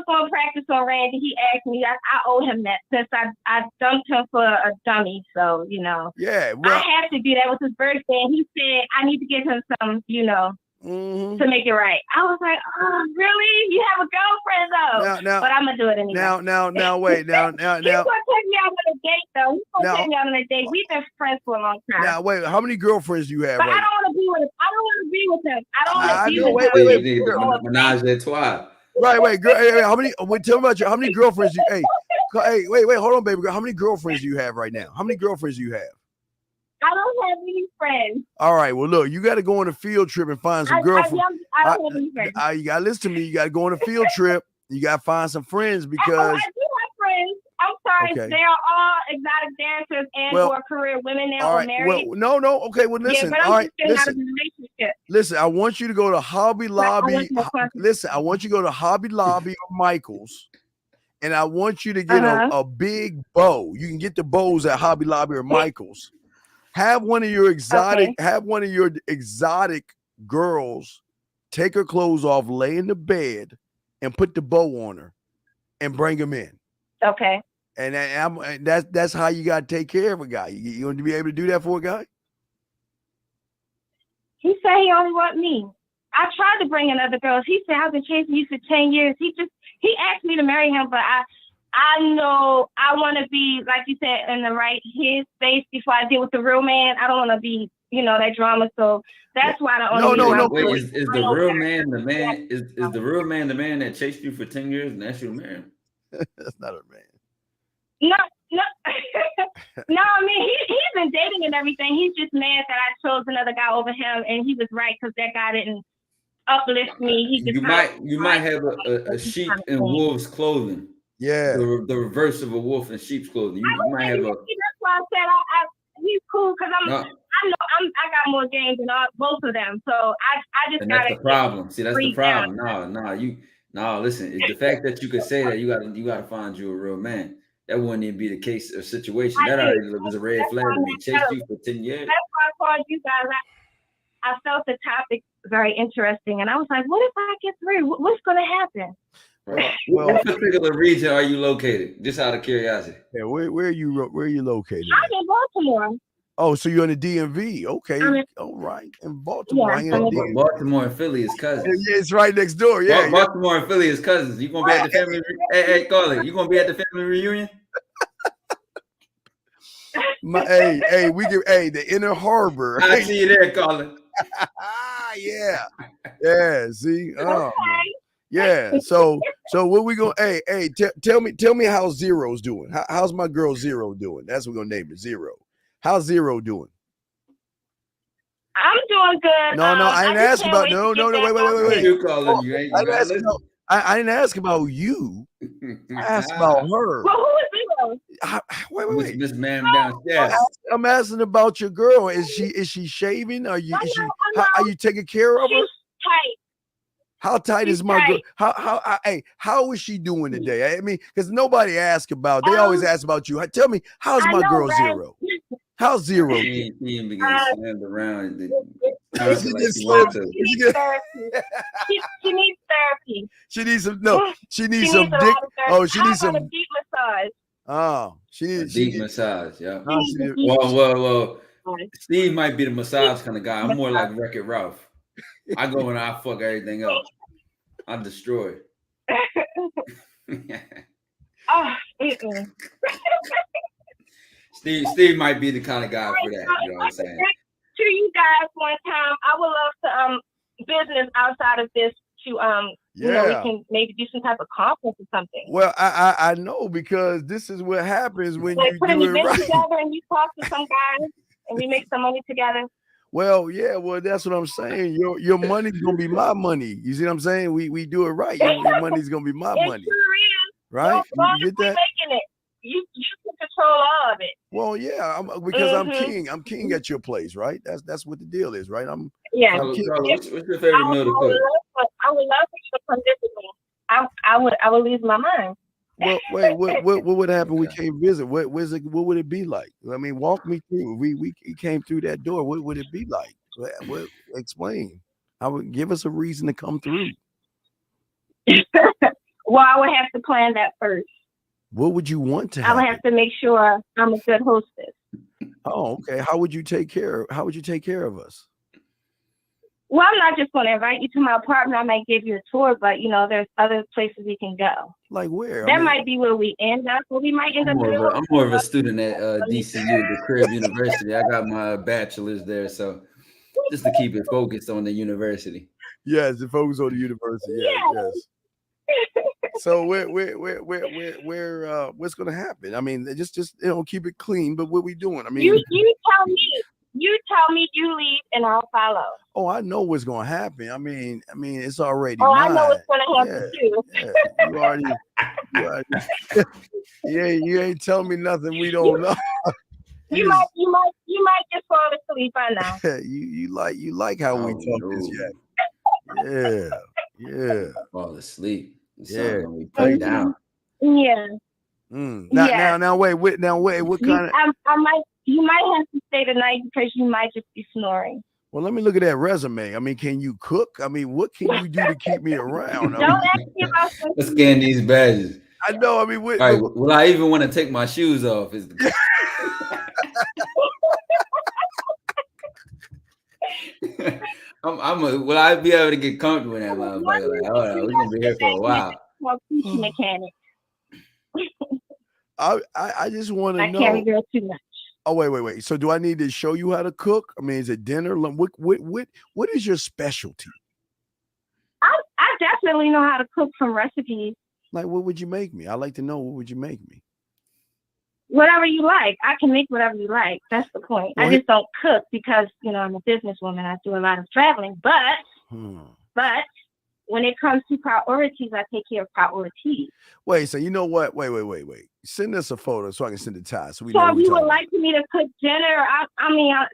gonna practice on Randy. He asked me. I owe him that since I dumped him for a dummy. So Yeah, I have to do that. It was his birthday, and he said I need to give him some, to make it right. I was like, oh, really? You have a girlfriend though? But I'm gonna do it anyway. Now, wait. He's gonna take me out on a date though. He's gonna take me out on a date. We've been friends for a long time. Now, wait. How many girlfriends do you have? But I don't want to be with him. I don't want to be with him. I don't want to be with him. Wait. Menage a trois. Right. Girl, hey, how many? Tell me about how many girlfriends you? Hey, wait. Hold on, baby girl. How many girlfriends do you have right now? How many girlfriends do you have? I don't have any friends. All right. Well, look, you got to go on a field trip and find some girlfriends. I don't have any friends. You got to listen to me. You got to go on a field trip. You got to find some friends because. I do have friends. I'm sorry. Okay. They are all exotic dancers and or career women now or married. No. Okay. Well, listen. Yeah, but I'm just getting out of the relationship. Listen, I want you to go to Hobby Lobby. Listen, I want you to go to Hobby Lobby or Michael's, and I want you to get a big bow. You can get the bows at Hobby Lobby or Michael's. Have one of your exotic girls take her clothes off, lay in the bed, and put the bow on her, and bring them in. Okay. And that's how you got to take care of a guy. You want to be able to do that for a guy? He said he only want me. I tried to bring in other girls. He said I've been chasing you for 10 years. He asked me to marry him, but I know I want to be, like you said, in the right headspace before I deal with the real man. I don't want to be, that drama. So that's why the only Wait, is the real man the man? Is the real man the man that chased you for 10 years and asked you to marry him? That's not a man. No. No, I mean he's been dating and everything. He's just mad that I chose another guy over him, and he was right because that guy didn't uplift me. You might have a sheep in wolf's clothing. Yeah, the reverse of a wolf in sheep's clothing. You might have a. That's why I said he's cool because I know I got more games than both of them. So I just got that's the problem. See, that's the problem. No. Listen, the fact that you could say that you got to find you a real man. That wouldn't even be the case or situation. That already was a red flag to me. Chased you for 10 years. That's why I called you guys. I felt the topic very interesting, and I was like, "What if I get through? What's going to happen?" Right. What particular region are you located? Just out of curiosity. Yeah, where are you located? I'm in Baltimore. Oh, so you're in the DMV? Okay, all right. In Baltimore, Baltimore and Philly is cousins. Yeah, it's right next door. Yeah, Baltimore and Philly is cousins. You gonna be at the family? Hey, Carly, you gonna be at the family reunion? The Inner Harbor. I see you there, Colin. Yeah. See, yeah. So what we gonna? Tell me how Zero's doing. How's my girl Zero doing? That's what we're gonna name it, Zero. How's Zero doing? I'm doing good. No, I didn't ask about. No, wait. You calling you? I didn't ask about you. I asked about her. Well, who is Zero? Wait. Miss Ma'am downstairs. I'm asking about your girl. Is she shaving? Are you taking care of her? She's tight. How tight is my girl? How is she doing today? I mean, because nobody asks about. They always ask about you. Tell me, how's my girl Zero? How's Zero? She ain't begin slammed around. She needs therapy. She needs some. No, she needs some dick. Oh, she needs some deep massage. Oh, she needs deep massage. Yeah. Well. Steve might be the massage kind of guy. I'm more like Wreck-It Ralph. I go and I fuck everything up. I destroy. Steve might be the kind of guy for that. You know what I'm saying? To you guys one time, I would love to business outside of this to we can maybe do some type of conference or something. Well, I know because this is what happens when you put do an it event right. together and you talk to some guys and we make some money together. Well, that's what I'm saying. Your money's gonna be my money. You see what I'm saying? We do it right. Your money's gonna be my money. Sure is. Right? You get that? Making it. You can control all of it. Well, yeah, because I'm king. I'm king at your place, right? That's what the deal is, right? What's your favorite meal to cook? I would love for you to come visit me. I would lose my mind. Well, wait, what would happen? We can't visit. What would it be like? I mean, walk me through. We came through that door. What would it be like? Explain. I would give us a reason to come through. Well, I would have to plan that first. What would you want to I would have to make sure I'm a good hostess. Oh, okay. How would you take care of us? Well, I'm not just going to invite you to my apartment. I might give you a tour, but there's other places we can go. Like where? That might be where we end up. Or we might end up. I'm more of a student at DCU, the Crib University. I got my bachelor's there, so just to keep it focused on the university. Yes, the focus on the university. Yes. So where what's going to happen? I mean, just keep it clean. But what we doing? I mean, you tell me. You tell me you leave and I'll follow. Oh, I know what's gonna happen. I mean, it's already. Oh, mine. I know what's gonna happen too. You already. You ain't telling me nothing we don't know. You might you might just fall asleep. I know. you like how we talk this, yeah. Fall asleep. Yeah. Gonna be put down. Yeah. Now wait. What kind of? You might have to stay tonight because you might just be snoring. Well, let me look at that resume. I mean, can you cook? I mean, what can you do to keep me around? Don't ask me about Let's scan these badges. I know. I mean, all right, will I even want to take my shoes off? Is the will I be able to get comfortable in that motherfucker? Like, hold on, we're gonna be here for a while. Coochie mechanic. I just want to know. I carry girl too much. Oh wait. So do I need to show you how to cook? I mean, is it dinner? What is your specialty? I definitely know how to cook from recipes. Like, what would you make me? I'd like to know, what would you make me? Whatever you like. I can make whatever you like. That's the point. Well, I just don't cook because, I'm a businesswoman. I do a lot of traveling. But when it comes to priorities, I take care of priorities. Wait, so you know what? Wait. Send us a photo so I can send it to Ty. So if you would like me to cook dinner,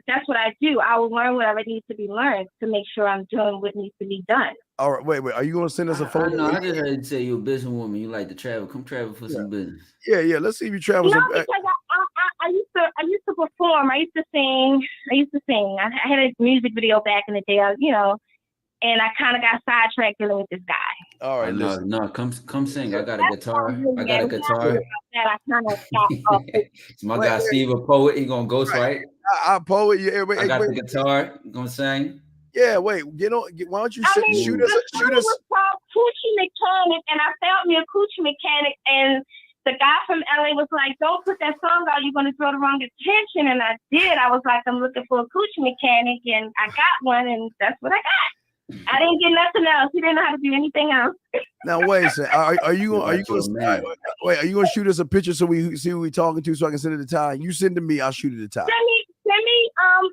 that's what I do. I will learn whatever needs to be learned to make sure I'm doing what needs to be done. All right, wait. Are you going to send us a photo? I just heard you say you're a businesswoman. You like to travel. Come travel for some business. Yeah. Let's see if you travel. Because I used to perform. I used to sing. I had a music video back in the day. And I kind of got sidetracked dealing with this guy. All right, no, come sing. I got a guitar. I kind of stopped off. My guy Steve, a poet. He gonna ghostwrite. I'm a poet. Yeah, I got the guitar. Gonna sing. Yeah, wait. Why don't you shoot us? It was called Coochie Mechanic, and I found me a coochie mechanic, and the guy from LA was like, "Don't put that song out. You're gonna draw the wrong attention." And I did. I was like, "I'm looking for a coochie mechanic," and I got one, and that's what I got. I didn't get nothing else. He didn't know how to do anything else. Now wait a second. Are you gonna shoot us a picture so we see who we talking to so I can send it to Ty? You send it to me, I'll shoot it to Ty. Send me.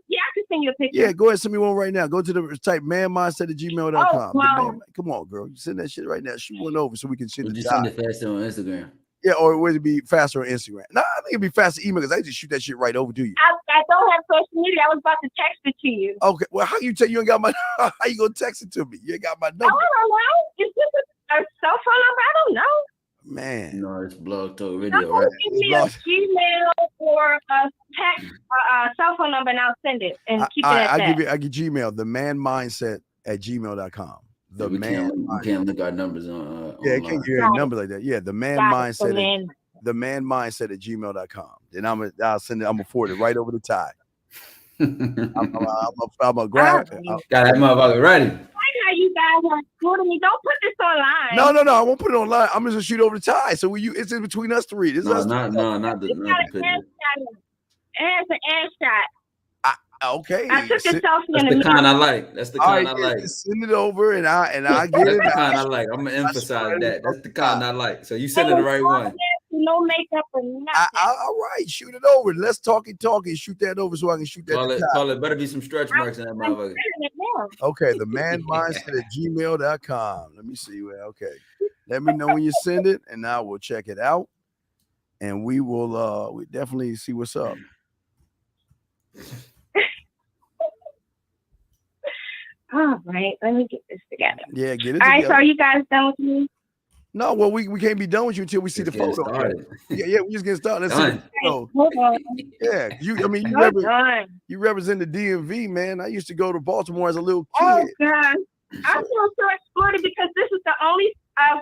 Yeah, I can send you a picture. Yeah, go ahead, send me one right now. Go to the type manmindset@gmail.com. Oh, wow. Come on, girl. You send that shit right now. Shoot one over so we can send it to Ty. Send it faster on Instagram. Yeah, or would it be faster on Instagram? No, I think it'd be faster email because I just shoot that shit right over to you. I don't have social media. I was about to text it to you. Okay, well, how you ain't got my? How you gonna text it to me? You ain't got my number. I don't know. Is this a cell phone number? I don't know. Man, no, it's Blog Talk Radio, right? Give me a Gmail or a text, cell phone number, and I'll send it and keep it at that. I give Gmail, themanmindset@gmail.com. The we can't link our numbers on. Yeah, it can't give a number like that. Yeah, the man mindset. The man mindset@gmail.com. Then I'll send it. I'm gonna forward it right over to Ty. I'm gonna grab it. Got that motherfucker ready. I like how you guys are good me. Don't put this online. No, I won't put it online. I'm just gonna shoot over to Ty. So it's in between us three. This is not the picture. It has an air shot. Okay. I took a selfie. That's the kind I like. That's the kind I like. Send it over and I get That's it. the kind I like. I'm gonna emphasize that. That's the kind I like. So you send it the right one. No makeup or nothing. All right, shoot it over. Let's talk. Shoot that over so I can shoot that. Call it better be some stretch marks in that motherfucker. Okay, the man mindset@gmail.com. Let me see. Okay. Let me know when you send it, and I will check it out. And we will we definitely see what's up. All right, let me get this together. Yeah, get it together. All right, together. so are you guys done with me? No, well, we can't be done with you until we see the photo. Yeah, we just getting started. Let's see the photo. Yeah, you represent the DMV, man. I used to go to Baltimore as a little kid. Oh God, I feel so exploited because this is the only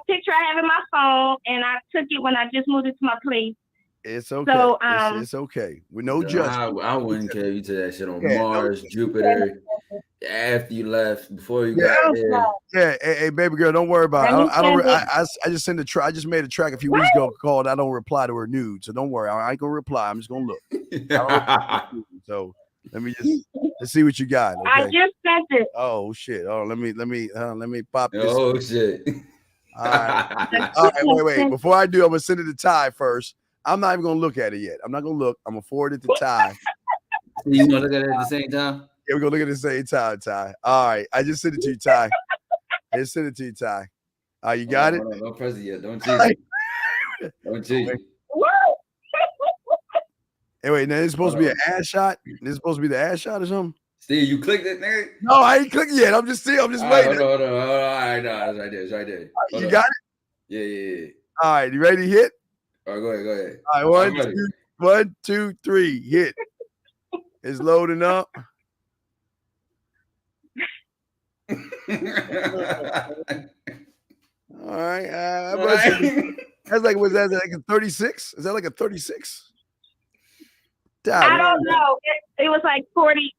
picture I have in my phone, and I took it when I just moved into my place. It's okay. So, it's okay. With no judgment. I wouldn't carry you to that shit on Mars, Jupiter. After you left, before you got there. Yeah, hey, baby girl, don't worry about it. I just sent I just made a track a few weeks ago called "I Don't Reply to Her Nude," so don't worry. I ain't gonna reply. I'm just gonna look. So let me let's see what you got. Okay? I just sent it. Oh shit! Oh, let me pop this. Oh shit! All right, wait. Before I do, I'm gonna send it to Ty first. I'm not even gonna look at it yet. I'm not gonna look. I'm gonna forward it to Ty. You wanna look at it at the same time? Yeah, we're gonna look at it at the same time, Ty. All right, I just sent it to you, Ty. I just sent it to you, Ty. You got it? Don't press it yet. Don't cheat. Don't cheat. Hey, wait, now this is supposed to be an ass shot. This is supposed to be the ass shot or something. Steve, you clicked it, nigga? No, I ain't clicking yet. I'm just waiting. Hold on. All right, no, it's right there. It's right there. You got it? Yeah. All right, you ready to hit? All right, go ahead. All right, 1, 2, 3, hit. It's loading up. All right. That's like, was that like a 36? Is that like a 36? I don't know. It was like 40.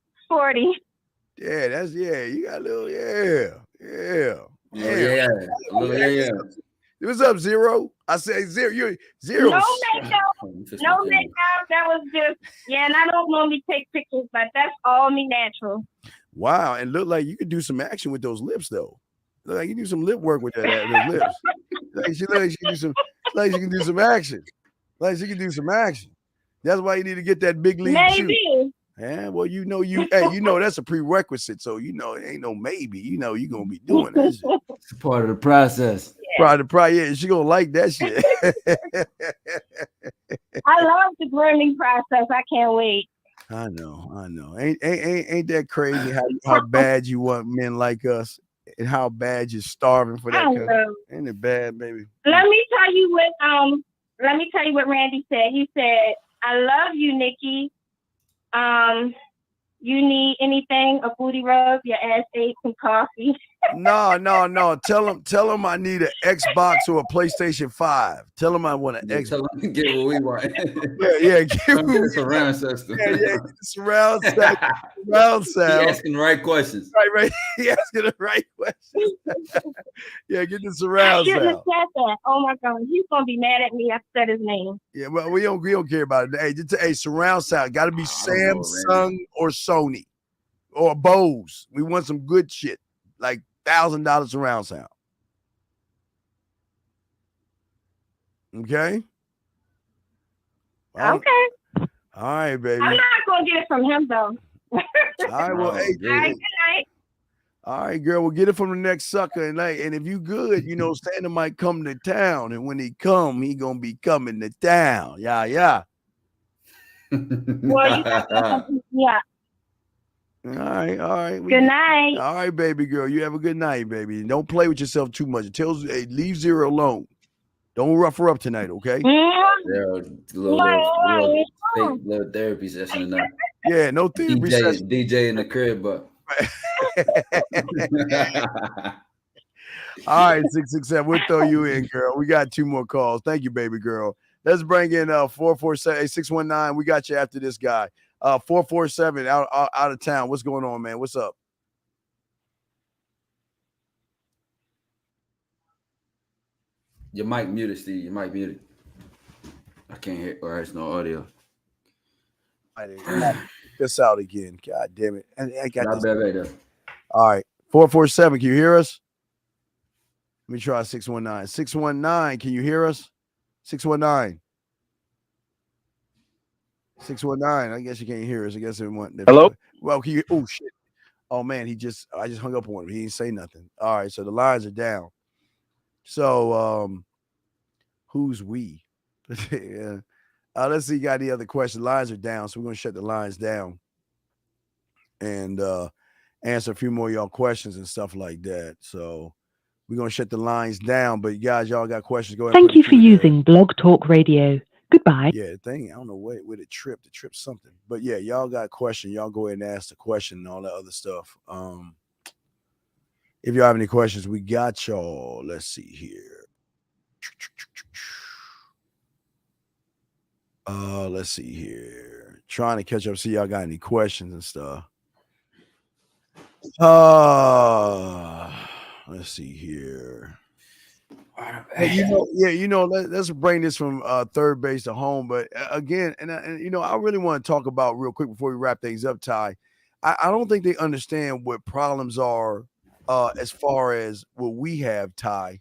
Yeah, you got a little, yeah. What's up, Zero? I say Zero. You're Zero. No makeup. That was just, and I don't normally take pictures, but that's all me natural. Wow, and look like you could do some action with those lips, though. Look like you do some lip work with those lips. Like she can do some action. Like she can do some action. That's why you need to get that big league maybe. Shoe. Yeah, well, that's a prerequisite. So it ain't no maybe. You're gonna be doing that shit. It's part of the process. Yeah, she gonna like that shit. I love the grooming process. I can't wait. I know. Ain't that crazy how bad you want men like us and how bad you're starving for that? Ain't it bad, baby? Let me tell you what Randy said. He said, "I love you, Nikki. You need anything? A booty rub? Your ass ate some coffee?" No. Tell him I need an Xbox or a PlayStation 5. Tell him I want an Xbox. Tell him to get what we want. Yeah. Give me surround system. Yeah. Get the surround sound. Surround sound. He asking the right questions. Right. He asking the right questions. Yeah, get the surround I shouldn't have sound. said that. Oh my God, he's gonna be mad at me. I said his name. Yeah, well, we don't care about it. Hey, surround sound. Got to be Samsung or Sony or Bose. We want some good shit, like $1,000 surround sound. Okay. Okay. All right, baby. I'm not gonna get it from him though. All right, well, hey, all right, good night. All right, girl, we'll get it from the next sucker. And if you good, Santa might come to town. And when he come, he gonna be coming to town. Yeah. Well, yeah. All right. Good night. All right, baby girl. You have a good night, baby. Don't play with yourself too much. Leave Zero alone. Don't rough her up tonight, okay? Little therapy session tonight. Yeah, no therapy session. DJ in the crib, but. All right, 667. We'll throw you in, girl. We got 2 more calls. Thank you, baby girl. Let's bring in 447-619. We got you after this guy. 447 out of town. What's going on, man? What's up? Your mic muted, Steve. Your mic muted. I can't hear. Or there's no audio. This out again. God damn it. I got Not this. bad later. All right. 447. Can you hear us? Let me try 619. 619. Can you hear us? 619. 619. I guess you can't hear us. I guess everyone. Hello? Well, can you? Oh, shit. Oh, man. I just hung up on him. He didn't say nothing. All right. So the lines are down. So, who's we? Yeah. Let's see. Got any other questions? Lines are down. So we're going to shut the lines down and answer a few more of y'all questions and stuff like that. So we're going to shut the lines down. But guys, y'all got questions? Go ahead. Thank you for using Blog Talk Radio. Goodbye. Yeah, thing. I don't know where it tripped. It tripped something. But yeah, y'all got questions. Y'all go ahead and ask the question and all that other stuff. If y'all have any questions, we got y'all. Let's see here. Let's see here. Trying to catch up. See y'all got any questions and stuff. Let's see here. Hey, let's bring this from third base to home. But again, and I really want to talk about real quick before we wrap things up, Ty. I don't think they understand what problems are as far as what we have, Ty.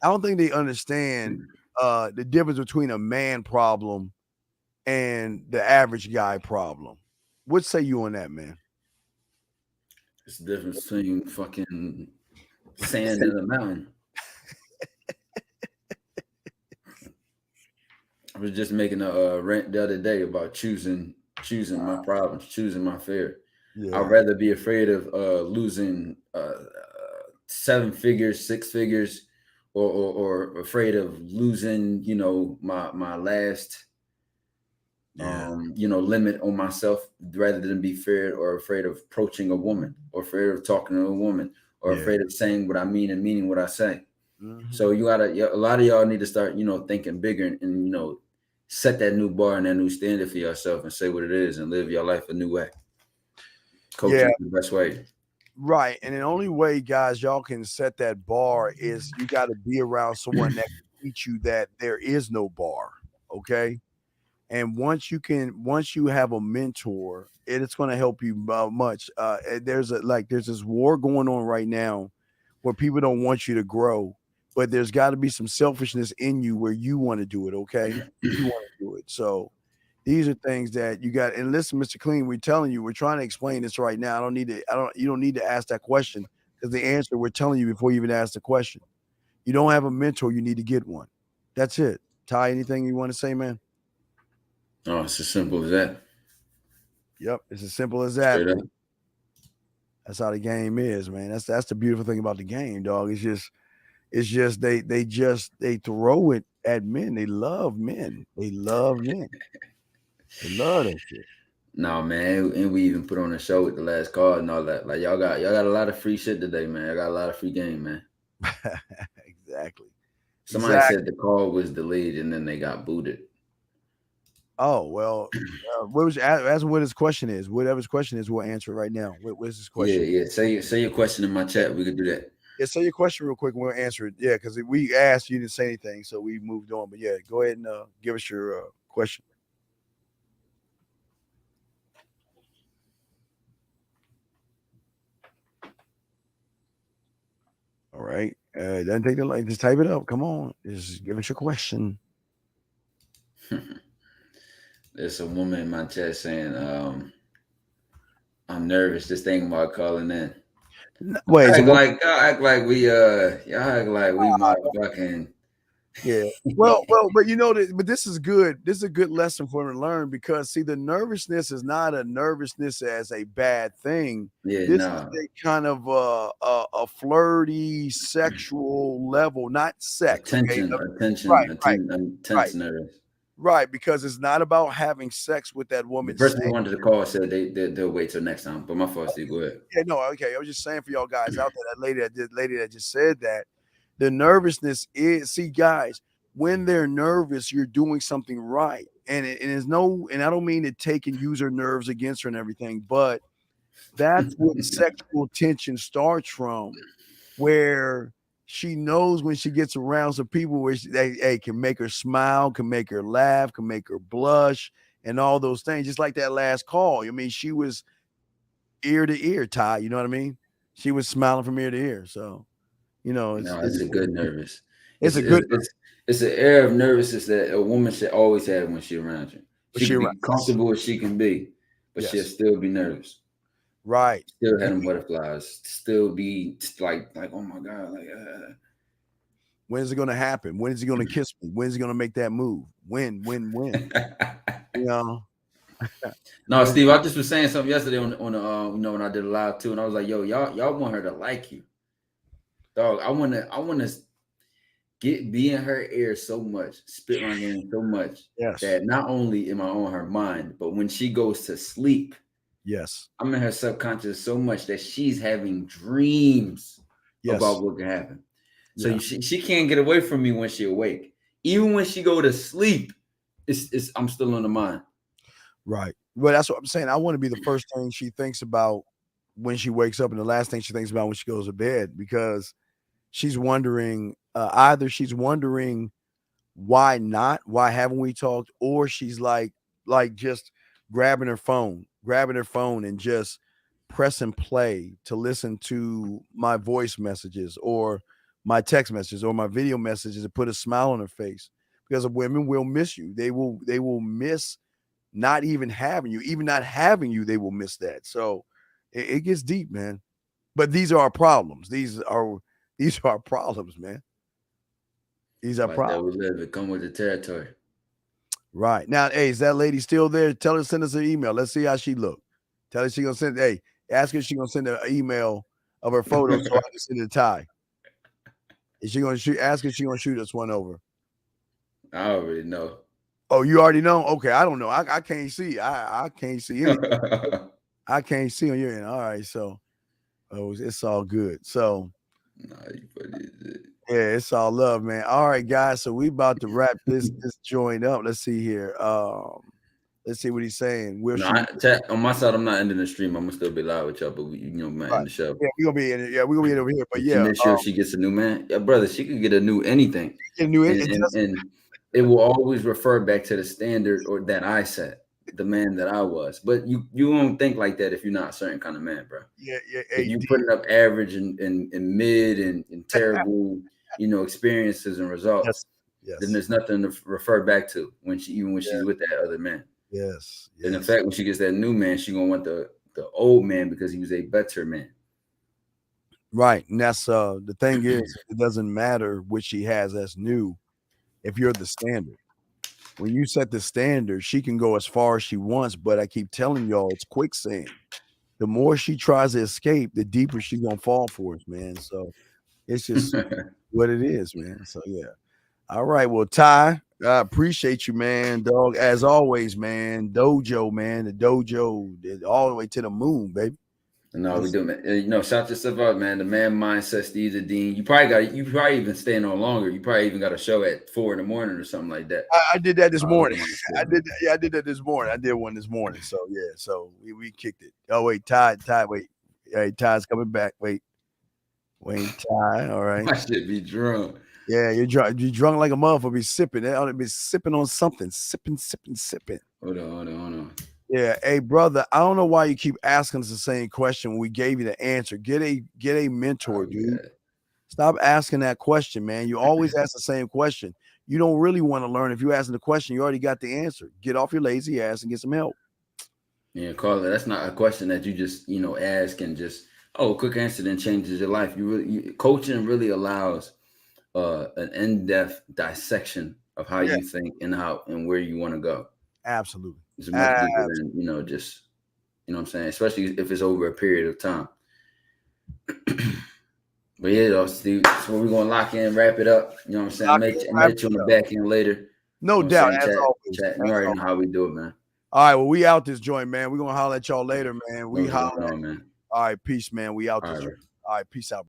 I don't think they understand the difference between a man problem and the average guy problem. What say you on that, man? It's the difference between fucking sand and a mountain. I was just making a rant the other day about choosing my problems, choosing my fear. Yeah. I'd rather be afraid of losing 7 figures, 6 figures, or afraid of losing, my last limit on myself, rather than be feared or afraid of approaching a woman, or afraid of talking to a woman, or afraid of saying what I mean and meaning what I say. So a lot of y'all need to start, thinking bigger and set that new bar and that new standard for yourself and say what it is and live your life a new way. Coaching is the best way. Right. And the only way, guys, y'all can set that bar is you got to be around someone that can teach you that there is no bar. Okay. And once you have a mentor, it's going to help you much. There's this war going on right now where people don't want you to grow, but there's got to be some selfishness in you where you want to do it. Okay. You want to do it. So these are things that you got. And listen, Mr. Clean, we're telling you, we're trying to explain this right now. You don't need to ask that question, because the answer we're telling you before you even ask the question. You don't have a mentor, you need to get one. That's it. Ty, anything you want to say, man? Oh, it's as simple as that. Yep, it's as simple as that. That's how the game is, man. That's the beautiful thing about the game, dog. It's just they throw it at men. They love men. They love men. They love that shit. No, man, and we even put on a show with the last call and all that. Like y'all got a lot of free shit today, man. I got a lot of free game, man. Exactly. Somebody said the call was delayed and then they got booted. Oh, well, ask what his question is. Whatever his question is, we'll answer it right now. What's his question? Yeah. Say your question in my chat. We could do that. Yeah, say your question real quick and we'll answer it. Yeah, because we asked, you didn't say anything, so we moved on. But yeah, go ahead and give us your question. All right. Doesn't take the just type it up. Come on. Just give us your question. There's a woman in my chat saying, I'm nervous just thinking about calling in. Wait, y'all act like we motherfucking yeah. Well, but but this is good. This is a good lesson for him to learn, because see, the nervousness is not a nervousness as a bad thing. Yeah, this is a kind of a flirty sexual level, not sex. attention, nervous. Right, because it's not about having sex with that woman. The person who wanted to call said they'll wait till next time. But my fault, Steve. Go ahead. Yeah, no, okay. I was just saying for y'all guys out there, that lady that just said that, the nervousness is, see, guys, when they're nervous, you're doing something right. And I don't mean to take and use her nerves against her and everything, but that's what sexual tension starts from, where she knows when she gets around some people where they can make her smile, can make her laugh, can make her blush, and all those things. Just like that last call. I mean, she was ear to ear, Ty. You know what I mean? She was smiling from ear to ear. So, it's a good nervous. It's an air of nervousness that a woman should always have when she's around you. She can be comfortable as she can be, but she'll still be nervous. Right. Still have them butterflies. Still be like, oh my God, when is it going to happen? When is he going to kiss me? When is he going to make that move? When? No, Steve, I just was saying something yesterday on when I did a live too, and I was like, yo, y'all want her to like you, dog. I want to be in her ear so much, spit my name so much, that not only am I on her mind, but when she goes to sleep, I'm in her subconscious so much that she's having dreams about what can happen. So she can't get away from me when she awake. Even when she go to sleep, I'm still on the mind. Right. Well, that's what I'm saying. I want to be the first thing she thinks about when she wakes up and the last thing she thinks about when she goes to bed, because she's wondering, either she's wondering why haven't we talked, or she's like just grabbing her phone and just pressing play to listen to my voice messages or my text messages or my video messages and put a smile on her face, because women will miss you. They will miss not even having you, even not having you. They will miss that. So it gets deep, man. But these are our problems. These are our problems, man. These are problems. That come with the territory. Right. Now, hey, is that lady still there? Tell her to send us an email. Let's see how she look. Tell her she gonna send, hey, ask her if she gonna send an email of her photo so I can send it to Ty. Is she gonna shoot? Ask her if she gonna shoot us one over. I already know. Oh, you already know? Okay, I don't know. I can't see. I can't see anything. I can't see on your end. All right, so it's all good. So yeah, it's all love, man. All right, guys. So we about to wrap this joint up. Let's see here. Let's see what he's saying. On my side, I'm not ending the stream. I'm gonna still be live with y'all, but we, might end the show. Yeah, we're gonna be in it. Yeah, we're gonna be over here. But yeah, make sure if she gets a new man, yeah, brother, she could get a new anything. And it will always refer back to the standard or that I set, the man that I was. But you won't think like that if you're not a certain kind of man, bro. Yeah. If you putting up average and mid and terrible, experiences and results, then there's nothing to refer back to when she's with that other man. Yes. And in fact, when she gets that new man, she's gonna want the old man because he was a better man. Right. And that's the thing is, it doesn't matter what she has that's new if you're the standard. When you set the standard, she can go as far as she wants, but I keep telling y'all it's quicksand. The more she tries to escape, the deeper she's gonna fall for us, man. So it's just what it is, man. So yeah. All right. Well, Ty, I appreciate you, man, dog. As always, man. Dojo, man. The dojo all the way to the moon, baby. No, we do, man. Shout yourself out, man. The man mindset, Steve the Dean. You probably even staying on longer. You probably even got a show at 4 a.m. or something like that. I did that this morning. I did that this morning. I did one this morning. So yeah, so we kicked it. Oh wait, Ty, wait. Hey, Ty's coming back. Wait, Ty. All right. I should be drunk. Yeah, you're drunk. You're drunk like a motherfucker. Be sipping. They ought to be sipping on something. Sipping. Hold on. Yeah, hey brother, I don't know why you keep asking us the same question when we gave you the answer. Get a mentor, dude. Stop asking that question, man. You always ask the same question. You don't really want to learn. If you asking the question, you already got the answer. Get off your lazy ass and get some help. Yeah, Carla, that's not a question that you just ask and just quick answer then changes your life. Coaching really allows an in-depth dissection of how you think and where you want to go. Absolutely. It's much deeper than just what I'm saying, especially if it's over a period of time. But yeah, though, Steve, so we're gonna lock in, wrap it up. You know what I'm saying? I met you on the back end later. No doubt, as always. Chat. You already know how we do it, man. All right, well, we out this joint, man. We're gonna holler at y'all later, man. We holler, man. All right, peace, man. We out this joint. All right, peace out.